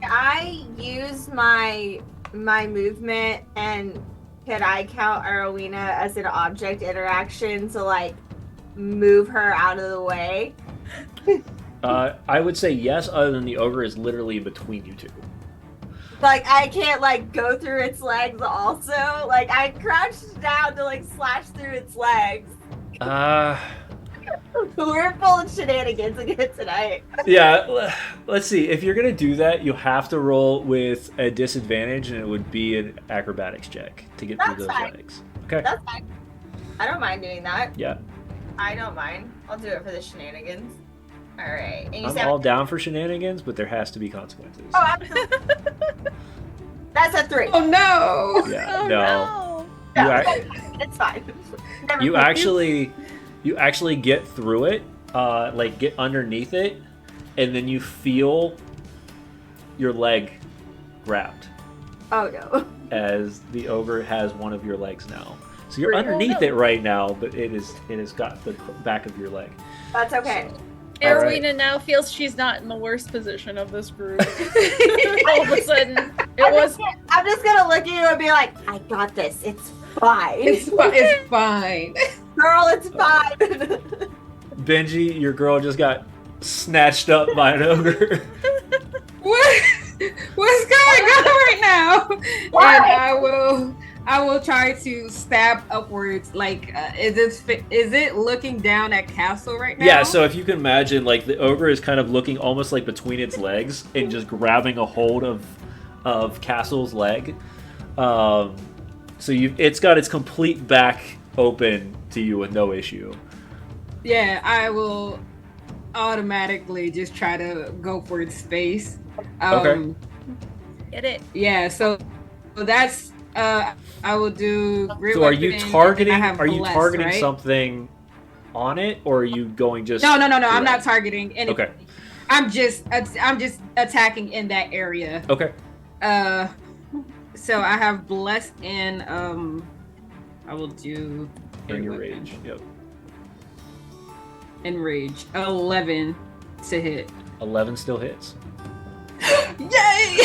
I use my movement, and could I count Erowina as an object interaction to move her out of the way? I would say yes, other than the ogre is literally between you two. I can't go through its legs also. I crouched down to slash through its legs. We're full of shenanigans again tonight. Yeah, let's see. If you're gonna do that, you have to roll with a disadvantage, and it would be an acrobatics check to get through those legs. Okay. That's fine. I don't mind doing that. Yeah. I don't mind. I'll do it for the shenanigans. All right. And you I'm all down for shenanigans, but there has to be consequences. Oh, absolutely. That's a 3. Oh no! Yeah. Oh no. no. It's fine. You actually get through it, get underneath it, and then you feel your leg grabbed Oh no. as the ogre has one of your legs now. So you're underneath it right now, but it has got the back of your leg. That's okay. So, Erowina now feels she's not in the worst position of this group. All of a sudden, I'm just gonna look at you and be like, I got this. It's fine. It's fine. Girl, it's fine. Benji, your girl just got snatched up by an ogre. What's going on right now? Why? And I will try to stab upwards. Is it looking down at Castle right now? Yeah, so if you can imagine, the ogre is kind of looking almost between its legs and just grabbing a hold of Castle's leg. So it's got its complete back open to you with no issue. Yeah, I will automatically just try to go for its face. Okay. Get it. Yeah, so that's I will do. So are you targeting? Are you targeting something on it, or are you going just? No. I'm not targeting anything. Okay. I'm just attacking in that area. Okay. So I have blessed and I will do. In your rage. Yep. Enrage. 11 to hit. 11 still hits. Yay!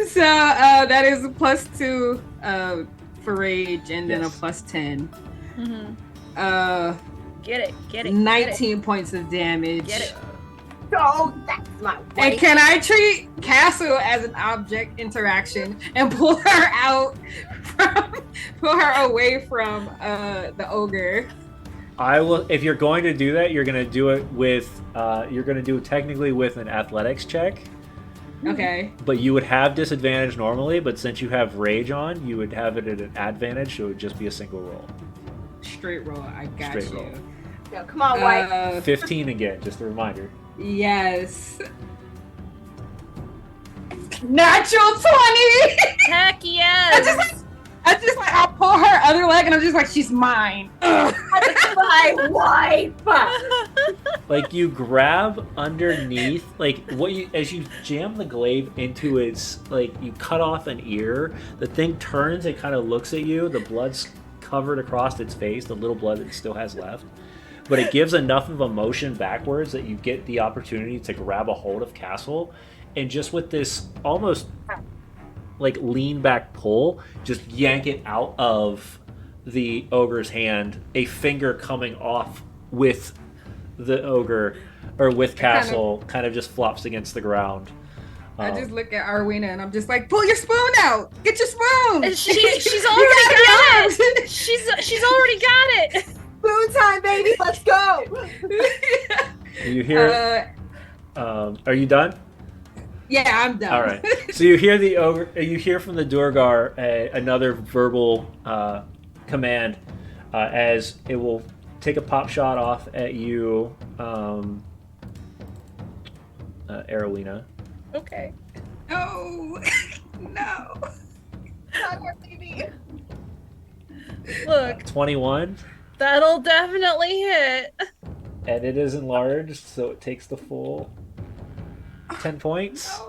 So that is a +2 for rage, and then a +10. Mm-hmm. Get it. 19 points of damage. Get it. Oh, that's my way. And can I treat Castle as an object interaction and pull her away from the ogre? I will. If you're going to do that, you're going to do it with. You're going to do it technically with an athletics check. Okay. But you would have disadvantage normally, but since you have rage on, you would have it at an advantage, so it would just be a single roll. Straight roll. I got Straight you. roll. No, come on, White. 15 again, just a reminder. Yes. Natural 20! Heck yes! I'll pull her other leg and I'm just like, she's mine. My wife. Like you grab underneath, like as you jam the glaive into its, like you cut off an ear, the thing turns, it kind of looks at you, the blood's covered across its face, the little blood it still has left. But it gives enough of a motion backwards that you get the opportunity to grab a hold of Castle, and just with this almost like lean back pull, just yank it out of the ogre's hand, a finger coming off with the ogre, or with Castle, kind of just flops against the ground. I just look at Arwina and I'm just like, pull your spoon out! Get your spoon! And she's already got it! She's already got it! Spoon time, baby. Let's go. You hear? Are you done? Yeah, I'm done. All right. So you hear the ogre. You hear from the Durgar another verbal command as it will take a pop shot off at you, Arowina. Okay. No. No. Not your baby. Look, 21, that'll definitely hit. and it is enlarged, so it takes the full 10 points.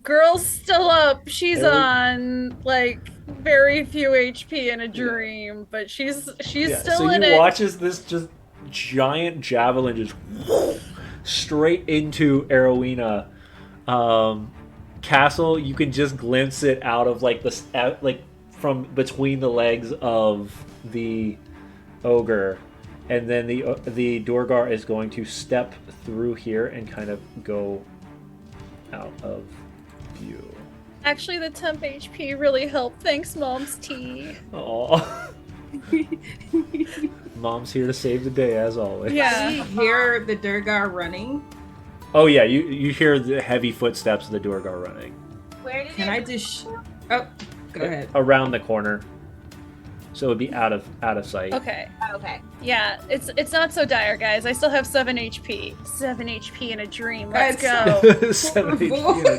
Girl's still up. She's Very- on like very few HP in a dream, but she's Yeah, still so in you it. watch as this just giant javelin just straight into Arowina. Castle, you can just glimpse it out of like like from between the legs of the ogre, and then the Durgar is going to step through here and kind of go out of view. Actually, the temp HP really helped. Thanks, Mom's tea. Aww. Mom's here to save the day as always. Yeah. You hear the Durgar running. Oh yeah, you hear the heavy footsteps of the Durgar running Where did Can it? I just? Oh, go ahead. around the corner, so it'd be out of sight. Okay. Okay. Yeah, it's not so dire, guys. I still have 7 HP. 7 HP in a dream. Let's That's- go. 7 HP in a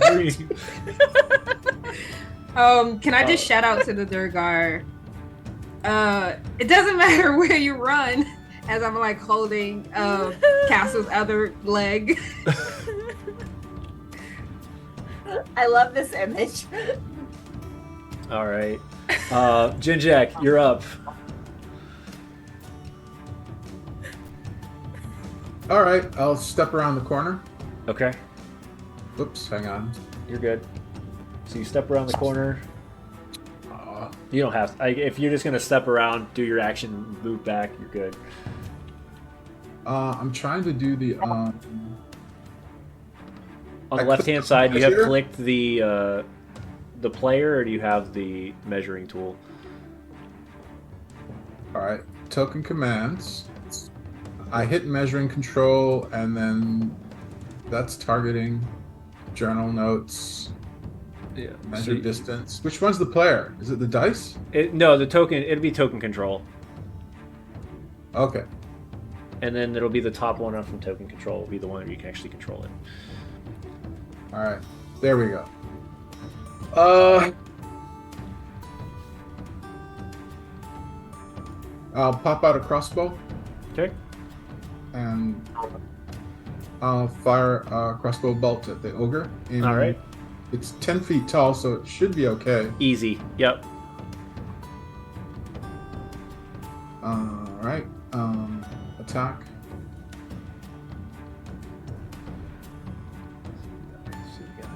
dream. Can I just shout out to the Durgar? It doesn't matter where you run, as I'm like holding Castle's other leg. I love this image. All right, Jinjak, you're up. All right, I'll step around the corner. Okay, Oops, hang on. you're good. So you step around the corner. You don't have. If you're just gonna step around, do your action, move back, you're good. I'm trying to do the On I the left-hand clicked side, you have measure. clicked the player, or do you have the measuring tool? all right, token commands. I hit measuring control, and then that's targeting, journal notes, Yeah. measure distance. Which one's the player? Is it the dice? No, the token. It'd be token control, Okay. and then it'll be the top one up from token control. Will be the one where you can actually control it. All right, there we go. I'll pop out a crossbow Okay. and I'll fire a crossbow bolt at the ogre. And All right. It's 10 feet tall, so it should be okay. Easy. Yep. All right. Attack. So you got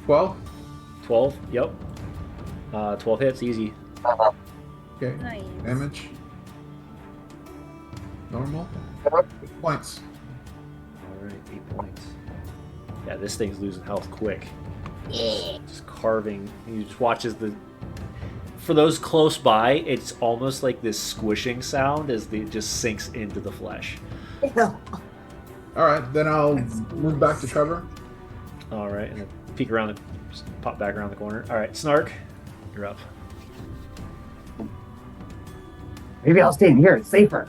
12. 12. Yep. 12 hits. Easy. Okay. Nice. Damage. Normal. 8 points. All right. 8 points. Yeah, this thing's losing health quick. Yeah. Just carving. You just watch as the. For those close by, it's almost like this squishing sound as it just sinks into the flesh. All right, then I'll move back to cover. All right, and then peek around just pop back around the corner. All right, Snark, you're up. Maybe I'll stay in here. It's safer.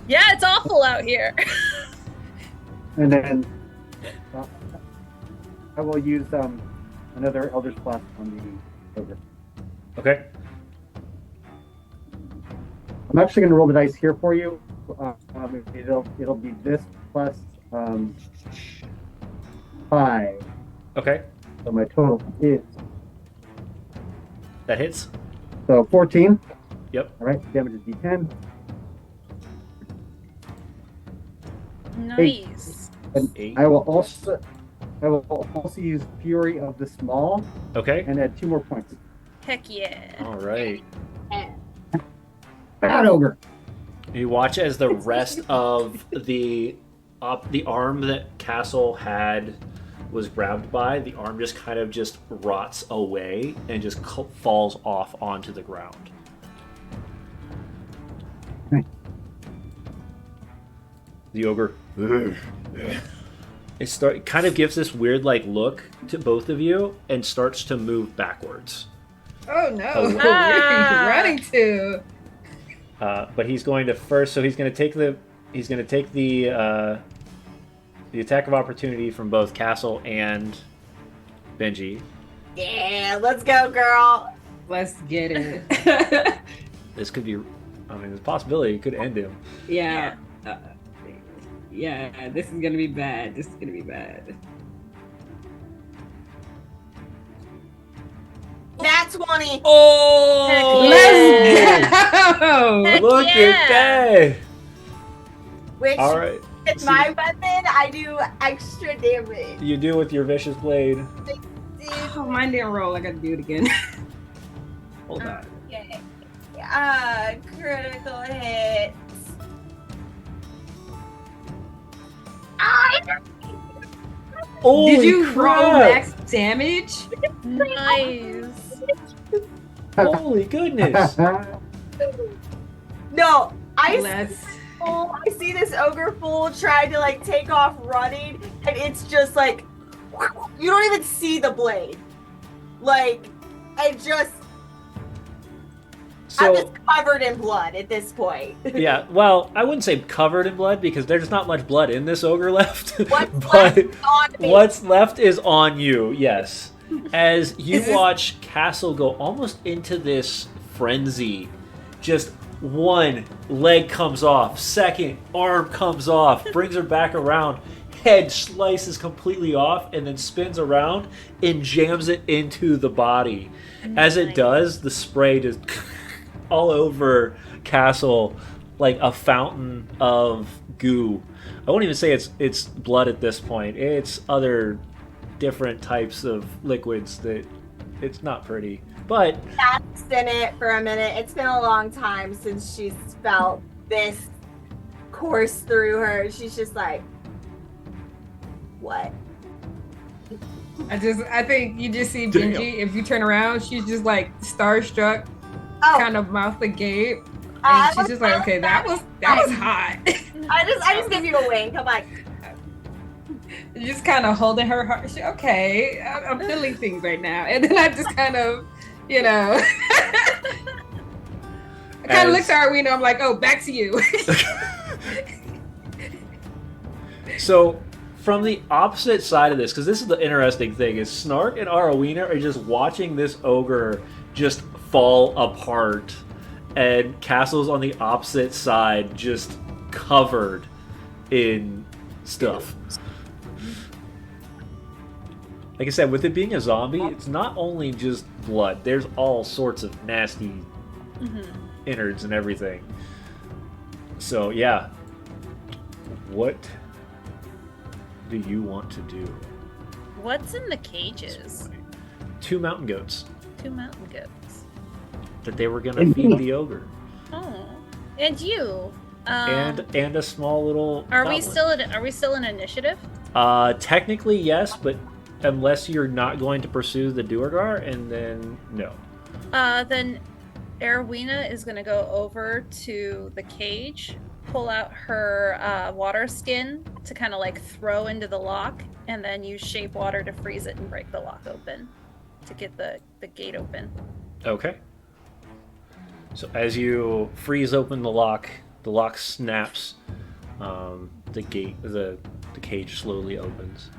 Yeah, it's awful out here. And then I will use another Elder's Blast on the ogre. Okay. I'm actually going to roll the dice here for you. It'll be this plus 5. Okay. So my total is That hits. 14. Yep. All right. Damage is D10. Nice. And 8. I will also use Fury of the Small Okay. and add 2 more points. Heck yeah. All right. Bad ogre. You watch as the rest of the arm that Castle had was grabbed by, the arm just kind of just rots away and just falls off onto the ground. The ogre it kind of gives this weird like look to both of you and starts to move backwards. Oh no! Oh. Where are you running to? But he's going to first, so he's going to take the attack of opportunity from both Castle and Benji. Yeah, let's go, girl. Let's get it. This could be, I mean, there's a possibility it could end him. Yeah. Yeah, this is gonna be bad. This is gonna be bad. Nat 20. Oh! Let's go! Heck Look yeah. at that! Which, All right, it's my weapon, I do extra damage. you do with your vicious blade. Oh, mine didn't roll. I gotta do it again. Hold on. Okay. Critical hit. Holy Did you roll crap! max damage? Nice. Holy goodness! No, I see this ogre fool try to like take off running, and it's just like you don't even see the blade. Like, it just I'm So, just covered in blood at this point. yeah, well, I wouldn't say covered in blood because there's not much blood in this ogre left. What's but left on me? what's left is on you, yes. As you watch Castle go almost into this frenzy, just one leg comes off, second arm comes off, brings her back around, head slices completely off, and then spins around and jams it into the body. As it does, the spray just all over Castle like a fountain of goo. I won't even say it's blood at this point. It's other different types of liquids that it's not pretty. But That's in it for a minute. It's been a long time since she's felt this course through her. She's just like, what? I think you just see Benji. If you turn around, she's just like starstruck, Oh, kind of mouth agape. I And she's was just like, okay, that was hot. I just give you a wink. I'm like, Just kind of holding her heart. Okay, I'm feeling things right now, and then I just kind of, I kind of looked at Arwina. I'm like, oh, back to you. so from the opposite side of this, because this is the interesting thing, is Snark and Arowina are just watching this ogre just fall apart, and Castle's on the opposite side, just covered in stuff. Like I said, with it being a zombie, it's not only just blood. There's all sorts of nasty innards and everything. So, yeah. What do you want to do? What's in the cages? 2 mountain goats 2 mountain goats. that they were going to feed the ogre. Oh, and you. And a small little Are we goblin. still in initiative? Technically, yes, but unless you're not going to pursue the Duergar, and then no. Then Erwina is gonna go over to the cage pull out her water skin to kind of like throw into the lock, and then use shape water to freeze it and break the lock open to get the gate open. Okay. So as you freeze open the lock snaps. The cage slowly opens.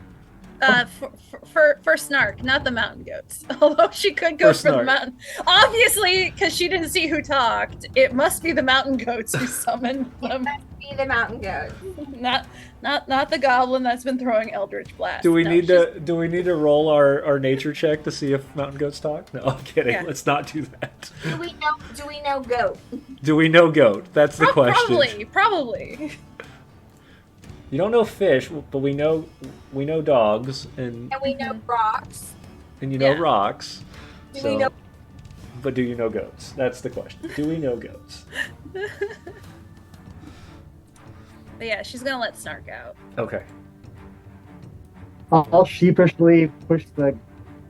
For Snark, not the mountain goats. Although she could go for the mountain. Obviously, because she didn't see who talked, it must be the mountain goats who summoned them. It must be the mountain goats. Not the goblin that's been throwing eldritch blast. Do we need to roll our nature check to see if mountain goats talk? No, I'm kidding. Yeah. Let's not do that. Do we know goat? Do we know goat? That's the question. Probably. You don't know fish, but we know dogs and we know rocks. And you know rocks. Do we know? But do you know goats? That's the question. Do we know goats? But yeah, she's gonna let Snark out. Okay. I'll sheepishly push the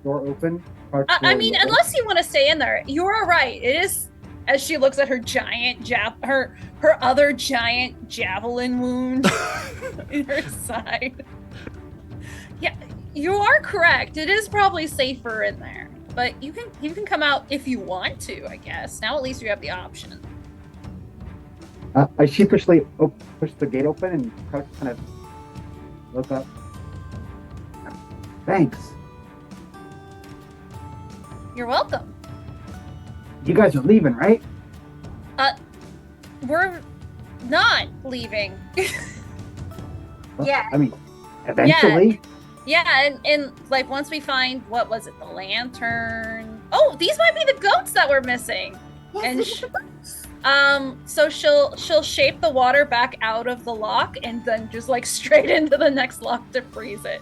door open. I mean, unless you want to stay in there, you're right. It is. As she looks at her giant her other giant javelin wound in her side. Yeah, you are correct. It is probably safer in there, but you can come out if you want to. I guess now at least you have the option. I sheepishly push the gate open and kind of look up. Thanks. You're welcome. You guys are leaving, right? We're not leaving. Yeah. I mean, eventually. Yeah, and like once we find, what was it, the lantern? Oh, these might be the goats that we're missing. Yes, and so she'll shape the water back out of the lock and then just like straight into the next lock to freeze it.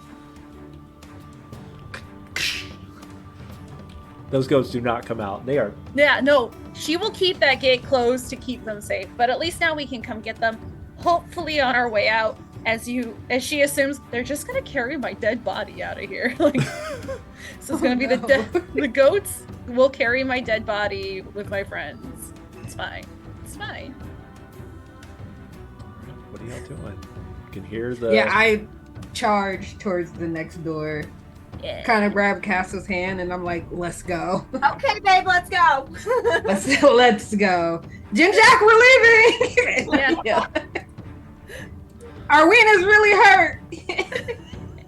Those goats do not come out. They are... Yeah, no. She will keep that gate closed to keep them safe. But at least now we can come get them, hopefully on our way out, as she assumes they're just going to carry my dead body out of here. Like, this is going to be the goats will carry my dead body with my friends. It's fine. It's fine. What are y'all doing? You can hear the... Yeah, I charge towards the next door. Yeah. Kind of grab Castle's hand and I'm like, let's go. Okay, babe, let's go. let's go. Jim Jack, we're leaving. Yeah. Arwena's really hurt.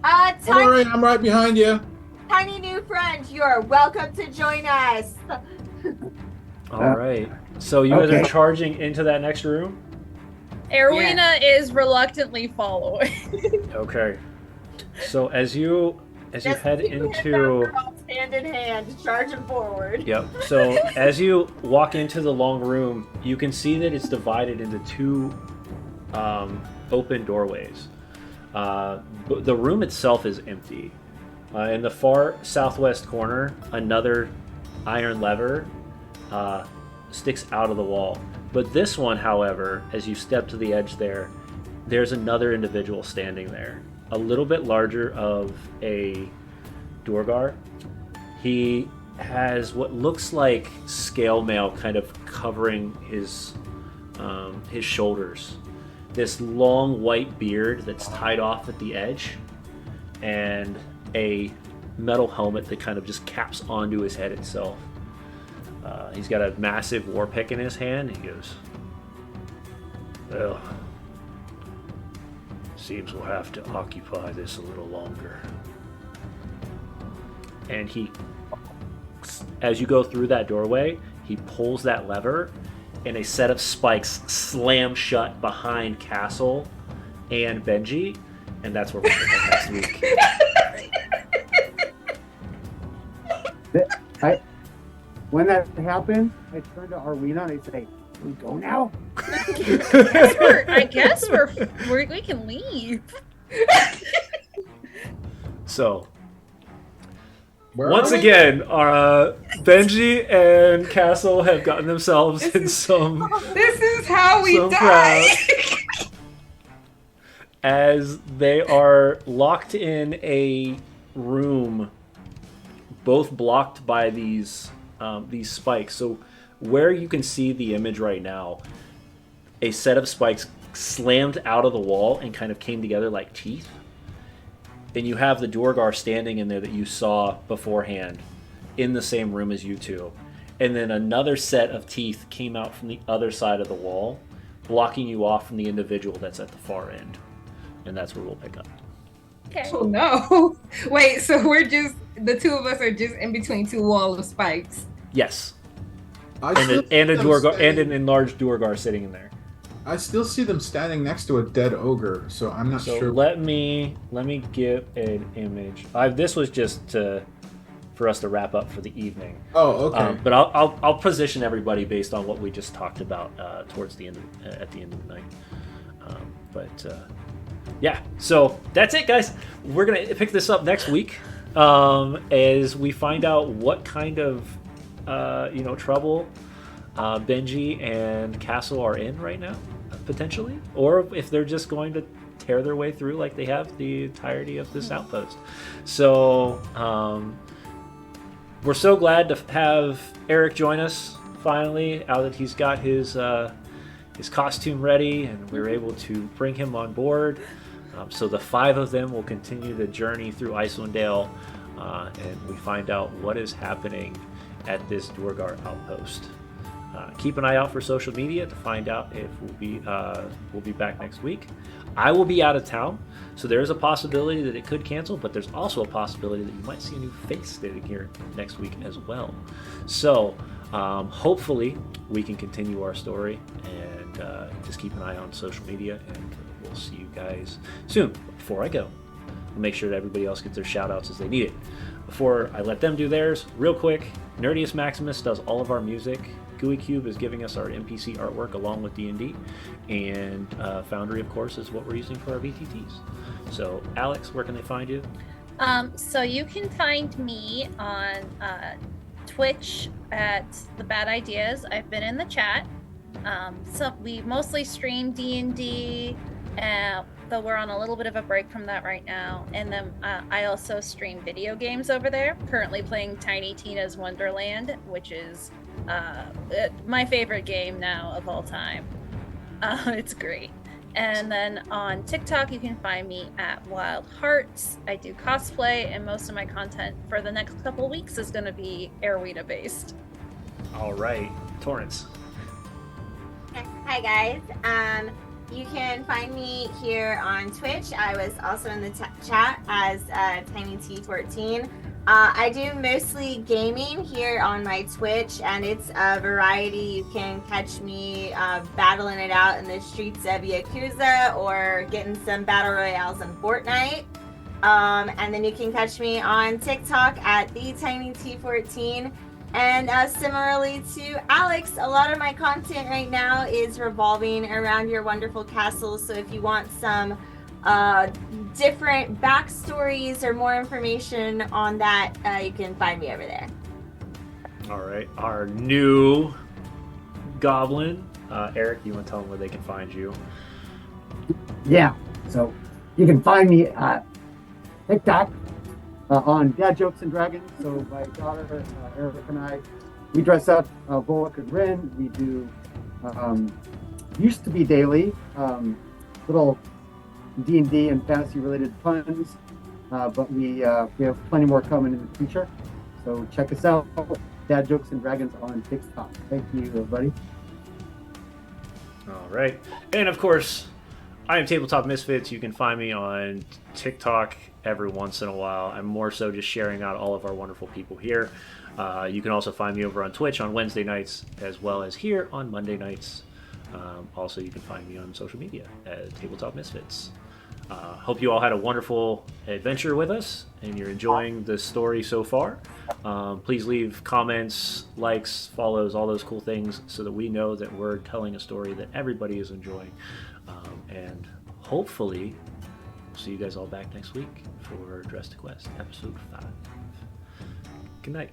All right, I'm right behind you. Tiny new friend, you're welcome to join us. All right. So you guys are charging into that next room? Arwena is reluctantly following. Okay. So as you head into... Hand in hand, charging forward. Yep. So as you walk into the long room, you can see that it's divided into two open doorways. The room itself is empty. In the far southwest corner, another iron lever sticks out of the wall. But this one, however, as you step to the edge there's another individual standing there. A little bit larger of a Duergar. He has what looks like scale mail kind of covering his shoulders. This long white beard that's tied off at the edge, and a metal helmet that kind of just caps onto his head itself. He's got a massive war pick in his hand. He goes, "Well, seems we'll have to occupy this a little longer." And he, as you go through that doorway, he pulls that lever, and a set of spikes slam shut behind Castle and Benji, and that's where we'll pick up next week. When that happens, I turn to Arwena and I say, "Can we go now?" I guess we can leave. So, once again, Benji and Castle have gotten themselves in some... This is how we die! Crowd, as they are locked in a room, both blocked by these spikes. So where you can see the image right now, a set of spikes slammed out of the wall and kind of came together like teeth. And you have the Duergar standing in there that you saw beforehand in the same room as you two. And then another set of teeth came out from the other side of the wall, blocking you off from the individual that's at the far end. And that's where we'll pick up. Okay. Oh no. Wait, so we're just the two of us are just in between two walls of spikes. Yes. I And, still and a see them Duergar and standing- an enlarged Duergar sitting in there. I still see them standing next to a dead ogre, so I'm not So sure. let me get an image. This was just for us to wrap up for the evening. Oh, okay. But I'll position everybody based on what we just talked about towards the end at the end of the night. Yeah, so that's it, guys. We're gonna pick this up next week as we find out what kind of trouble Benji and Castle are in right now, potentially, or if they're just going to tear their way through like they have the entirety of this outpost. So we're so glad to have Eric join us finally, now that he's got his costume ready, and we were able to bring him on board. So the 5 of them will continue the journey through Icewind Dale, and we find out what is happening at this Duergar outpost. Keep an eye out for social media to find out if we'll be back next week. I will be out of town, so there is a possibility that it could cancel, but there's also a possibility that you might see a new face sitting here next week as well. So hopefully we can continue our story, and just keep an eye on social media, and we'll see you guys soon. Before I go, I'll make sure that everybody else gets their shout outs as they need it. Before I let them do theirs, real quick, Nerdiest Maximus does all of our music. Gooey Cube is giving us our NPC artwork along with D&D, and Foundry, of course, is what we're using for our VTTs. So, Alex, where can they find you? So you can find me on Twitch at The Bad Ideas. I've been in the chat. So we mostly stream D&D, though we're on a little bit of a break from that right now. And then I also stream video games over there. Currently playing Tiny Tina's Wonderland, which is my favorite game now of all time. It's great. And then on TikTok, you can find me at Wild Hearts. I do cosplay, and most of my content for the next couple weeks is going to be Airweda based. All right, Torrance. Hi guys. You can find me here on Twitch. I was also in the chat as TinyT14. I do mostly gaming here on my Twitch, and it's a variety. You can catch me battling it out in the streets of Yakuza or getting some battle royales in Fortnite. And then you can catch me on TikTok at TheTinyT14. And similarly to Alex, a lot of my content right now is revolving around your wonderful castle. So if you want some different backstories or more information on that, you can find me over there. All right, our new goblin, Eric. You want to tell them where they can find you? Yeah, so you can find me at TikTok on Dad Jokes and Dragons. So my daughter, Eric, and I, we dress up Bullock and Rin. We do, used to be daily, little D&D and fantasy related puns, but we have plenty more coming in the future. So check us out, Dad Jokes and Dragons on TikTok. Thank you, everybody. All right, and of course, I am Tabletop Misfits. You can find me on TikTok every once in a while. I'm more so just sharing out all of our wonderful people here. You can also find me over on Twitch on Wednesday nights, as well as here on Monday nights. Also, you can find me on social media at Tabletop Misfits. Hope you all had a wonderful adventure with us, and you're enjoying the story so far. Please leave comments, likes, follows, all those cool things, so that we know that we're telling a story that everybody is enjoying. And hopefully, we'll see you guys all back next week for Dress to Quest, episode 5. Good night.